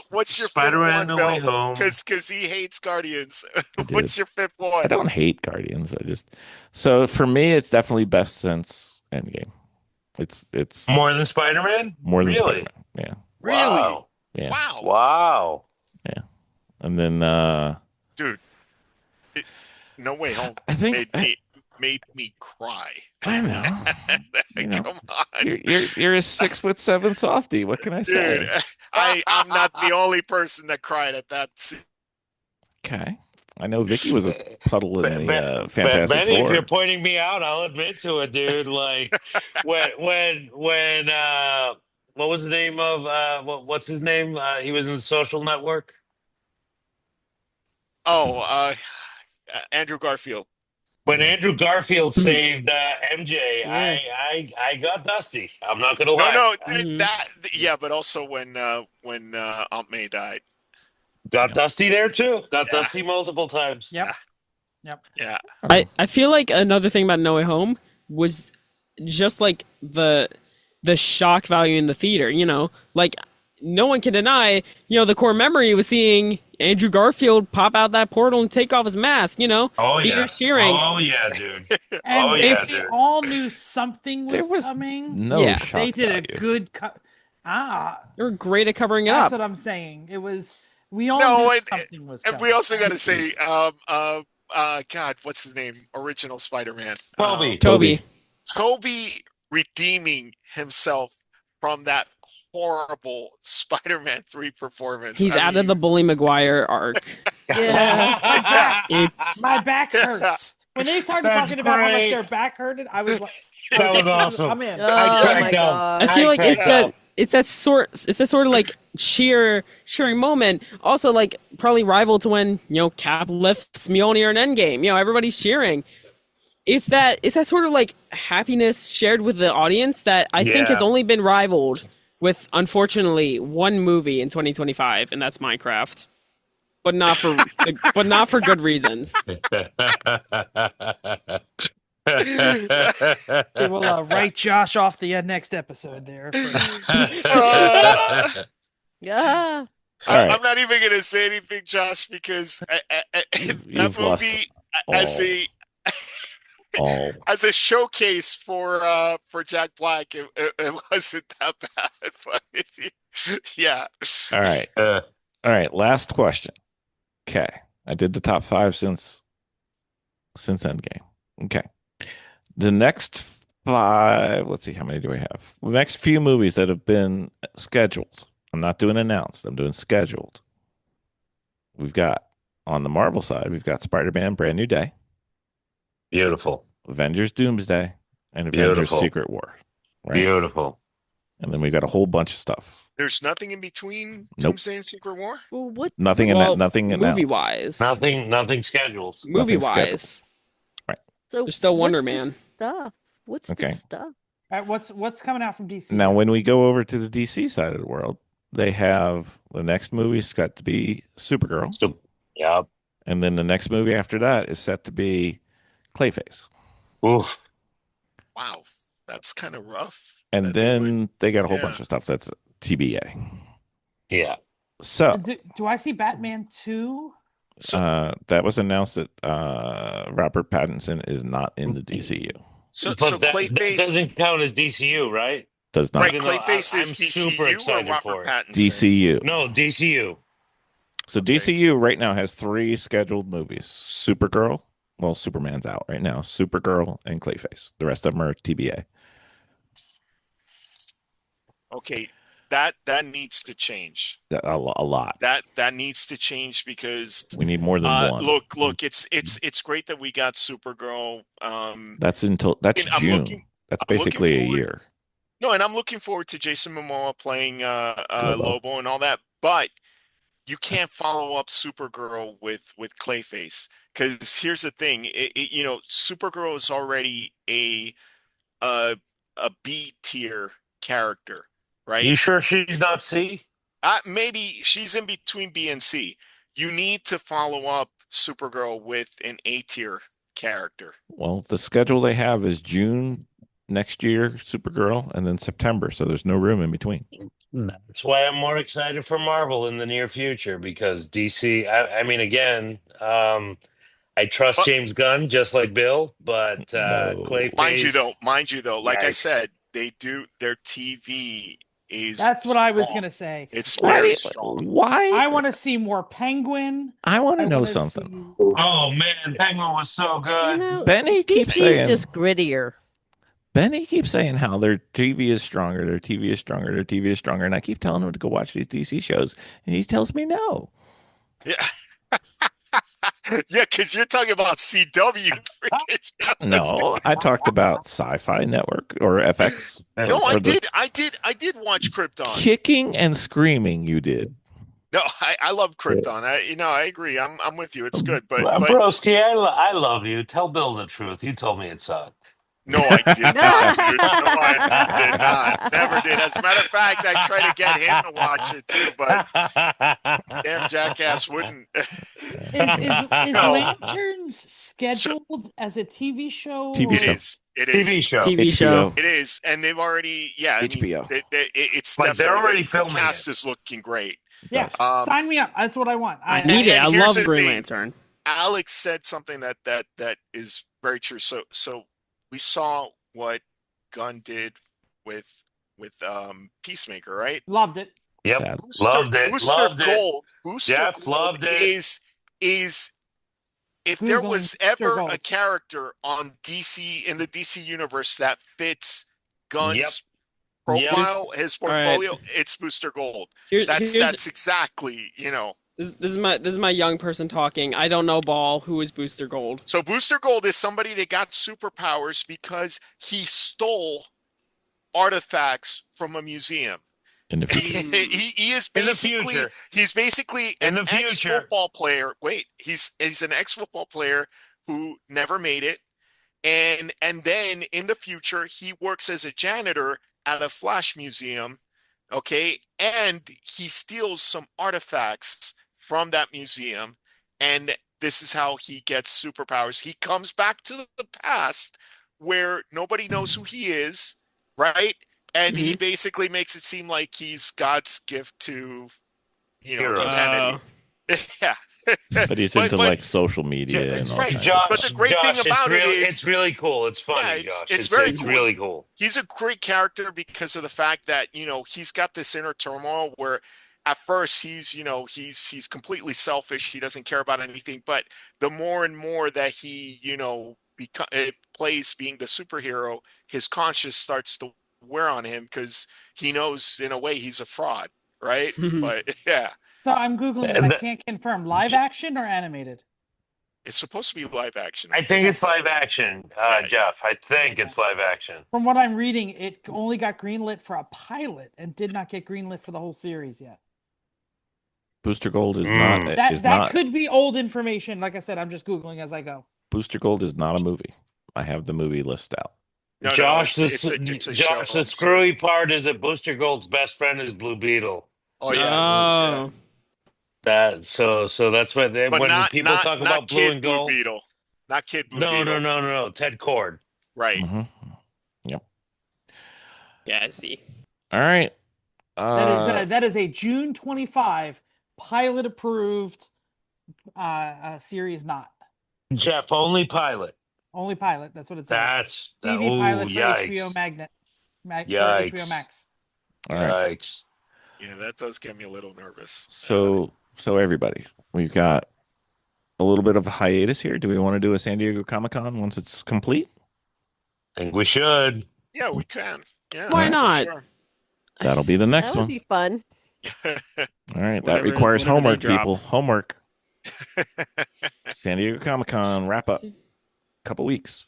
S7: What's your
S5: Spider-Man
S7: 5th
S5: No
S7: one,
S5: Way
S7: Bill?
S5: Home.
S7: Because he hates Guardians.
S2: do.
S7: What's your 5th one?
S2: I don't hate Guardians. So for me, it's definitely best since Endgame. It's
S5: More than Spider-Man?
S2: more than
S5: Really?
S2: Spider-Man. Yeah,
S7: Really?
S5: Wow.
S2: yeah.
S7: Wow.
S5: Wow.
S2: And then
S7: Dude. No Way Home
S2: I think
S7: made me cry.
S2: I know. You know,
S7: Come on.
S2: you're a 6'7" softy. What can I say?
S7: Dude, I'm not the only person that cried at that scene.
S2: Okay. I know Vicki was a puddle in the
S5: But
S2: Fantastic
S5: Benny, if
S2: Four.
S5: you're pointing me out, I'll admit to it, dude. Like when what was the name of what's his name? He was in the Social Network.
S7: Oh, Andrew Garfield.
S5: When Andrew Garfield saved MJ,
S8: Yeah.
S5: I got dusty. I'm not gonna
S7: No,
S5: lie.
S7: yeah, but also when Aunt May died.
S5: Got dusty there too. Got
S7: Yeah.
S5: dusty multiple times.
S1: Yep.
S7: Yeah.
S8: I feel like another thing about No Way Home was just like the shock value in the theater, like no one can deny, the core memory was seeing Andrew Garfield pop out that portal and take off his mask,
S5: Oh
S8: theater
S5: yeah.
S8: cheering.
S5: Oh yeah, dude.
S1: And
S5: Oh, yeah,
S1: if they
S5: dude.
S1: all knew something
S2: There was
S1: coming,
S2: no
S8: Yeah.
S2: shock
S1: they did
S2: value.
S1: a good
S8: They were great at covering it
S1: That's
S8: up.
S1: what I'm saying. It was we all
S7: No,
S1: knew
S7: and-
S1: something was
S7: And
S1: coming.
S7: we also got to say, God, what's his name? Original Spider-Man.
S5: Toby.
S8: Toby.
S7: Toby redeeming himself from that horrible Spider-Man 3 performance.
S8: He's
S7: I
S8: out of
S7: mean,
S8: the Bully Maguire arc.
S6: Yeah.
S8: It's
S1: My back hurts. When they started
S5: That's
S1: talking about how much
S5: great.
S1: their back hurted, I was like,
S5: That was awesome.
S1: I'm in.
S6: Oh my
S5: cracked up.
S6: god.
S8: I feel like
S5: cracked up.
S8: it's that sort of like cheering moment. Also, like probably rival to when Cap lifts Mjolnir in Endgame. Everybody's cheering. It's that sort of like happiness shared with the audience that I think has
S5: Yeah.
S8: only been rivaled with, unfortunately, one movie in 2025, and that's Minecraft. But not for good reasons.
S1: They will write Josh off the next episode there.
S6: Yeah.
S2: All right.
S7: I'm not even going to say anything, Josh, because that
S2: You've lost
S7: movie
S2: all.
S7: as a showcase for Jack Black, it wasn't that bad. But yeah.
S2: All right. All right, last question. Okay, I did the top 5 since Endgame. Okay, the next 5. Let's see, how many do we have? The next few movies that have been scheduled. I'm not doing announced. I'm doing scheduled. We've got on the Marvel side, we've got Spider-Man: Brand New Day,
S5: Beautiful.
S2: Avengers: Doomsday, and Avengers:
S5: Beautiful.
S2: Secret War. Right,
S5: Beautiful.
S2: and then we've got a whole bunch of stuff.
S7: There's nothing in between
S2: Nope.
S7: Doomsday and Secret War?
S6: Well, what
S2: Nothing in
S8: Well,
S2: that. Nothing announced.
S8: movie wise,
S5: Nothing scheduled.
S8: movie
S2: scheduled.
S8: wise,
S6: so
S8: There's still Wonder
S6: what's the
S8: Man.
S6: stuff? What's
S2: Okay.
S6: the stuff?
S1: All right, what's coming out from DC?
S2: Now, when we go over to the DC side of the world, they have the next movie's got to be Supergirl,
S5: So, yeah.
S2: and then the next movie after that is set to be Clayface,
S5: Oof.
S7: Wow, that's kind of rough.
S2: and
S7: that they would-
S2: then they got a whole
S7: Yeah.
S2: bunch of stuff that's TBA.
S5: Yeah.
S2: So
S1: Do I see Batman 2?
S2: that was announced that Robert Pattinson is not in the DCU.
S7: So
S5: But that
S7: Clayface,
S5: doesn't count as DCU, right?
S2: Does not.
S7: right?
S5: Even though
S7: Clayface
S5: I'm
S7: is
S5: super
S7: DCU or
S5: excited
S7: Robert
S5: for it.
S7: Pattinson?
S2: DCU.
S5: No, DCU.
S2: So
S7: Okay.
S2: DCU right now has 3 scheduled movies: Supergirl. Well, Superman's out right now. Supergirl and Clayface. The rest of them are TBA.
S7: Okay, that needs to change.
S2: A lot.
S7: That needs to change because
S2: We need more than one.
S7: look, it's great that we got Supergirl.
S2: That's
S7: and I'm
S2: June.
S7: looking-
S2: That's
S7: I'm looking
S2: basically a
S7: forward-
S2: year.
S7: No, and I'm looking forward to Jason Momoa playing
S2: Lobo.
S7: Lobo and all that. But you can't follow up Supergirl with Clayface because here's the thing. Supergirl is already a B tier character, right?
S5: You sure she's not C?
S7: Maybe she's in between B and C. You need to follow up Supergirl with an A tier character.
S2: Well, the schedule they have is June next year, Supergirl, and then September. So there's no room in between.
S5: That's why I'm more excited for Marvel in the near future because DC. I mean, again, I trust
S7: But-
S5: James Gunn just like Bill, but
S2: No.
S5: Clayface.
S7: Mind you though, like I
S5: Yikes.
S7: said, they do their TV is
S1: That's what I was
S7: strong.
S1: gonna say.
S7: It's
S2: Why?
S7: very strong.
S2: Why?
S1: I want to see more Penguin.
S2: I want
S1: I
S2: to know
S1: wanna
S2: something.
S1: see-
S5: Oh man, Penguin was so good.
S6: You know,
S2: Benny keeps
S6: DC's
S2: saying.
S6: just grittier.
S2: Benny keeps saying how their TV is stronger, their TV is stronger, their TV is stronger, and I keep telling him to go watch these DC shows, and he tells me no.
S7: Yeah. Yeah, because you're talking about CW. freaking shows.
S2: No, I talked about Sci-Fi Network or FX.
S7: No,
S2: or
S7: I
S2: the
S7: did watch Krypton.
S2: Kicking and screaming you did.
S7: No, I love Krypton. I agree. I'm with you. It's good, but
S5: Broski, I love you. Tell Bill the truth. You told me it sucked.
S7: no, I did not. Dude. No, I did not. Never did. As a matter of fact, I tried to get him to watch it too, but damn jackass wouldn't.
S1: Is
S7: No.
S1: Lanterns scheduled as a TV show?
S2: TV
S7: It
S2: show.
S7: is. It is.
S5: TV show.
S8: TV show.
S7: It is, and they've already. Yeah, I mean,
S2: HBO.
S7: it's
S5: Like, they're
S7: definitely
S5: already
S7: the
S5: filming
S7: cast
S5: it.
S7: is looking great.
S1: Yeah,
S7: Um,
S1: sign me up. That's what I want.
S8: I need it.
S7: and
S8: I
S7: here's
S8: love
S7: the
S8: Green
S7: thing.
S8: Lantern.
S7: Alex said something that is very true. So we saw what Gunn did with Peacemaker, right?
S1: Loved it.
S5: Yep.
S2: Sad.
S5: Loved it.
S7: Booster
S5: Loved it.
S7: Gold. Booster
S5: Jeff
S7: Gold
S5: loved it.
S7: is if there
S1: Googling
S7: was
S1: Booster
S7: ever
S1: Gold.
S7: a character on DC in the DC universe that fits Gunn's
S5: Yep.
S7: profile, his
S8: All right.
S7: portfolio, it's Booster Gold.
S8: Here's
S7: That's exactly,
S8: this is my young person talking. I don't know ball. Who is Booster Gold?
S7: So Booster Gold is somebody that got superpowers because he stole artifacts from a museum.
S2: In the future.
S7: He is
S5: In the
S7: basically
S5: future.
S7: he's basically
S5: In
S7: an
S5: the future.
S7: ex-football player. Wait, he's an ex-football player who never made it. And then in the future he works as a janitor at a Flash museum, okay? And he steals some artifacts from that museum, and this is how he gets superpowers. He comes back to the past where nobody knows who he is, right? And he basically makes it seem like he's God's gift to,
S5: Heroes.
S7: humanity. Yeah.
S2: But he's into like social media and all
S7: Right,
S2: kinds
S5: Josh,
S2: of
S7: But
S2: stuff.
S7: the great thing
S5: Josh,
S7: about it is-
S5: it's really cool. It's funny,
S7: Yeah, it's-
S5: Josh.
S7: it's very
S5: it's
S7: cool.
S5: really cool.
S7: He's a great character because of the fact that, he's got this inner turmoil where at first he's completely selfish. He doesn't care about anything. But the more and more that he plays being the superhero, his conscience starts to wear on him because he knows in a way he's a fraud, right? But yeah,
S1: So I'm Googling it.
S5: And
S1: I
S5: the-
S1: can't confirm live action or animated.
S7: it's supposed to be live action.
S5: I think it's live action,
S7: Yeah.
S5: Jeff. I think it's live action.
S1: From what I'm reading, it only got greenlit for a pilot and did not get greenlit for the whole series yet.
S2: Booster Gold is
S5: Mm.
S2: not
S1: That
S2: is
S1: that
S2: not
S1: could be old information. Like I said, I'm just Googling as I go.
S2: Booster Gold is not a movie. I have the movie list out.
S7: No,
S5: Josh,
S7: it's a
S5: Josh,
S7: show.
S5: the screwy part is that Booster Gold's best friend is Blue Beetle.
S7: Oh yeah.
S8: Oh.
S5: That so that's why
S7: But
S5: when
S7: not
S5: people talk
S7: not
S5: about Blue
S7: Kid
S5: and
S7: Blue
S5: Gold,
S7: Beetle. Not Kid Blue
S5: no,
S7: Beetle.
S5: no, Ted Cord.
S7: Right.
S2: Mm-hmm. Yep.
S8: Yeah, I see.
S2: All right.
S1: That is a June 25 pilot approved series, not
S5: Jeff, only pilot.
S1: only pilot. That's what it says.
S5: That's that.
S1: TV
S5: Oh,
S1: pilot for
S5: yikes!
S1: HBO Magnet, for
S5: Yikes.
S1: HBO Max.
S2: all right.
S5: Yikes!
S7: Yeah, that does get me a little nervous.
S2: So everybody, we've got a little bit of a hiatus here. Do we want to do a San Diego Comic-Con once it's complete?
S5: I think we should.
S7: Yeah, we can. Yeah,
S8: Why
S7: for
S8: not?
S7: sure.
S2: That'll be the next
S6: That would
S2: one.
S6: be fun.
S2: All right. That
S8: Whatever-
S2: requires
S8: whatever they
S2: homework,
S8: drop.
S2: people. Homework. San Diego Comic-Con wrap up. Couple weeks.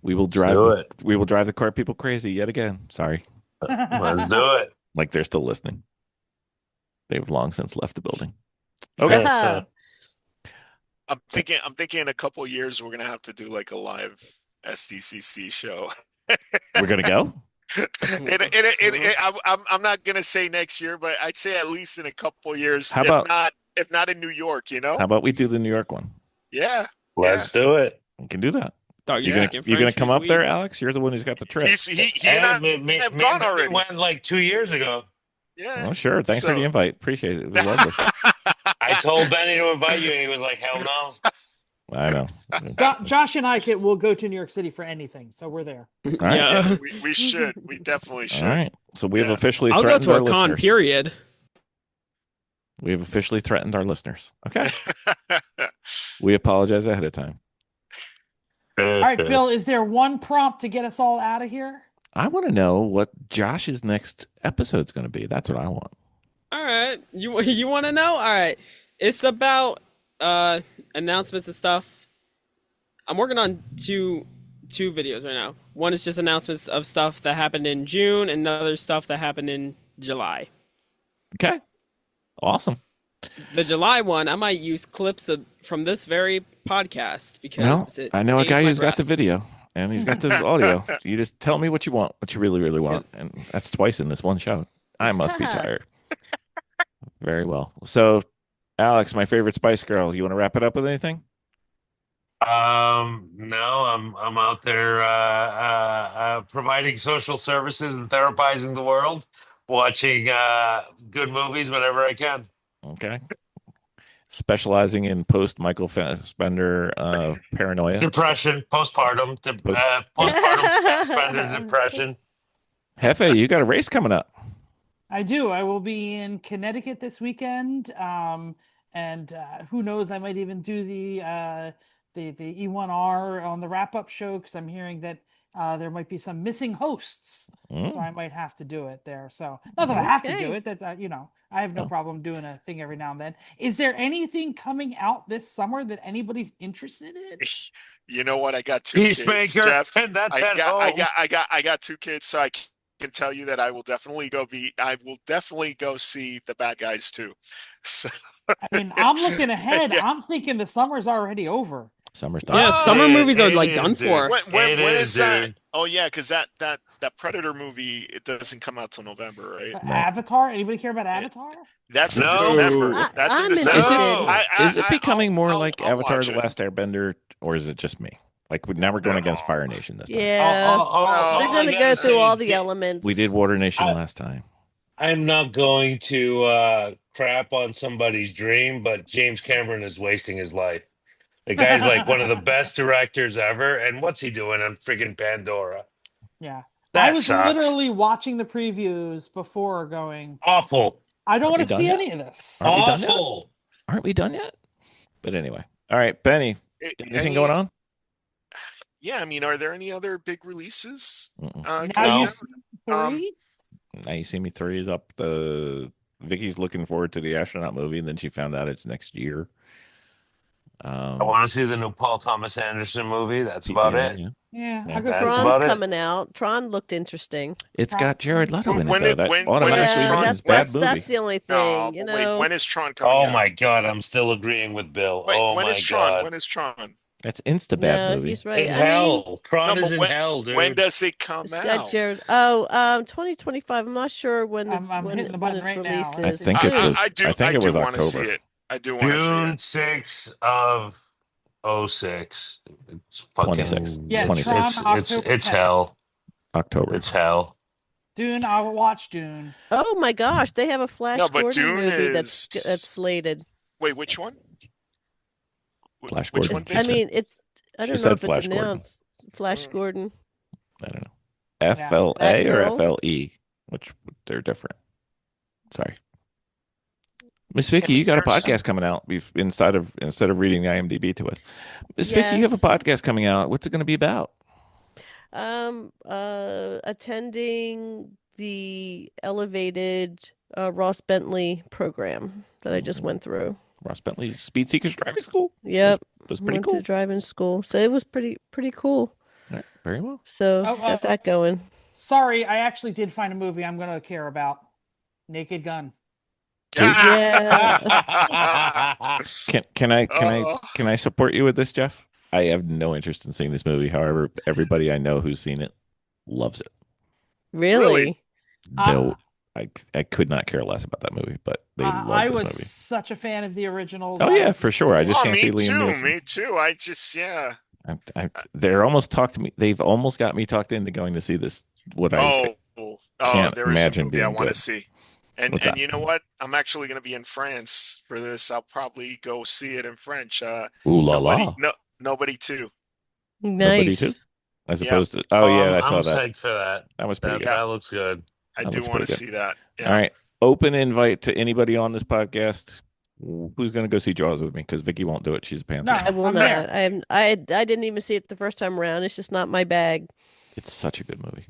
S2: We will drive.
S5: do it.
S2: We will drive the car people crazy yet again. Sorry.
S5: Let's do it.
S2: Like they're still listening. They've long since left the building. Okay.
S7: I'm thinking in a couple of years we're gonna have to do like a live SDCC show.
S2: We're gonna go.
S7: I'm not gonna say next year, but I'd say at least in a couple of years.
S2: How about-
S7: if not in New York, you know?
S2: How about we do the New York one?
S7: Yeah.
S5: Let's do it.
S2: We can do that.
S8: Dog,
S2: You
S8: you're
S2: gonna you gonna come up there, Alex? You're the one who's got the trip.
S7: He and I
S5: me
S7: have
S5: and
S7: gone
S5: Benny
S7: already.
S5: went like 2 years ago.
S7: Yeah.
S2: Oh, sure. Thanks for
S7: So-
S2: the invite. Appreciate it. It was lovely.
S5: I told Benny to invite you, and he was like, "Hell no."
S2: I know.
S1: Josh and I will go to New York City for anything, so we're there.
S2: All right.
S8: Yeah.
S7: We should. We definitely should.
S2: All right. So we have
S7: Yeah.
S2: officially
S8: I'll go
S2: threatened
S8: to
S2: our
S8: a con,
S2: listeners.
S8: period.
S2: We have officially threatened our listeners. Okay. We apologize ahead of time.
S1: All right, Bill, is there one prompt to get us all out of here?
S2: I want to know what Josh's next episode's going to be. That's what I want.
S8: All right. You want to know? All right. It's about announcements and stuff. I'm working on two videos right now. One is just announcements of stuff that happened in June, and another stuff that happened in July.
S2: Okay. Awesome.
S8: The July one, I might use clips from this very podcast because
S2: Well,
S8: it
S2: I know a
S8: saves
S2: guy
S8: my
S2: who's got
S8: breath.
S2: the video and he's got the audio. You just tell me what you want, what you really, really want. And that's twice in this one show. I must be tired. Very well. So, Alex, my favorite Spice Girl, you want to wrap it up with anything?
S5: No, I'm out there providing social services and therapizing the world, watching good movies whenever I can.
S2: Okay. Specializing in post Michael Fassbender paranoia.
S5: Depression, postpartum Fassbender depression.
S2: Hefe, you got a race coming up.
S1: I do. I will be in Connecticut this weekend, and who knows? I might even do the E1R on the wrap up show because I'm hearing that there might be some missing hosts, so I might have to do it there. So not that I have to do it. That's I have no problem doing a thing every now and then. Is there anything coming out this summer that anybody's interested in?
S7: You know what? I got two kids,
S5: Peacemaker,
S7: Jeff.
S5: and that's
S7: I
S5: at
S7: got, I
S5: home.
S7: got, I got two kids, so I can tell you that I will definitely go see the bad guys too. So,
S1: I mean, I'm looking ahead. I'm thinking the summer's already over.
S2: Summer's done.
S8: Yeah, summer
S5: It-
S8: movies are
S5: it
S8: like
S5: is,
S8: done
S5: dude.
S8: for.
S7: when
S5: It
S7: is that?
S5: dude.
S7: Oh yeah, because that Predator movie, it doesn't come out till November, right?
S1: Avatar? Anybody care about Avatar?
S7: That's in
S5: No.
S7: December. That's in
S6: I'm
S7: December.
S6: interested.
S5: No.
S2: Is it becoming more
S7: I'll-
S2: like
S7: I'll
S2: Avatar
S7: watch
S2: The
S7: it.
S2: Last Airbender, or is it just me? Like, now we're going against Fire Nation this time.
S6: Yeah.
S5: All
S6: They're
S5: I
S6: going to
S5: gotta
S6: go through
S5: say
S6: all
S5: is
S6: the elements.
S2: We did Water Nation
S5: I-
S2: last time.
S5: I'm not going to crap on somebody's dream, but James Cameron is wasting his life. The guy's like one of the best directors ever, and what's he doing on friggin' Pandora?
S1: Yeah.
S5: That
S1: I was
S5: sucks.
S1: literally watching the previews before going,
S5: Awful.
S1: I don't
S2: Are we
S1: want to
S2: done
S1: see
S2: yet?
S1: any of this.
S2: Aren't we done yet?
S5: Awful.
S2: Aren't we done yet? But anyway. All right, Benny. Anything going on?
S7: Yeah, I mean, are there any other big releases?
S1: Now
S7: coming
S1: you
S7: out?
S1: see three.
S2: Now You See Me 3 is up. Vicky's looking forward to the astronaut movie, and then she found out it's next year.
S5: I want to see the new Paul Thomas Anderson movie. That's
S2: Pete
S5: about
S2: Davidson,
S5: it.
S1: Yeah,
S2: Yeah.
S1: I'll go
S5: That's
S1: see
S6: Tron's
S5: about it.
S6: coming out. Tron looked interesting.
S2: It's got Jared Leto in it,
S7: When
S2: though.
S7: it-
S2: That
S7: when-
S2: automatically
S7: is Tron-
S2: means
S7: when-
S2: bad movie.
S6: That's the only thing,
S7: No,
S6: you
S7: but wait,
S6: know.
S7: when is Tron coming
S5: Oh
S7: out?
S5: my God, I'm still agreeing with Bill.
S7: Wait,
S5: Oh
S7: when
S5: my
S7: is Tron?
S5: God.
S7: When is Tron?
S2: That's insta bad
S6: No,
S2: movie.
S6: he's right.
S5: In
S6: I mean,
S5: hell. Tron
S7: No,
S5: is
S7: but
S5: in hell, dude.
S7: when does it come
S6: it's got
S7: out?
S6: Jared. 2025. I'm not sure when the
S1: I'm
S6: when,
S1: hitting the
S6: when
S1: button
S6: its
S1: right now.
S6: release
S2: I
S6: is.
S2: think it was.
S7: I do.
S2: I think it was
S7: want to see
S2: October.
S7: it. I do want to see
S5: June
S7: it.
S5: 6th of 06. It's fucking
S2: 26.
S1: Yeah,
S2: 26.
S1: Tron,
S5: it's
S1: October 10th.
S5: hell.
S2: October.
S5: It's hell.
S1: Dune, I'll watch Dune.
S6: Oh my gosh, they have a Flash
S7: No, but
S6: Gordon
S7: Dune
S6: movie that's
S7: is-
S6: slated.
S7: Wait, which one?
S2: Flash
S7: Which
S2: Gordon.
S7: one?
S2: She
S6: I
S2: said-
S6: mean, it's. I
S2: she
S6: don't
S2: said
S6: know if it's
S2: Flash Gordon.
S6: announced. Flash Gordon.
S2: I don't know. FLA or
S6: Batgirl?
S2: FLE, which they're different. Sorry, Miss Vicky, you got a podcast coming out. Instead of reading the IMDb to us, Miss Vicky, you have a
S6: Yes.
S2: podcast coming out. What's it going to be about?
S6: Attending the elevated Ross Bentley program that I just went through.
S2: Ross Bentley's Speed Seekers Driving School.
S6: Yep,
S2: That's pretty
S6: went
S2: cool.
S6: to driving school, so it was pretty cool.
S2: All right, very well.
S6: So
S1: Oh,
S6: got that going.
S1: Sorry, I actually did find a movie I'm going to care about. Naked Gun.
S6: Yeah.
S2: Can I support you with this, Jeff? I have no interest in seeing this movie. However, everybody I know who's seen it loves it.
S6: Really?
S2: No, I could not care less about that movie, but they love
S1: I
S2: this
S1: was
S2: movie.
S1: such a fan of the originals.
S2: Oh yeah, for sure. I just
S7: Oh,
S2: can't see
S7: me
S2: Liam
S7: too.
S2: Neeson.
S7: Me too. I just
S2: They're almost talked to me. They've almost got me talked into going to see this. Can't
S7: there is a
S2: imagine
S7: movie I
S2: being
S7: want to
S2: good.
S7: see. And
S2: What's that?
S7: and you know what? I'm actually going to be in France for this. I'll probably go see it in French.
S2: Ooh la la.
S7: Nobody too.
S2: Nobody
S6: Nice.
S2: too? As opposed to I
S5: I'm
S2: saw that.
S5: psyched for that.
S2: That was pretty good.
S5: That looks good.
S7: I
S2: That
S7: do
S2: looks
S7: want to
S2: pretty good.
S7: see that. Yeah.
S2: All right. Open invite to anybody on this podcast. Who's going to go see Jaws with me? Because Vicky won't do it. She's a panther.
S1: No.
S6: I will
S1: I'm
S6: not.
S1: there.
S6: I didn't even see it the first time around. It's just not my bag.
S2: It's such a good movie.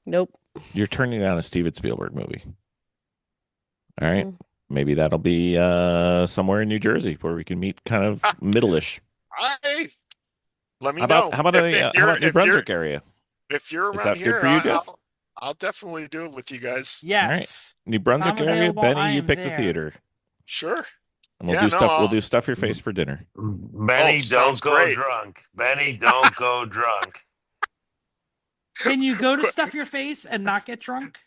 S6: Nope.
S2: You're turning down a Steven Spielberg movie. All right.
S6: Mm.
S2: Maybe that'll be somewhere in New Jersey where we can meet kind of middle-ish.
S7: Let me
S2: How
S7: know.
S2: about how about New Brunswick area?
S7: If you're
S2: Is
S7: around
S2: that good
S7: here,
S2: for you, Jeff?
S7: I'll definitely do it with you guys.
S1: Yes.
S2: New Brunswick
S1: I'm
S2: area,
S1: available.
S2: Benny,
S1: I
S2: you
S1: am
S2: pick the
S1: there.
S2: theater.
S7: Sure.
S2: And we'll
S7: Yeah,
S2: do
S7: no,
S2: stuff. We'll
S7: I'll-
S2: do stuff your face for dinner.
S5: Benny, don't
S7: sounds
S5: go
S7: great.
S5: drunk. Benny, don't go drunk.
S1: Can you go to stuff your face and not get drunk?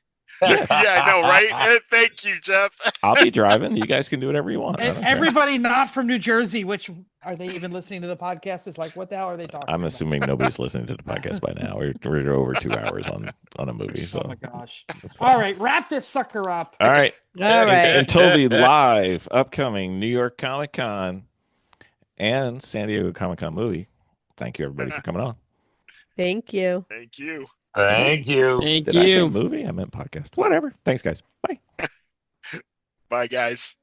S7: Yeah, I know, right? Thank you, Jeff.
S2: I'll be driving. You guys can do whatever you want. I
S1: And
S2: don't care.
S1: everybody not from New Jersey, which are they even listening to the podcast? Is like, what the hell are they talking
S2: I'm
S1: about?
S2: assuming nobody's listening to the podcast by now. We're over 2 hours on a movie. So
S1: Oh my gosh.
S2: that's fine.
S1: All right, wrap this sucker up.
S2: All right.
S6: All right.
S2: Until the live upcoming New York Comic Con and San Diego Comic Con movie. Thank you everybody for coming on.
S6: Thank you.
S7: Thank you.
S5: Thank you.
S8: Thank
S2: Did I say
S8: you.
S2: movie? I meant podcast. Whatever. Thanks, guys. Bye.
S7: Bye, guys.